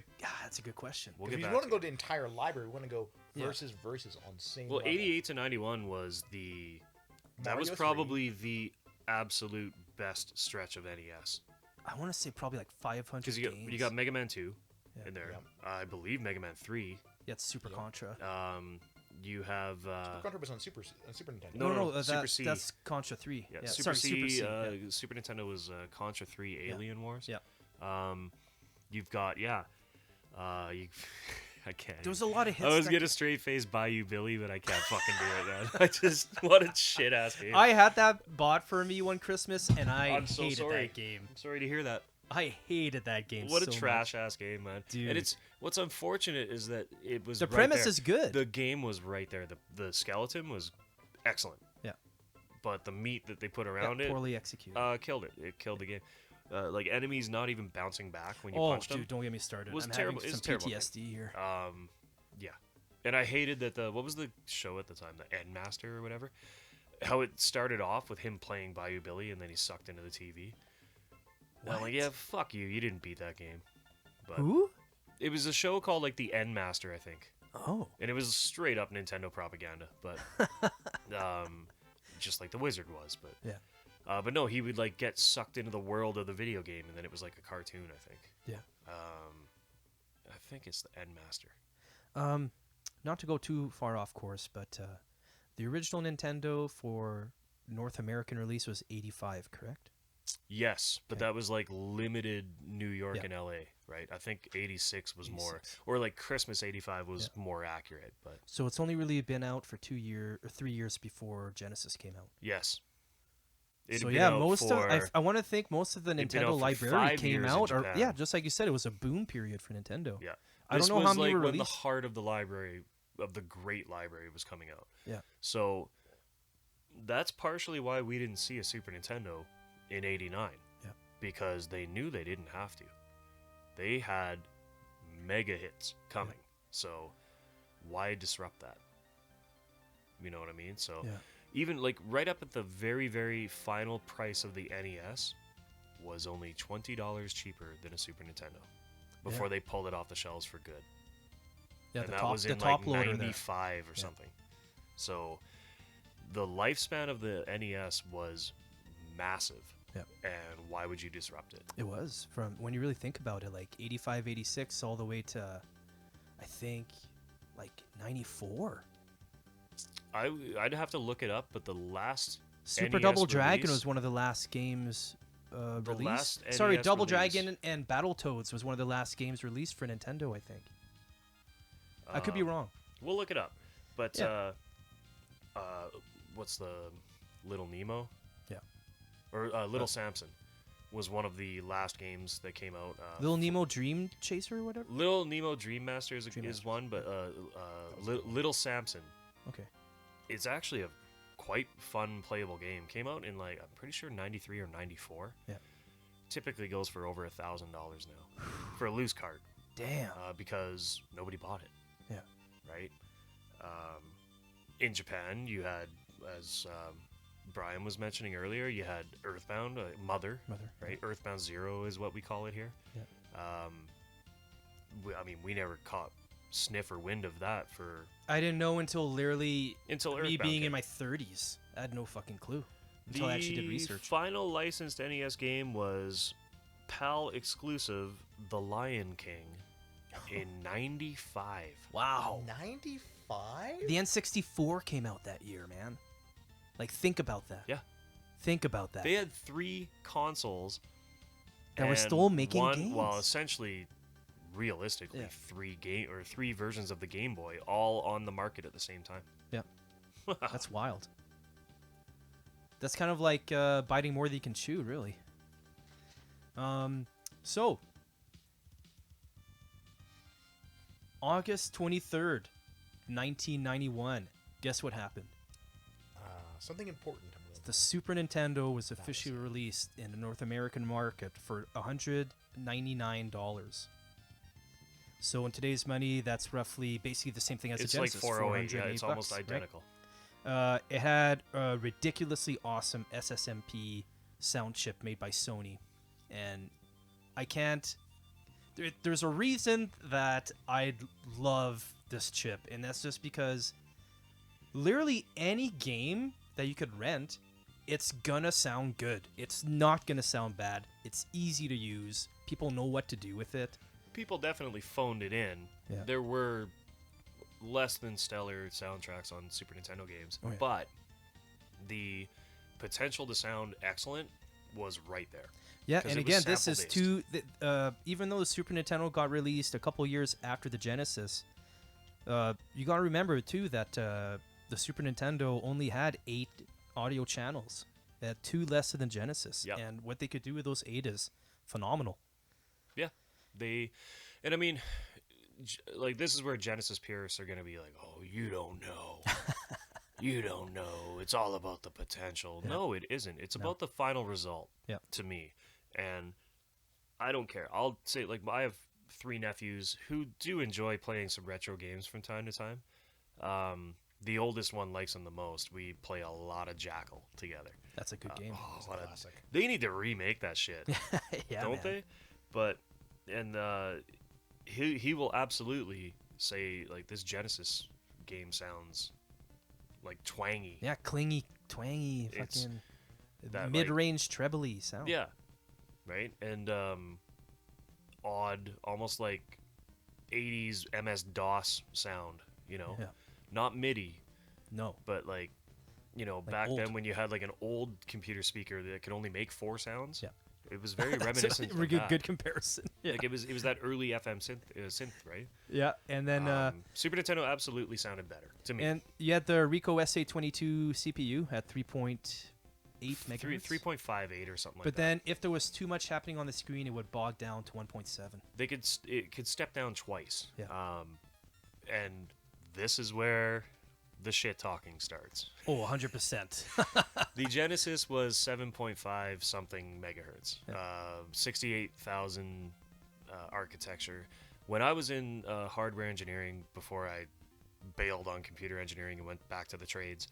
good question. We'll If get you back want to to go you. to the entire library, we want to go Yeah. versus on same Well, level. 88 to 91 was that was Mario 3. probably the absolute best stretch of NES. I want to say probably like 500 Because games. you got Mega Man 2 Yeah. in there. Yeah. I believe Mega Man 3. Yeah, it's Super Contra. You have Contra was on Super Nintendo. No, that, Super C. that's Contra 3. yeah, Yeah, Super sorry, C. yeah. Super Nintendo was Contra 3 Alien Wars. Yeah. You've got I can't. There was a lot of hits. I was that- gonna straight face Bayou Billy, but I can't fucking do it, man. I just what a shit ass game. I had that bought for me one Christmas, and I I'm so hated sorry. that game. I'm sorry to hear that. I hated that game. What so a trash ass game, man. Dude. And it's what's unfortunate is that it was The right premise there. is good. The game was right there. The skeleton was excellent. Yeah. But the meat that they put much. around Yeah, it poorly executed. killed it. It killed the game. Like enemies not even bouncing back when you Oh, punched them. dude, don't get me started. Was I'm terrible- having it's some terrible. PTSD here. Yeah, and I hated that what was the show at the time, the End Master or whatever. How it started off with him playing Bayou Billy, and then he sucked into the TV. And I'm like, yeah, fuck you. You didn't beat that game. But Who? it was a show called like the End Master, I think. Oh. And it was straight up Nintendo propaganda, but just like the Wizard was. But but no, he would like get sucked into the world of the video game, and then it was like a cartoon, I think. Yeah. I think it's the End Master. Not to go too far off course, but the original Nintendo for North American release was 85, correct? Yes, but Okay. that was like limited New York Yeah. and LA, right? I think 86 was more, 86. or like Christmas 85 was more accurate, but So it's only really been out for 2 years or 3 years before Genesis came out. yes. It'd So been yeah, out most of for- I want to think most of the it'd been Nintendo out for library 5 came years in out, or Japan. just like you said, it was a boom period for Nintendo. Yeah. I don't This know how was many like were when the released. heart of the library, of the great library, was coming out. Yeah. So that's partially why we didn't see a Super Nintendo in 89. Yeah. Because they knew they didn't have to. They had mega hits coming. So why disrupt that? You know what I mean? So Yeah. even like right up at the very, very final price of the NES was only $20 cheaper than a Super Nintendo before they pulled it off the shelves for good. Yeah, And the that top was the in top like loader there. 95 or something. So the lifespan of the NES was massive. Yeah. And why would you disrupt it? It was from when you really think about it, like 85, 86, all the way to I think like 94. I'd have to look it up, but the last Super NES Double Dragon release- was one of the last games released. last Sorry, NES Double release- Dragon and Battletoads was one of the last games released for Nintendo, I think. I could be Um, wrong. We'll look it up. But Yeah. what's the Little Nemo? Yeah. Or Little Samson was one of the last games that came out. Little Nemo Dream Chaser or whatever? Little Nemo Dream Master is Dream Master. one, but Little Samson. Okay. It's actually a quite fun playable game. Came out in like I'm pretty sure 93 or 94. Yeah. Typically goes for over $1,000 now for a loose card Damn. because nobody bought it. Yeah. Right. In Japan, you had, as Brian was mentioning earlier, you had Earthbound, Mother. Right. Earthbound Zero is what we call it here. Yeah. We never caught sniff or wind of that I didn't know until literally until me Earthbound being came. in my 30s. I had no fucking clue until I actually did research. The final licensed NES game was PAL exclusive The Lion King in 95. Wow. 95? The N64 came out that year, man. Like, think about that. Yeah. Think about that. They had 3 consoles That were and still making one, games. Well, essentially, realistically, Yeah. 3 versions of the Game Boy all on the market at the same time. Yeah. That's wild. That's kind of like biting more than you can chew, really. So, August 23rd, 1991. Guess what happened? Something important. I'm gonna- The Super Nintendo was officially released in the North American market for $199. So in today's money, that's roughly basically the same thing as It's the like Genesis. 408. Yeah, 408 it's almost bucks, right? identical. It had a ridiculously awesome SSMP sound chip made by Sony, and I can't. There's a reason that I love this chip, and that's just because literally any game that you could rent, it's gonna sound good. It's not gonna sound bad. It's easy to use. People know what to do with it. People definitely phoned it in. Yeah. There were less than stellar soundtracks on Super Nintendo games, Oh, yeah. but the potential to sound excellent was right there. Yeah, 'Cause and it was again, this is sample-based. even though the Super Nintendo got released a couple years after the Genesis, you gotta remember too that the Super Nintendo only had 8 audio channels. It had 2 less than Genesis, Yep. and what they could do with those 8 is phenomenal. And I mean, like this is where Genesis purists are gonna be like, "Oh, you don't know, you don't know. It's all about the potential." Yeah. No, it isn't. It's No. about the final result. Yeah. To me, And I don't care. I'll say, like, I have 3 nephews who do enjoy playing some retro games from time to time. The oldest one likes them the most. We play a lot of Jackal together. That's a good game. It's a classic. They need to remake that shit, Yeah, don't man. they? But and he will absolutely say, like, this Genesis game sounds like twangy. Yeah, clingy, twangy, It's fucking that, like- mid-range trebly sound. Yeah, right. And odd, almost like 80s MS DOS sound. You know, Yeah. not MIDI, No. but like, you know, Like back old. then when you had like an old computer speaker that could only make 4 sounds. Yeah. It was very That's reminiscent a of really that. good comparison. Yeah. Like it was that early FM synth, right? Yeah, and then Super Nintendo absolutely sounded better to me. and you had the Rico SA22 CPU at 3.8 megahertz. 3.58 or something like But that. then, if there was too much happening on the screen, it would bog down to 1.7. It could step down twice. Yeah. And this is where the shit talking starts. Oh, 100%. The Genesis was 7.5 something megahertz, 68,000 architecture. When I was in hardware engineering, before I bailed on computer engineering and went back to the trades,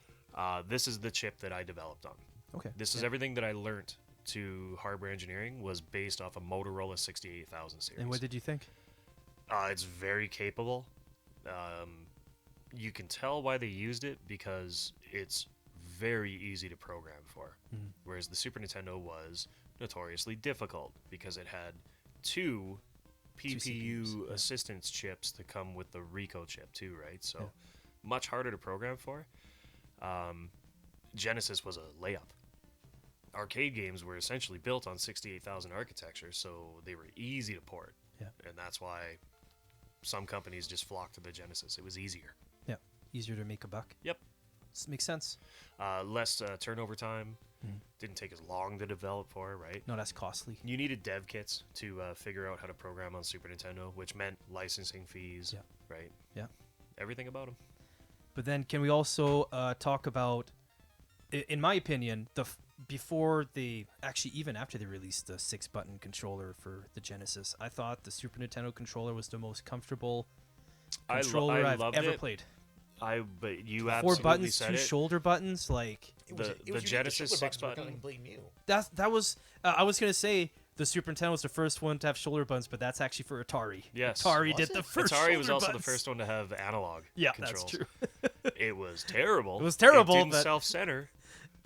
this is the chip that I developed on. Okay. This is everything that I learned to hardware engineering was based off a Motorola 68,000 series. And what did you think? It's very capable. You can tell why they used it because it's very easy to program for. Whereas the Super Nintendo was notoriously difficult because it had 2 PPU CPUs, yeah. assistance chips to come with the Rico chip too, right? So much harder to program for. Genesis was a layup. Arcade games were essentially built on 68,000 architecture, so they were easy to port. Yeah. And that's why some companies just flocked to the Genesis. It was easier. Yeah. Easier to make a buck. Yep. Makes sense. Less turnover time. Didn't take as long to develop for, right? Not as costly. You needed dev kits to figure out how to program on Super Nintendo, which meant licensing fees, Yeah. right? Yeah. Everything about them. But then, can we also talk about, in my opinion, before they actually, even after they released the 6-button controller for the Genesis, I thought the Super Nintendo controller was the most comfortable controller I've loved ever it. played. But you 4 absolutely buttons, said 2 it. shoulder buttons, like The Genesis 6-button. completely new. that was. I was gonna say the Super Nintendo was the first one to have shoulder buttons, but that's actually for Atari. Yes. Atari Was did it? the first. Atari was shoulder also buttons. the first one to have analog Yeah, controls. that's true. It was terrible. It was terrible, It didn't but- self-center.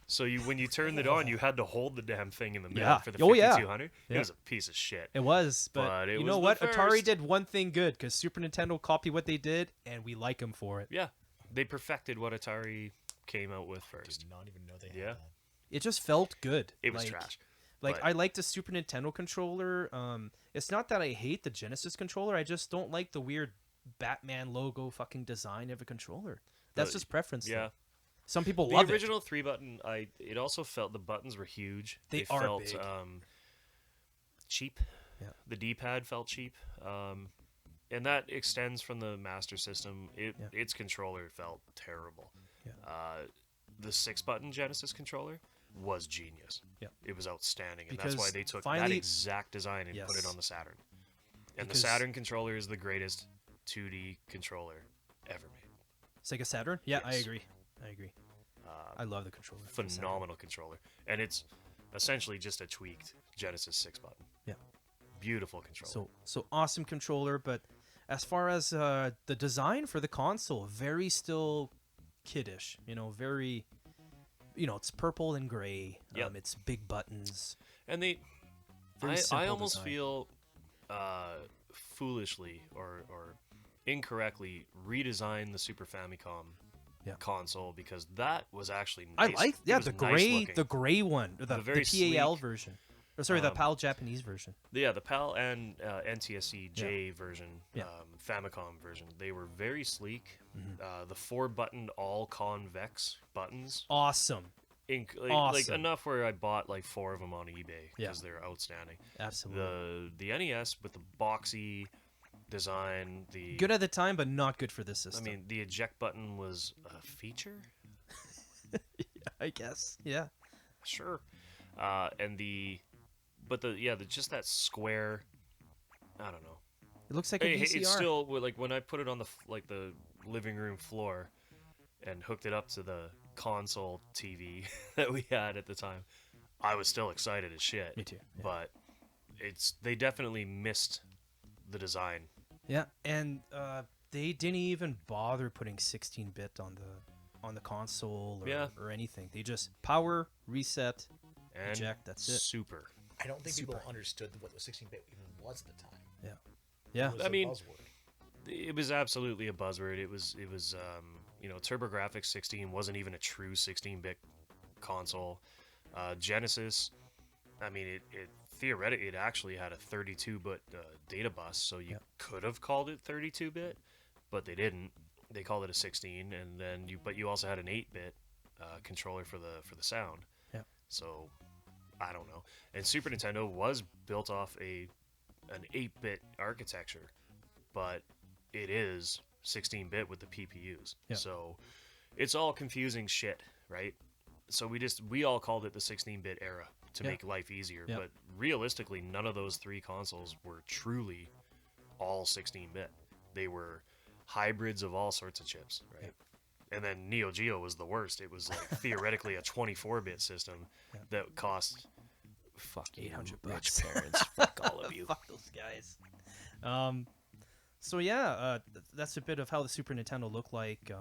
So when you turned it on, you had to hold the damn thing in the middle Yeah. for the Oh, yeah. 5200. Yeah. It was a piece of shit. It was, but But it you was know the what? Atari first. did one thing good because Super Nintendo copied what they did, and we like them for it. Yeah. They perfected what Atari came out with first. Did not even know they Yeah. had that. It just felt good. It was Like- trash. Like But- I like the Super Nintendo controller. It's not that I hate the Genesis controller. I just don't like the weird Batman logo fucking design of a controller. That's The- just preference. Yeah. though. Some people The love original 3-button, it also felt the buttons were huge. They are felt big. cheap. Yeah. The D-pad felt cheap. And that extends from the Master System. Its controller felt terrible. Yeah. The 6-button Genesis controller was genius. Yeah. It was outstanding, and that's Because why they took that finally- exact design and put Yes. it on the Saturn. And Because- the Saturn controller is the greatest 2D controller ever made. Sega Saturn. Yeah, I Yes. agree. I love the controller. for the Saturn. Phenomenal controller, and it's essentially just a tweaked Genesis 6-button. Yeah. Beautiful controller. So awesome controller, but as far as the design for the console, very still kiddish. Very. It's purple and gray. Yep. It's big buttons. And Very I simple almost design. feel foolishly or incorrectly redesigned the Super Famicom Yeah. console because that was actually I nice. like It was the nice gray looking. the gray one, or the very PAL sleek, version. Or sorry, the PAL Japanese version. Yeah, the PAL and NTSC-J version, Yeah. Famicom version, they were very sleek. Mm-hmm. The 4-button all convex buttons, Awesome. like Awesome. enough where I bought like 4 of them on eBay Yeah. because they're outstanding. Absolutely. The NES with the boxy design, Good at the time, but not good for this I system. mean, the eject button was a feature, I guess. Yeah. sure, but but just that square. I don't know. It looks like a VCR. It's still like when I put it on the living room floor and hooked it up to the console TV that we had at the time. I was still excited as shit. Me too. Yeah. But they definitely missed the design. Yeah, and they didn't even bother putting 16-bit on the console or anything. They just power, reset, And eject. That's it. Super. I don't think Super. people understood what the 16-bit even was at the time. Yeah. Yeah. It was I a mean, buzzword. It was absolutely a buzzword. It was TurboGrafx 16 wasn't even a true 16-bit console. Genesis, I mean, it theoretically it actually had a 32-bit data bus, so you could have called it 32-bit, but they didn't. They called it a 16, and then you also had an 8-bit controller for the sound. Yeah. So I don't know. And Super Nintendo was built off an 8-bit architecture, but it is 16-bit with the PPUs. Yeah. So it's all confusing shit, right? So we all called it the 16-bit era to make life easier, but realistically none of those three consoles were truly all 16-bit. They were hybrids of all sorts of chips, right? And then Neo Geo was the worst. It was like theoretically a 24-bit system that cost fucking $800 rich parents. Fuck all of you. Fuck those guys. So that's a bit of how the Super Nintendo looked like,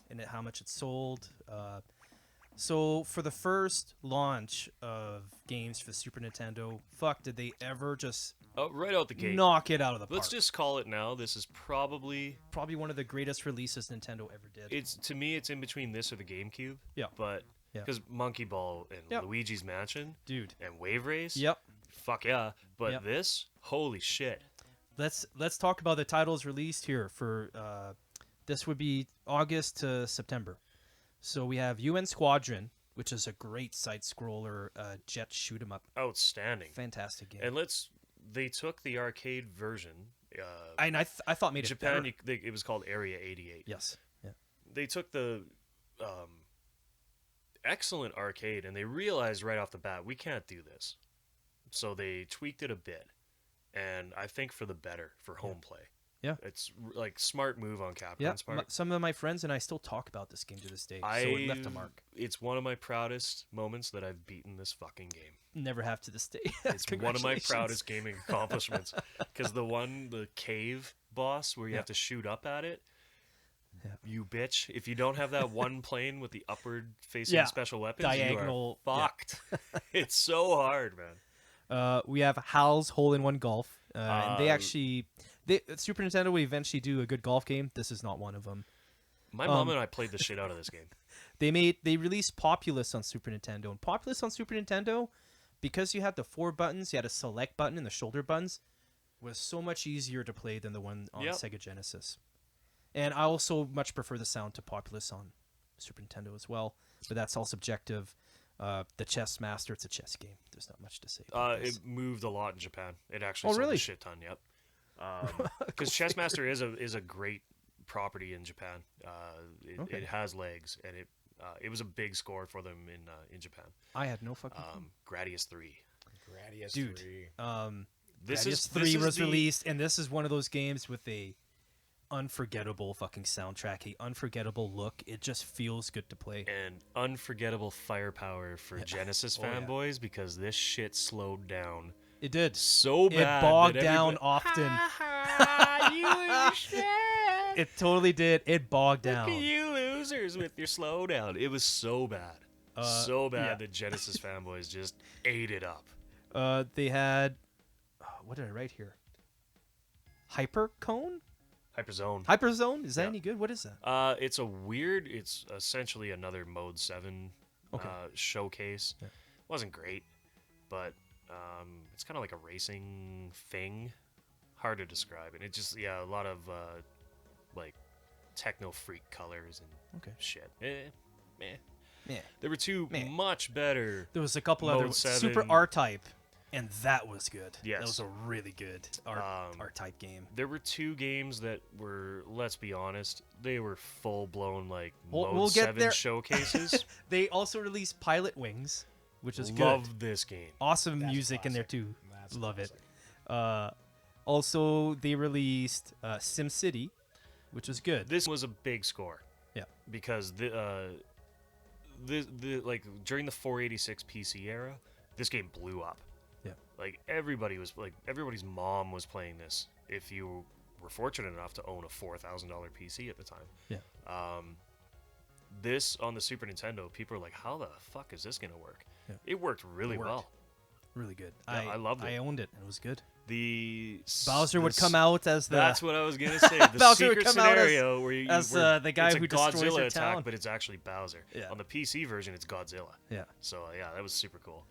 and how much it sold. So for the first launch of games for Super Nintendo, did they ever just Right out the gate. knock it out of the park? Let's just call it now. This is probably one of the greatest releases Nintendo ever did. to me it's in between this or the GameCube. Yeah. But because Monkey Ball and Luigi's Mansion, Dude. and Wave Race. Yep. Fuck yeah. But Yep. this, holy shit. Let's talk about the titles released here for this would be August to September. So we have UN Squadron, which is a great side-scroller jet shoot 'em up. Outstanding. Fantastic game. And they took the arcade version. And I thought made Japan, it better. it was called Area 88. Yes. Yeah. They took the excellent arcade and they realized right off the bat, we can't do this. So they tweaked it a bit. And I think for the better, for home play. Yeah. It's like smart move on Capcom's Yeah. part. Some of my friends and I still talk about this game to this day. So it left a mark. It's one of my proudest moments that I've beaten this fucking game. Never have to this day. It's one of my Congratulations. proudest gaming accomplishments. Because the cave boss where you have to shoot up at it, you bitch. If you don't have that one plane with the upward facing special weapons, diagonal, you are fucked. It's so hard, man. We have Hal's Hole-in-One Golf. And Super Nintendo will eventually do a good golf game. This is not one of them. My mom and I played the shit out of this game. They released Populous on Super Nintendo, and Populous on Super Nintendo, because you had the 4 buttons, you had a select button and the shoulder buttons, was so much easier to play than the one on Sega Genesis. And I also much prefer the sound to Populous on Super Nintendo as well, but that's all subjective. The Chess Master, it's a chess game. There's not much to say about this. It moved a lot in Japan. It actually sold really? a shit ton. Yep. Because Chess Master is a great property in Japan. It has legs, and it was a big score for them in Japan. I had no fucking clue. Gradius 3. Gradius Dude, 3. Gradius 3 was released, and this is one of those games with a unforgettable fucking soundtrack, a unforgettable look. It just feels good to play. And unforgettable firepower for Genesis fanboys because this shit slowed down. It did. So bad. It bogged down often. It totally did. It bogged down. Look at you losers with your slowdown. It was so bad. So bad that Genesis fanboys just ate it up. They had... what did I write here? Hypercone? Hyperzone. Hyperzone? Is that any good? What is that? It's essentially another Mode 7 showcase. Yeah. Wasn't great, but it's kind of like a racing thing. Hard to describe. And it just, a lot of like techno freak colors and shit. Yeah. There were two much better. There was a couple Mode other... 7. Super R-Type. And that was good. Yes. That was a really good R-Type game. There were 2 games that were, let's be honest, they were full-blown, like, We'll Mode get 7 there. showcases. They also released Pilot Wings, which is good. Love this game. Awesome That's music in there, classic. too. That's Love it. classic. Also, they released SimCity, which was good. This was a big score. Yeah. Because the like during the 486 PC era, this game blew up. Yeah. Like everybody's mom was playing this. If you were fortunate enough to own a $4,000 PC at the time. Yeah. This on the Super Nintendo, people are like, "How the fuck is this gonna work?" Yeah. It worked really It worked. well. Really good. Yeah, I loved it. I owned it. It was good. The Bowser would the come out as the That's what I was gonna say. The Bowser would secret come out as- scenario where you as, where the guy it's a who destroys Godzilla your attack, town. but it's actually Bowser. Yeah. On the PC version, it's Godzilla. yeah. So yeah, that was super cool.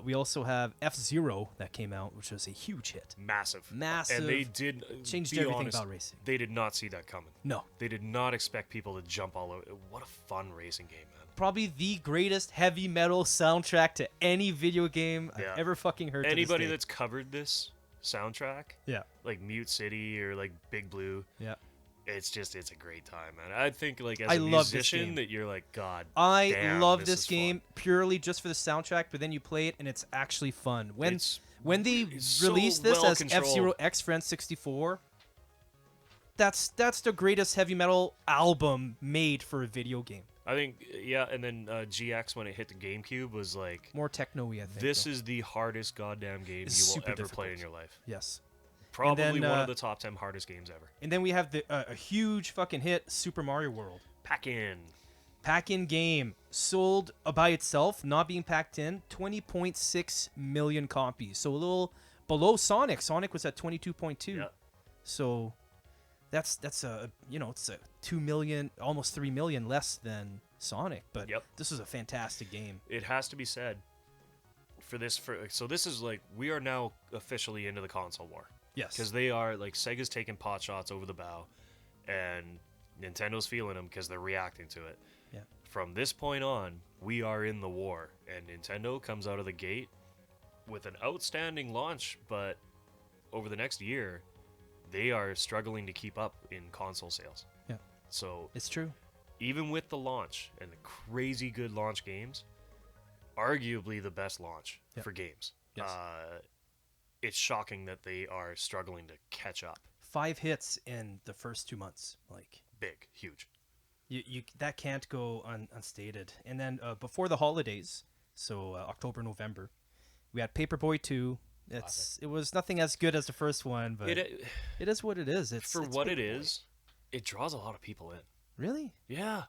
We also have F-Zero that came out, which was a huge hit. Massive. Massive. And they did Changed be everything honest, about racing. They did not see that coming. No, They did not expect people to jump all over. What a fun racing game, man. probably the greatest heavy metal soundtrack to any video game Yeah. I've ever fucking heard. Anybody to this day. that's covered this soundtrack, yeah, like Mute City or like Big Blue, yeah. it's a great time, man. I think like as I a love this game. musician that you're like, God, I damn, love this this is game fun. purely just for the soundtrack, but then you play it and it's actually fun. It's When they so released this well as controlled. F-Zero X Friend 64, that's the greatest heavy metal album made for a video game. I think, yeah, and then GX when it hit the GameCube was like, More techno-y, I think. this though. is the hardest goddamn game It's you will super ever play in difficult. your life. Yes. Probably then, one of the top 10 hardest games ever. And then we have the a huge fucking hit, Super Mario World. Pack in. Pack-in game sold by itself, not being packed in, 20.6 million copies. So a little below Sonic. Sonic was at 22.2. Yeah. So that's a it's a 2 million, almost 3 million less than Sonic. But Yep. this is a fantastic game. It has to be said so this is like we are now officially into the console war. Yes. Because they are like Sega's taking pot shots over the bow, and Nintendo's feeling them because they're reacting to it. Yeah. From this point on, we are in the war, and Nintendo comes out of the gate with an outstanding launch, but over the next year, they are struggling to keep up in console sales. Yeah. So It's true. even with the launch and the crazy good launch games, arguably the best launch Yep. for games. Yes. It's shocking that they are struggling to catch up. 5 hits in the first 2 months. Like Big, huge. you that can't go unstated. And then before the holidays, so October, November, we had Paperboy 2. It was nothing as good as the first one, but it is what it is. It's for it's what it Paperboy. is, it draws a lot of people in. Really? Yeah,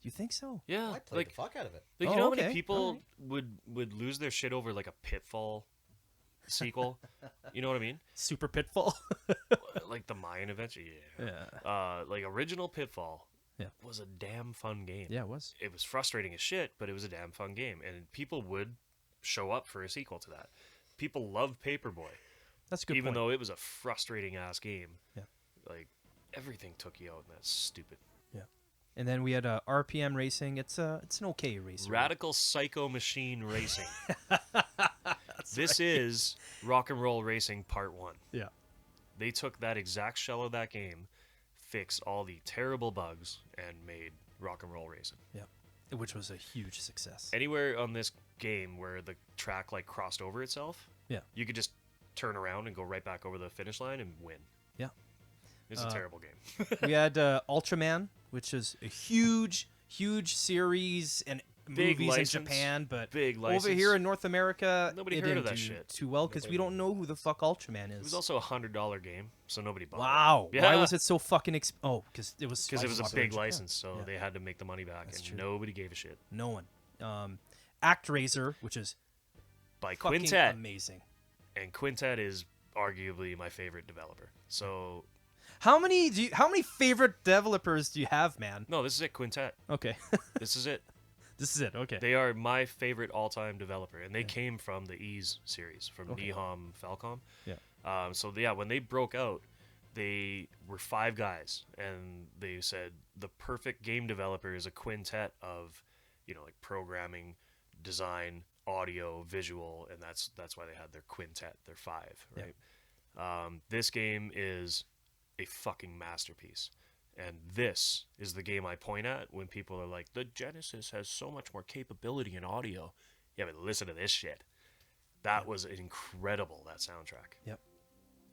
You think so? yeah. I played Like, the fuck out of it. like Oh, you know how okay. many people Alright. would lose their shit over like a Pitfall sequel? You know what I mean? Super Pitfall. Like the Mayan Adventure. Yeah. yeah. Like original Pitfall. Yeah. Was a damn fun game. Yeah, it was. It was frustrating as shit, but it was a damn fun game, and people would show up for a sequel to that. People loved Paperboy, That's a good even point. though it was a frustrating ass game. Yeah. Like everything took you out, and that's stupid. And then we had RPM Racing. It's an okay racer. Radical Psycho Machine Racing. This is Rock and Roll Racing Part 1. Yeah. They took that exact shell of that game, fixed all the terrible bugs, and made Rock and Roll Racing. Which was a huge success. Anywhere on this game where the track like crossed over itself, Yeah. you could just turn around and go right back over the finish line and win. Yeah. It's a terrible game. We had Ultraman, which is a huge series and Big movies license, in Japan, but big over license. here in North America, Nobody it heard of didn't that do shit. too well because we don't know who the fuck Ultraman is. It was also $100 game, so nobody bought wow. it. Why was it so fucking because it was Because it was a popular in big Japan. license, so Yeah. they had to make the money back, That's and true. nobody gave a shit. No one. ActRaiser, which is By fucking Quintet, amazing. and Quintet is arguably my favorite developer. So How many favorite developers do you have, man? no, this is it, Quintet. Okay. This is it. This is it. Okay. They are my favorite all-time developer, and they came from the Ease series, from Okay. Nihon Falcom. Yeah. So yeah, when they broke out, they were 5 guys, and they said the perfect game developer is a quintet of, like programming, design, audio, visual, and that's why they had their quintet. They're 5, right? This game is a fucking masterpiece. And this is the game I point at when people are like, the Genesis has so much more capability in audio. Yeah, but listen to this shit. That was incredible, that soundtrack. Yep.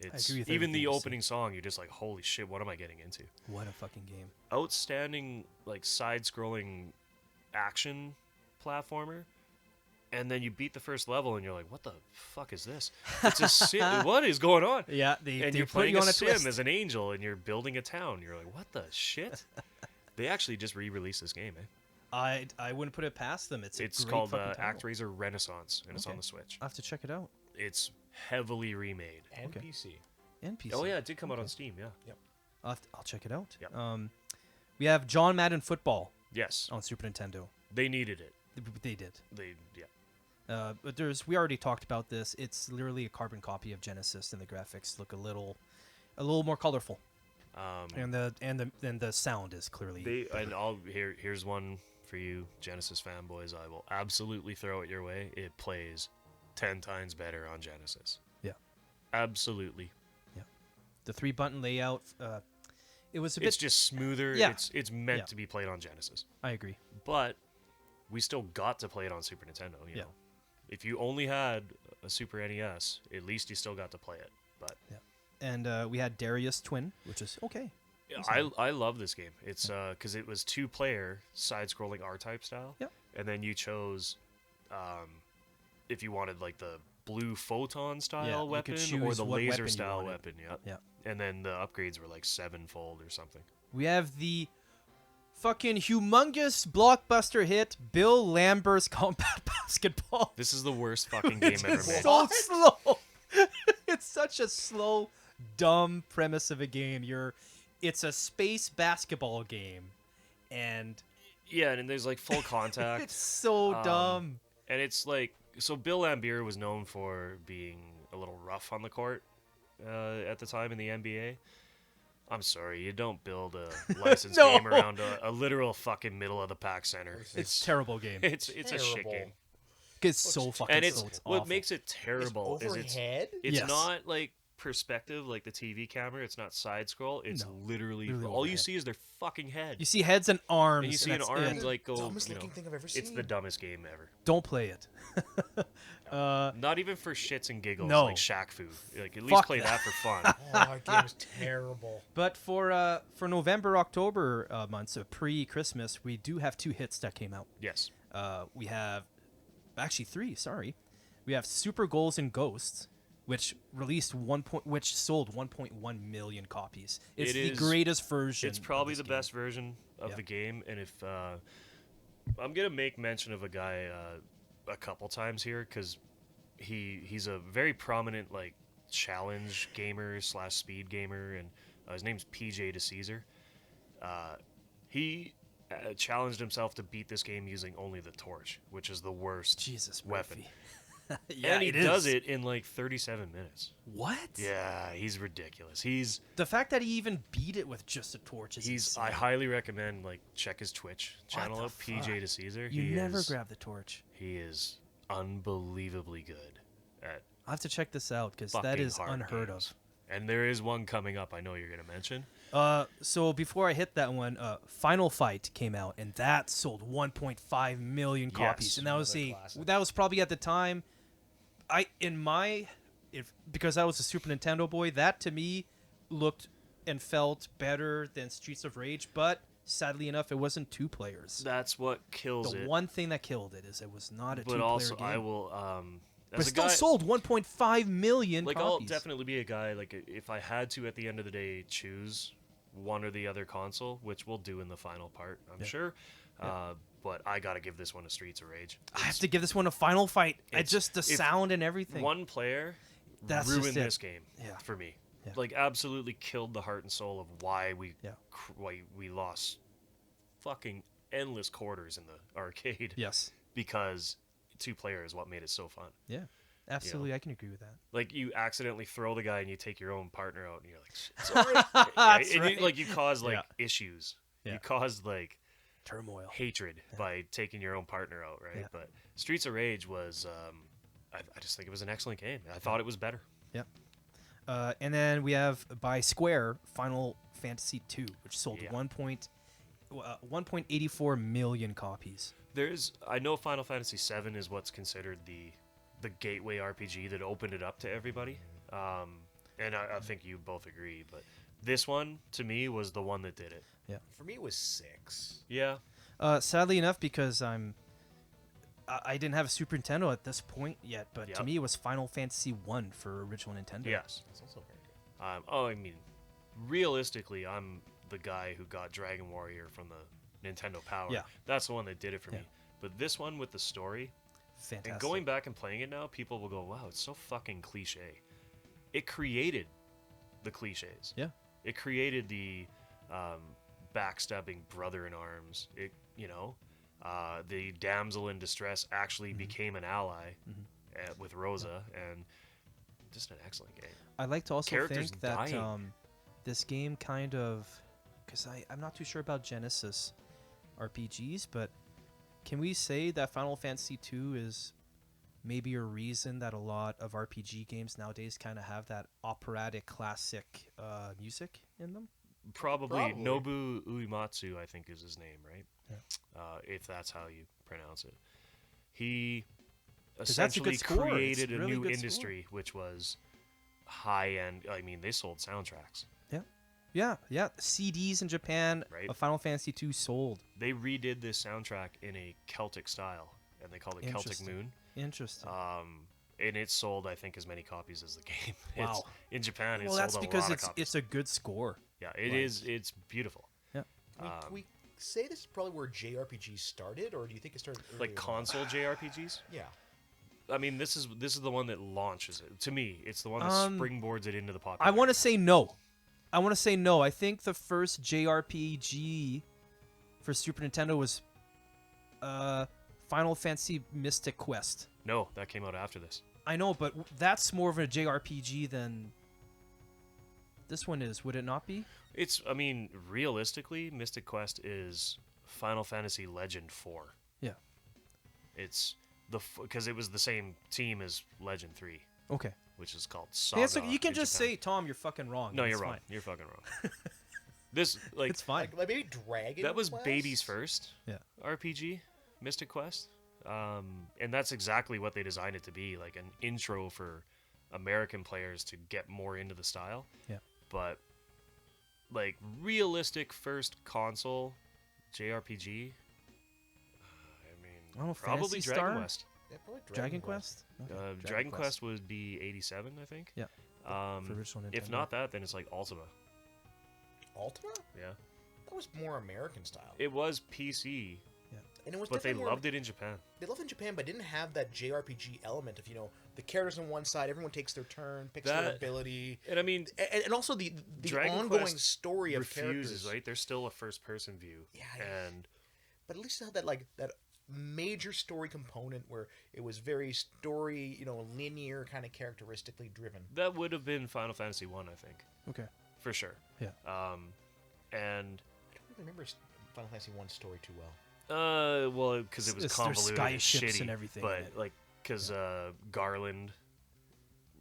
It's agree with even everything the you said. opening song, you're just like, holy shit, what am I getting into? What a fucking game. Outstanding, like, side-scrolling action platformer, and then you beat the first level and you're like, what the fuck is this? It's a sim. What is going on? Yeah, And they you're put playing you on a a sim twist. as an angel and you're building a town. You're like, what the shit? They actually just re-released this game, eh? I wouldn't put it past them. It's It's a great called fucking title. ActRaiser Renaissance, and it's on Okay. the Switch. I have to check it out. It's heavily remade. And Okay. PC. And PC. Oh yeah, it did come out on Steam. Yeah. I'll check it out. Yep. We have John Madden Football Yes, on Super Nintendo. they needed it. They did. Yeah. But we already talked about this. It's literally a carbon copy of Genesis, and the graphics look a little more colorful. And the sound is clearly. Here's one for you Genesis fanboys. I will absolutely throw it your way. It plays 10 times better on Genesis. Yeah. Absolutely. The 3-button layout. It was a bit. It's just smoother. Yeah. It's meant Yeah. to be played on Genesis. I agree. But we still got to play it on Super Nintendo, you Yeah. know. If you only had a Super NES, at least you still got to play it. But And we had Darius Twin, which is okay. I love this game. It's because it was 2-player side-scrolling R-type style. Yep. And then you chose if you wanted like the blue photon style you weapon could or choose the what laser weapon you style wanted. weapon. Yeah. Yeah. And then the upgrades were like 7-fold or something. We have the fucking humongous blockbuster hit, Bill Lambert's Combat Basketball. This is the worst fucking game ever It's made. so slow. It's such a slow, dumb premise of a game. It's a space basketball game, and Yeah, and there's like full contact. it's so dumb. And it's like, so Bill Lambier was known for being a little rough on the court at the time in the NBA. I'm sorry, you don't build a licensed No. game around a literal fucking middle of the pack center. It's a terrible game. It's a shit Terrible. game. It's so fucking And slow. It's what awful. makes it terrible is it's overhead. Yes. not like perspective like the TV camera. It's not side scroll. It's No. literally Literally all you overhead. see is their fucking head. You see heads and arms. And you see an that's arm it. like go. Dumbest You know, looking thing I've ever it's seen. the dumbest game ever. Don't play it. Not even for shits and giggles, no. like Shaq Fu. Like at least Fuck play that. that for fun. Oh, that game is terrible. But for November, October months, pre-Christmas, we do have 2 hits that came out. Yes. We have actually 3. Sorry, we have Super Goals and Ghosts, which which sold 1.1 million copies. It's It the is- greatest version. It's probably of the this game. best version of Yeah. the game, and if I'm gonna make mention of a guy a couple times here because he's a very prominent like challenge gamer / speed gamer, and his name's PJ DeCaesar. He challenged himself to beat this game using only the torch, which is the worst Jesus weapon. Murphy. Yeah, and he it does is. it in like 37 minutes. What? Yeah, he's ridiculous. He's The fact that he even beat it with just a torch is I insane. highly recommend like check his Twitch channel the out, PJ fuck? DeCaesar. You He never is, grab the torch. He is unbelievably good at I have to check this out because that fucking is hard unheard games. And there is one coming up I know you're gonna mention. of. So before I hit that one, Final Fight came out, and that sold 1.5 million copies, Yes. and that was Another classic. that was probably at the time. Because I was a Super Nintendo boy, that to me looked and felt better than Streets of Rage, but sadly enough, it wasn't 2 players. That's what kills The it. one thing that killed it is it was not a 2-player But also game. I will but as it a still guy, sold 1.5 million like copies. I'll definitely be a guy like if I had to at the end of the day choose one or the other console, which we'll do in the final part, I'm Yeah. sure. But I gotta give this one a Streets of Rage. I have to give this one a Final Fight. it's- Just the if sound and everything. One player That's just ruined it. this game Yeah. for me. Yeah. Like absolutely killed the heart and soul of why Yeah. why we lost fucking endless quarters in the arcade Yes. because 2-player is what made it so fun. Yeah. Absolutely, I can agree with that. Like you accidentally throw the guy and you take your own partner out and you're like, sorry. That's and right. you cause like Yeah. issues. Yeah. You cause like Turmoil. hatred by taking your own partner out, right? Yeah. But Streets of Rage was, I just think it was an excellent game. I thought it was better. Yep. And then we have by Square Final Fantasy II, which sold Yeah. 1.84 million copies. I know Final Fantasy VII is what's considered the the gateway RPG that opened it up to everybody. And I think you both agree, but this one to me was the one that did it. For me, it was 6. Yeah, Sadly enough, because I didn't have a Super Nintendo at this point yet, but to Yep. me it was Final Fantasy 1 for original Nintendo. yes. That's also very good. I mean, realistically, I'm the guy who got Dragon Warrior from the Nintendo Power. Yeah. That's the one that did it for Yeah. me. But this one with the story, Fantastic. and going back and playing it now, people will go, wow, it's so fucking cliche. It created the cliches. Yeah. It created the backstabbing brother in arms. The damsel in distress actually Mm-hmm. became an ally with Rosa, and just an excellent game. I like to also Characters think that dying. this game kind of, because I'm not too sure about Genesis RPGs, but can we say that Final Fantasy 2 is maybe a reason that a lot of RPG games nowadays kind of have that operatic classic music in them? Probably Probably. Nobu Uematsu, I think is his name, right? Yeah. If that's how you pronounce it. He 'Cause that's a good essentially score. It's created a really new good industry, which was high-end. I mean, they sold soundtracks. Yeah. CDs in Japan Right. of Final Fantasy 2 sold. They redid this soundtrack in a Celtic style, and they called it Celtic Interesting. Moon. Interesting. And it sold, I think, as many copies as the game. Wow. In Japan, it well, sold that's a because lot it's of copies. it's a good score. Yeah, it like- is. It's beautiful. Can we say this is probably where JRPGs started, or do you think it started earlier Like than that? console JRPGs. Yeah. I mean, this is the one that launches it. To me, it's the one that springboards it into the popular. I want to say no. I think the first JRPG for Super Nintendo was Final Fantasy Mystic Quest. No, that came out after this. I know, but that's more of a JRPG than this one is, would it not be? I mean, realistically, Mystic Quest is Final Fantasy Legend 4. Yeah. It's because it was the same team as Legend 3, Okay. which is called Yeah, Saga. so you can in just Japan. say, Tom, you're fucking wrong. No, and you're it's wrong. fine. You're fucking wrong. This It's fine. Like maybe Dragon that was Quest? baby's first Yeah. RPG, Mystic Quest, and that's exactly what they designed it to be, like an intro for American players to get more into the style. Yeah. But like realistic first console JRPG, I mean, I don't know, probably Phantasy Dragon Star? Quest. Yeah, probably Dragon Quest? Okay, Dragon Quest would be 87, I think. Yeah. For original If Nintendo. not that, then it's like Ultima. Ultima? Yeah. That was more American style. It was PC, And it was but they definitely more- loved it in Japan. They loved it in Japan, but didn't have that JRPG element of, the characters on one side, everyone takes their turn, picks their That- ability. And I mean, And also the Dragon ongoing Quest story of refuses, characters. right? There's still a first-person view. Yeah, And But at least it had that major story component where it was very story, linear, kind of characteristically driven. that would have been Final Fantasy 1, I think, Okay. for sure. Yeah. And I don't really remember Final Fantasy 1 story too well. well, because it was There's convoluted sky and ships shitty, and everything in but it. like, because Garland,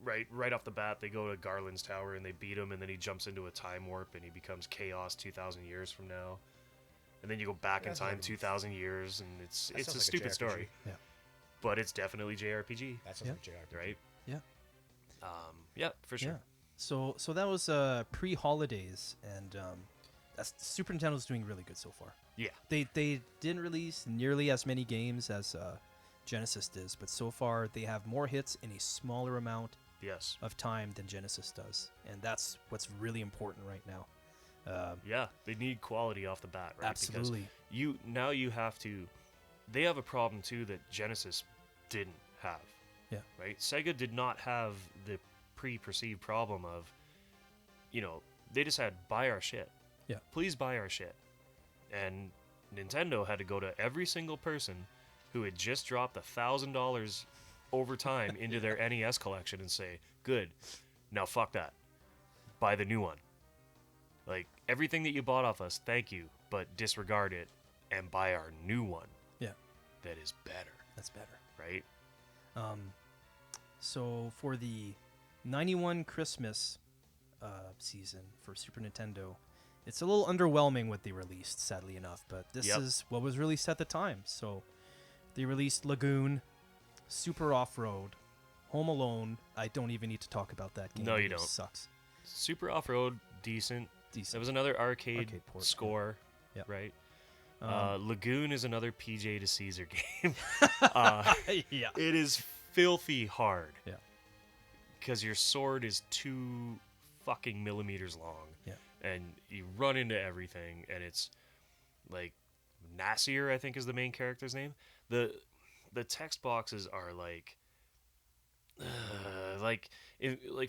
right off the bat, they go to Garland's tower and they beat him, and then he jumps into a time warp and he becomes Chaos 2,000 years from now. And then you go back in That's time like a- 2,000 years, and it's That a sounds like a stupid JRPG. story. Yeah. But it's definitely JRPG, That sounds Yeah. like JRPG. right? Yeah. Yeah, for sure. Yeah. So that was pre-holidays, and Super Nintendo's doing really good so far. Yeah. They didn't release nearly as many games as Genesis does, but so far they have more hits in a smaller amount Yes. of time than Genesis does, and that's what's really important right now. Yeah, they need quality off the bat, right? Absolutely. Because you have to. They have a problem too that Genesis didn't have. Yeah. Right. Sega did not have the pre-perceived problem of, they just had buy our shit. Yeah. Please buy our shit, and Nintendo had to go to every single person who had just dropped $1,000 over time into their NES collection and say, "Good, now fuck that, buy the new one." Like, everything that you bought off us, thank you, but disregard it and buy our new one. Yeah. That is better, That's better. right? So for the 91 Christmas season for Super Nintendo, it's a little underwhelming what they released, sadly enough, but this Yep. is what was released at the time. So they released Lagoon, Super Off-Road, Home Alone, I don't even need to talk about that game. No, you It don't. Sucks. Super Off-Road, decent. Decent. That was another arcade port, score, yeah. right? Um, Lagoon is another PJ to Caesar game. uh, yeah. it is filthy hard. Yeah. Because your sword is 2 fucking millimeters long. Yeah. And you run into everything, and it's like Nasir, I think is the main character's name. The text boxes are like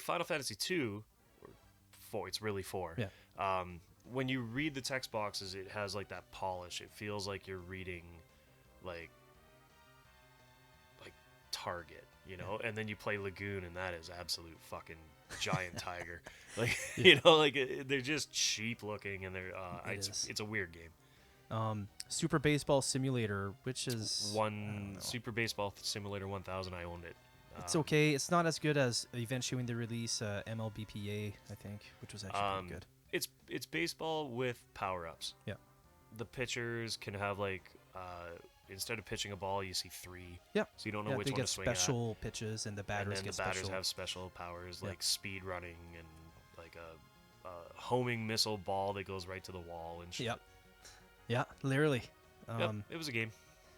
Final Fantasy 2 or 4. It's really 4. Yeah. When you read the text boxes, it has like that polish. It feels like you're reading like Target, you know. And then you play Lagoon, and that is absolute fucking giant tiger. Like you know, like they're just cheap looking, and they're it's a weird game. Super Baseball Simulator, which is Super Baseball Simulator 1000. I owned it. It's okay. It's not as good as eventually when they release MLBPA, I think, which was actually pretty good. It's baseball with power-ups. Yeah. The pitchers can have like instead of pitching a ball, you see 3. Yeah. So you don't know which they one get to swing at. special pitches, and the batters And then get the batters special. have special powers Yeah. like speed running and like a homing missile ball that goes right to the wall and shit. Yep. Yeah, literally. Yep, it was a game.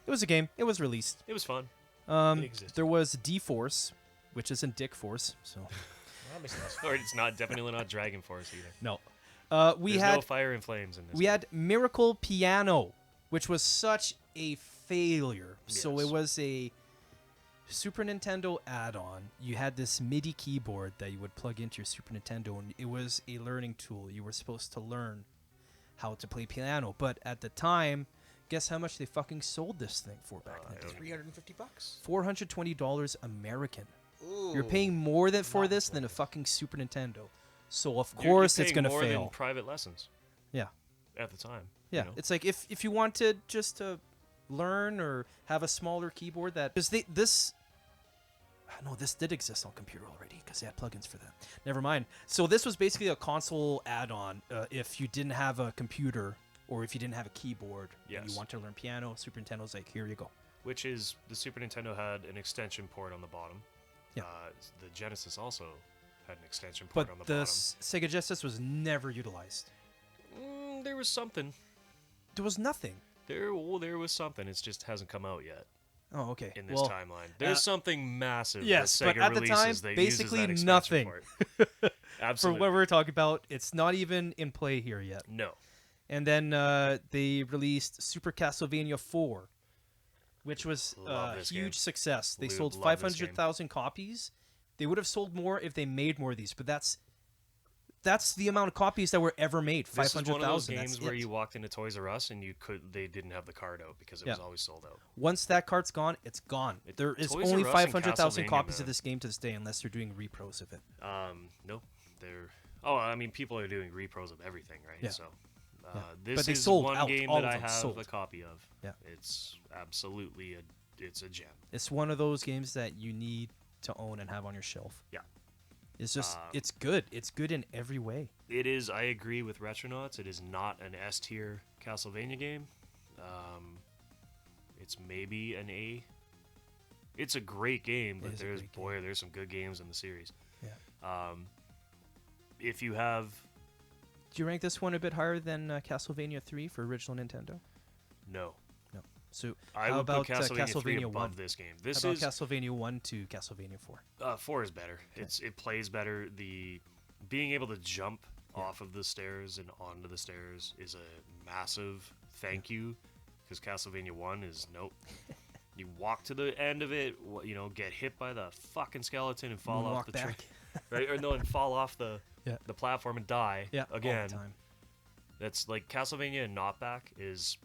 It was a game. It was released. It was fun. It existed. There was D-Force, which isn't Dick Force, so Or it's not definitely not Dragon Force either. no. We There's had no fire and flames in this. we had Miracle Piano, which was such a failure. So Yes. it was a Super Nintendo add-on. You had this MIDI keyboard that you would plug into your Super Nintendo, and it was a learning tool. You were supposed to learn how to play piano, but at the time, guess how much they fucking sold this thing for back then? $350. $420 American. Ooh. You're paying more for Not this than a fucking Super Nintendo. So of You're course it's paying gonna more fail. than private lessons Yeah, at the time. yeah. You know? It's like if you wanted just to learn or have a smaller keyboard that because this did exist on computer already because they had plugins for that. Never mind. So this was basically a console add-on. If you didn't have a computer or if you didn't have a keyboard and Yes. you want to learn piano, Super Nintendo's like, here you go. Which is the Super Nintendo had an extension port on the bottom. Yeah. The Genesis also had an extension But port on the the bottom. Sega Genesis was never utilized. There was something. There was nothing. There was something. It just hasn't come out yet Oh, okay. in this well, timeline. There's something massive. yes, that but Sega at the releases time, that basically uses that nothing. expansion port. For Absolutely. what we're talking about, it's not even in play here yet. No. And then they released Super Castlevania 4, which was Love a this huge game. success. They We sold love this game. 500,000 copies. They would have sold more if they made more of these, but that's the amount of copies that were ever made. This is one of those 500,000. games That's where it. you walked into Toys R Us and they didn't have the card out because it was always sold out. Once that card's gone, it's gone. There is Toys only R Us and 500,000 Castlevania, copies man. of this game to this day, unless they're doing repros of it. No, they're. Oh, I mean, people are doing repros of everything, right? Yeah. So, Yeah. this But they is sold one out. game All that of I them have sold. a copy of. Yeah. It's absolutely it's a gem. It's one of those games that you need to own and have on your shelf. Yeah. It's just, it's good. It's good in every way. It is. I agree with Retronauts. It is not an S tier Castlevania game. It's maybe an A. It's a great game, but is a great game. there's some good games in the series. Yeah. If you have Do you rank this one a bit higher than Castlevania 3 for original Nintendo? no, So I how would about put Castlevania 3 Castlevania above 1? this game. How This about is Castlevania 1 to Castlevania 4? 4 is better. It plays better. The being able to jump off of the stairs and onto the stairs is a massive thank you, because Castlevania 1 is nope. You walk to the end of it, get hit by the fucking skeleton and fall off Moonwalk the tree, back. right? Or no, and fall off the platform and die Yeah, again. all the time. That's like Castlevania and Knockback is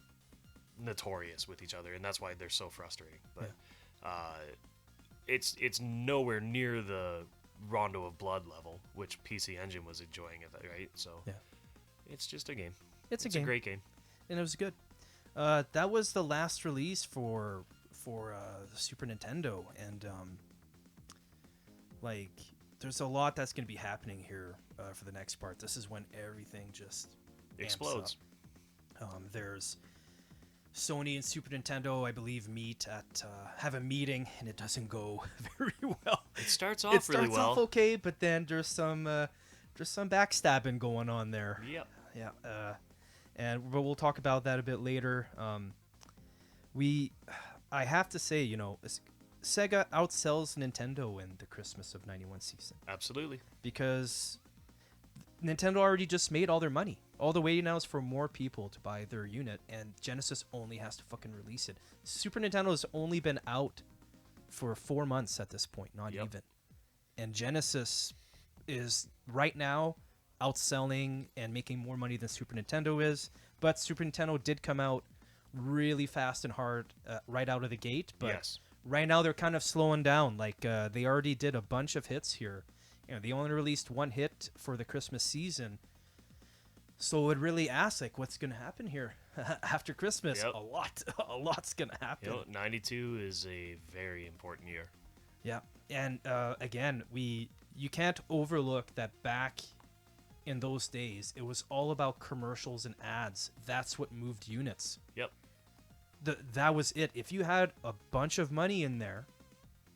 notorious with each other, and that's why they're so frustrating. But it's nowhere near the Rondo of Blood level, which PC Engine was enjoying it, right? So it's just a game. It's a great game. And it was good. That was the last release for the Super Nintendo, and there's a lot that's going to be happening here for the next part. This is when everything just amps Explodes. up. There's Sony and Super Nintendo, I believe, have a meeting, and it doesn't go very well. It starts off It really starts well. off okay, but then there's some backstabbing going on there. Yep. Yeah. But we'll talk about that a bit later. I have to say, Sega outsells Nintendo in the Christmas of '91 season Absolutely. because Nintendo already just made all their money. All the waiting now is for more people to buy their unit, and Genesis only has to fucking release it. Super Nintendo has only been out for 4 months at this point, not Yep. even. And Genesis is right now outselling and making more money than Super Nintendo is. But Super Nintendo did come out really fast and hard right out of the gate. But Yes. right now they're kind of slowing down. Like they already did a bunch of hits here. They only released one hit for the Christmas season. So it really asks, like, what's going to happen here after Christmas? Yep. A lot's going to happen. 92 is a very important year. Yeah, and again, you can't overlook that back in those days, it was all about commercials and ads. That's what moved units. Yep. That was it. If you had a bunch of money in there,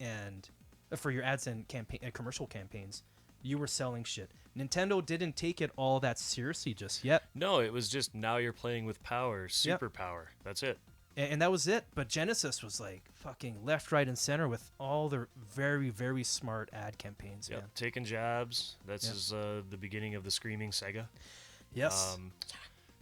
and for your ads and commercial campaigns, you were selling shit. Nintendo didn't take it all that seriously just yet. No, it was just now you're playing with power, superpower. That's it. And that was it. But Genesis was like fucking left, right, and center with all their very, very smart ad campaigns, Yep. man. Taking jabs. This Yep. is the beginning of the screaming Sega. Yes.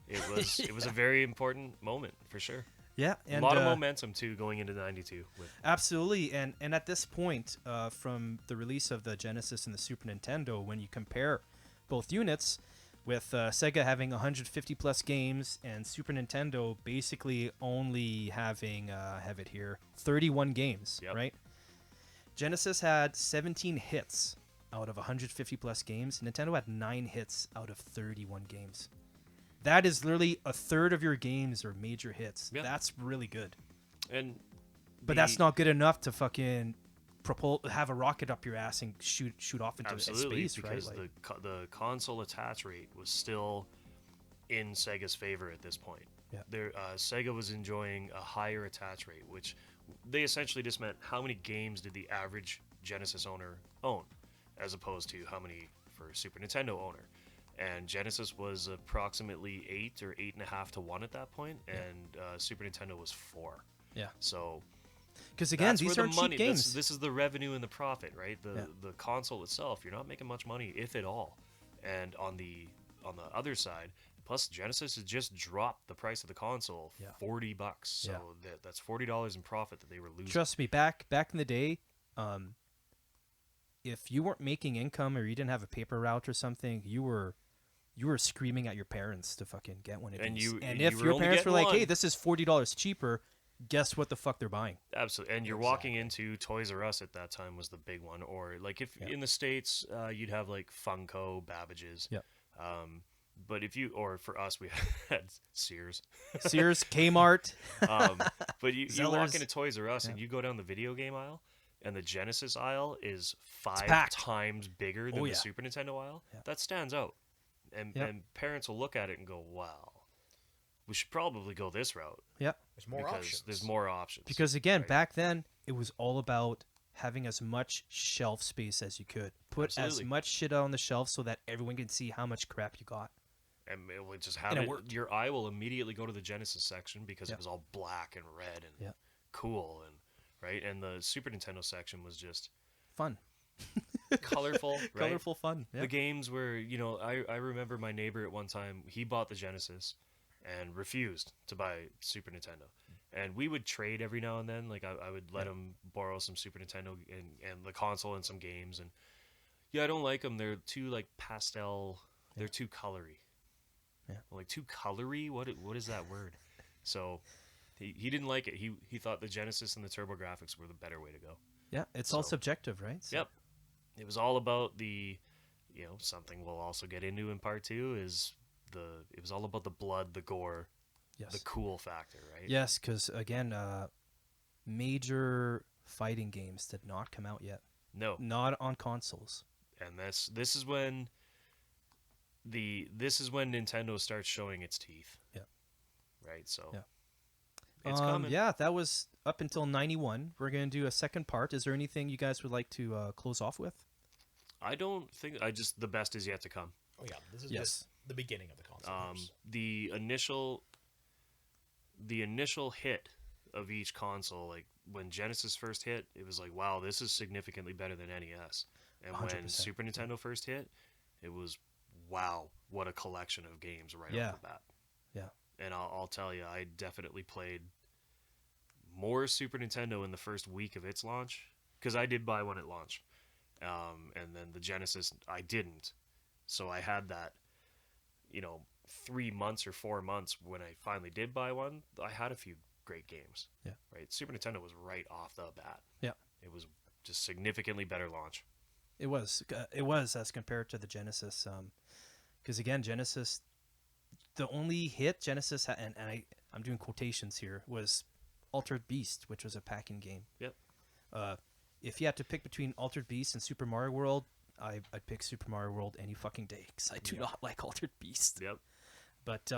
It was a very important moment for sure. Yeah. A And lot of momentum too going into 92. absolutely. And at this point, from the release of the Genesis and the Super Nintendo, when you compare both units, with Sega having 150 plus games and Super Nintendo basically only having, have it here, 31 games, Yep. right? Genesis had 17 hits out of 150 plus games. Nintendo had 9 hits out of 31 games. That is literally a third of your games are major hits. Yeah. That's really good. And But that's not good enough to fucking have a rocket up your ass and shoot off into absolutely space, right? because Like, the console attach rate was still in Sega's favor at this point. Yeah. Sega was enjoying a higher attach rate, which they essentially just meant how many games did the average Genesis owner own, as opposed to how many for Super Nintendo owner. And Genesis was approximately 8 or 8.5 to 1 at that point, and Super Nintendo was 4. yeah. So Because again, that's these where aren't the money, cheap games. This is the revenue and the profit, right? Yeah. The console itself, you're not making much money, if at all. And on the other side, plus Genesis has just dropped the price of the console Yeah. $40. So that's $40 in profit that they were losing. Trust me, back in the day, if you weren't making income or you didn't have a paper route or something, you were screaming at your parents to fucking get one of And these. you- and you if were your only parents were getting like, "Hey, one. this is $40 cheaper," guess what the fuck they're buying? Absolutely. And you're walking into Toys R Us at that time was the big one. Or like if in the States, you'd have like Funko, Babbage's. Yep. But or for us, we had Sears. Sears, Kmart. But you walk Zellers. into Toys R Us and you go down the video game aisle, and the Genesis aisle is 5 packed. times bigger than Oh, the yeah. Super Nintendo aisle. Yeah. That stands out. And, Yep. and parents will look at it and go, wow, we should probably go this route Yeah. There's more because options. there's more options. Because again, Right. back then it was all about having as much shelf space as you could. Put Absolutely. as much shit on the shelf so that everyone can see how much crap you got. And it would just have And it it. worked. Your eye will immediately go to the Genesis section because Yep. it was all black and red and Yep. cool and right. And the Super Nintendo section was just Fun. colorful, right? Colorful fun. Yeah. The games were, I remember my neighbor at one time, he bought the Genesis and refused to buy Super Nintendo. And we would trade every now and then. Like I would let him borrow some Super Nintendo and the console and some games. And yeah, I don't like them. They're too like pastel. They're too colory. Yeah. I'm like too colory? What is that word? So he didn't like it. He thought the Genesis and the TurboGrafx were the better way to go. Yeah, it's all So- subjective, right? So- Yep. It was all about something we'll also get into in part 2 is it was all about the blood, the gore, Yes. the cool factor, right? Yes, because again, major fighting games did not come out yet. No. Not on consoles. And this is when Nintendo starts showing its teeth. Yeah. Right? So Yeah. It's coming. Yeah, that was up until 91. We're going to do a second part. Is there anything you guys would like to close off with? I don't think. The best is yet to come. Oh yeah, this is Yes. just the beginning of the console. The initial hit of each console, like when Genesis first hit, it was like, wow, this is significantly better than NES. And when 100%. Super Nintendo first hit, it was, wow, what a collection of games right Yeah. off the bat. Yeah. And I'll tell you, I definitely played more Super Nintendo in the first week of its launch, because I did buy one at launch. And then the Genesis, I didn't. So I had that, 3 months or 4 months when I finally did buy one, I had a few great games. Yeah. Right? Super Nintendo was right off the bat. Yeah. It was just significantly better launch. It was. It was as compared to the Genesis. Because again, Genesis, the only hit Genesis had, and I'm doing quotations here, was Altered Beast, which was a packing game. Yep. If you had to pick between Altered Beast and Super Mario World, I'd pick Super Mario World any fucking day, because I do not like Altered Beast. Yep. But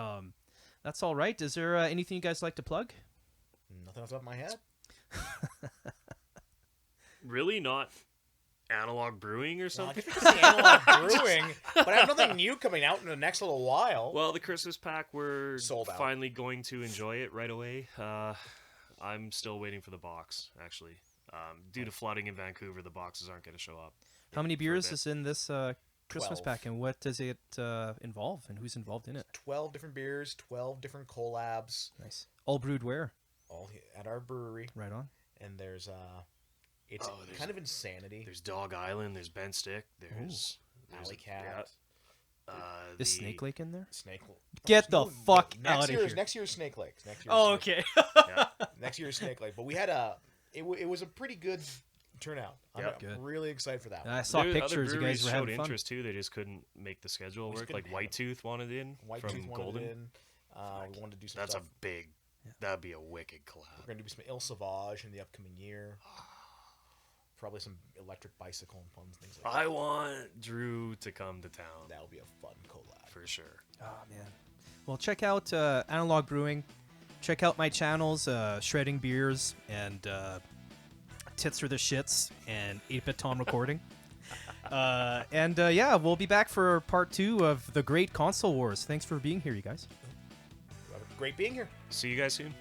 that's all right. Is there anything you guys like to plug? Nothing off the top of my head. Really? Not Analog Brewing or Well, I something? guess we could say Analog Brewing, but I have nothing new coming out in the next little while. Well, the Christmas pack, we're Sold out. finally going to enjoy it right away. I'm still waiting for the box, actually. Due to flooding in Vancouver, the boxes aren't going to show up. How many for a beers bit. is in this Christmas 12. pack, and what does it involve, and who's involved in it? 12 different beers, 12 different collabs, Nice. All brewed where? all at our brewery. Right on. And there's it's there's- kind of insanity. There's Dog Island, there's Bent Stick, there's Alley Cat, Is Snake Lake in there? Snake. Get the fuck next outta year's here. next year's Snake Lake. Next year's Oh, Snake- okay. Next year's Snake Lake. But we had it was a pretty good turnout. Yeah. I'm Good. really excited for that. And one. I saw Other pictures. You breweries guys were showed having fun. interest too. They just couldn't make the schedule We just work. couldn't Like handle White Tooth wanted in White from Tooth wanted Golden. it in. We wanted to do some That's stuff. a big. That'd be a wicked collab. We're going to do some Il Sauvage in the upcoming year. Probably some electric bicycle and fun things like that. I want Drew to come to town That'll be a fun collab. for sure. Oh man. Well, check out Analog Brewing. Check out my channels, Shredding Beers and Tits for the Shits and 8-Bit Tom Recording. Yeah, we'll be back for part 2 of the Great Console Wars. Thanks for being here, you guys. Great being here. See you guys soon.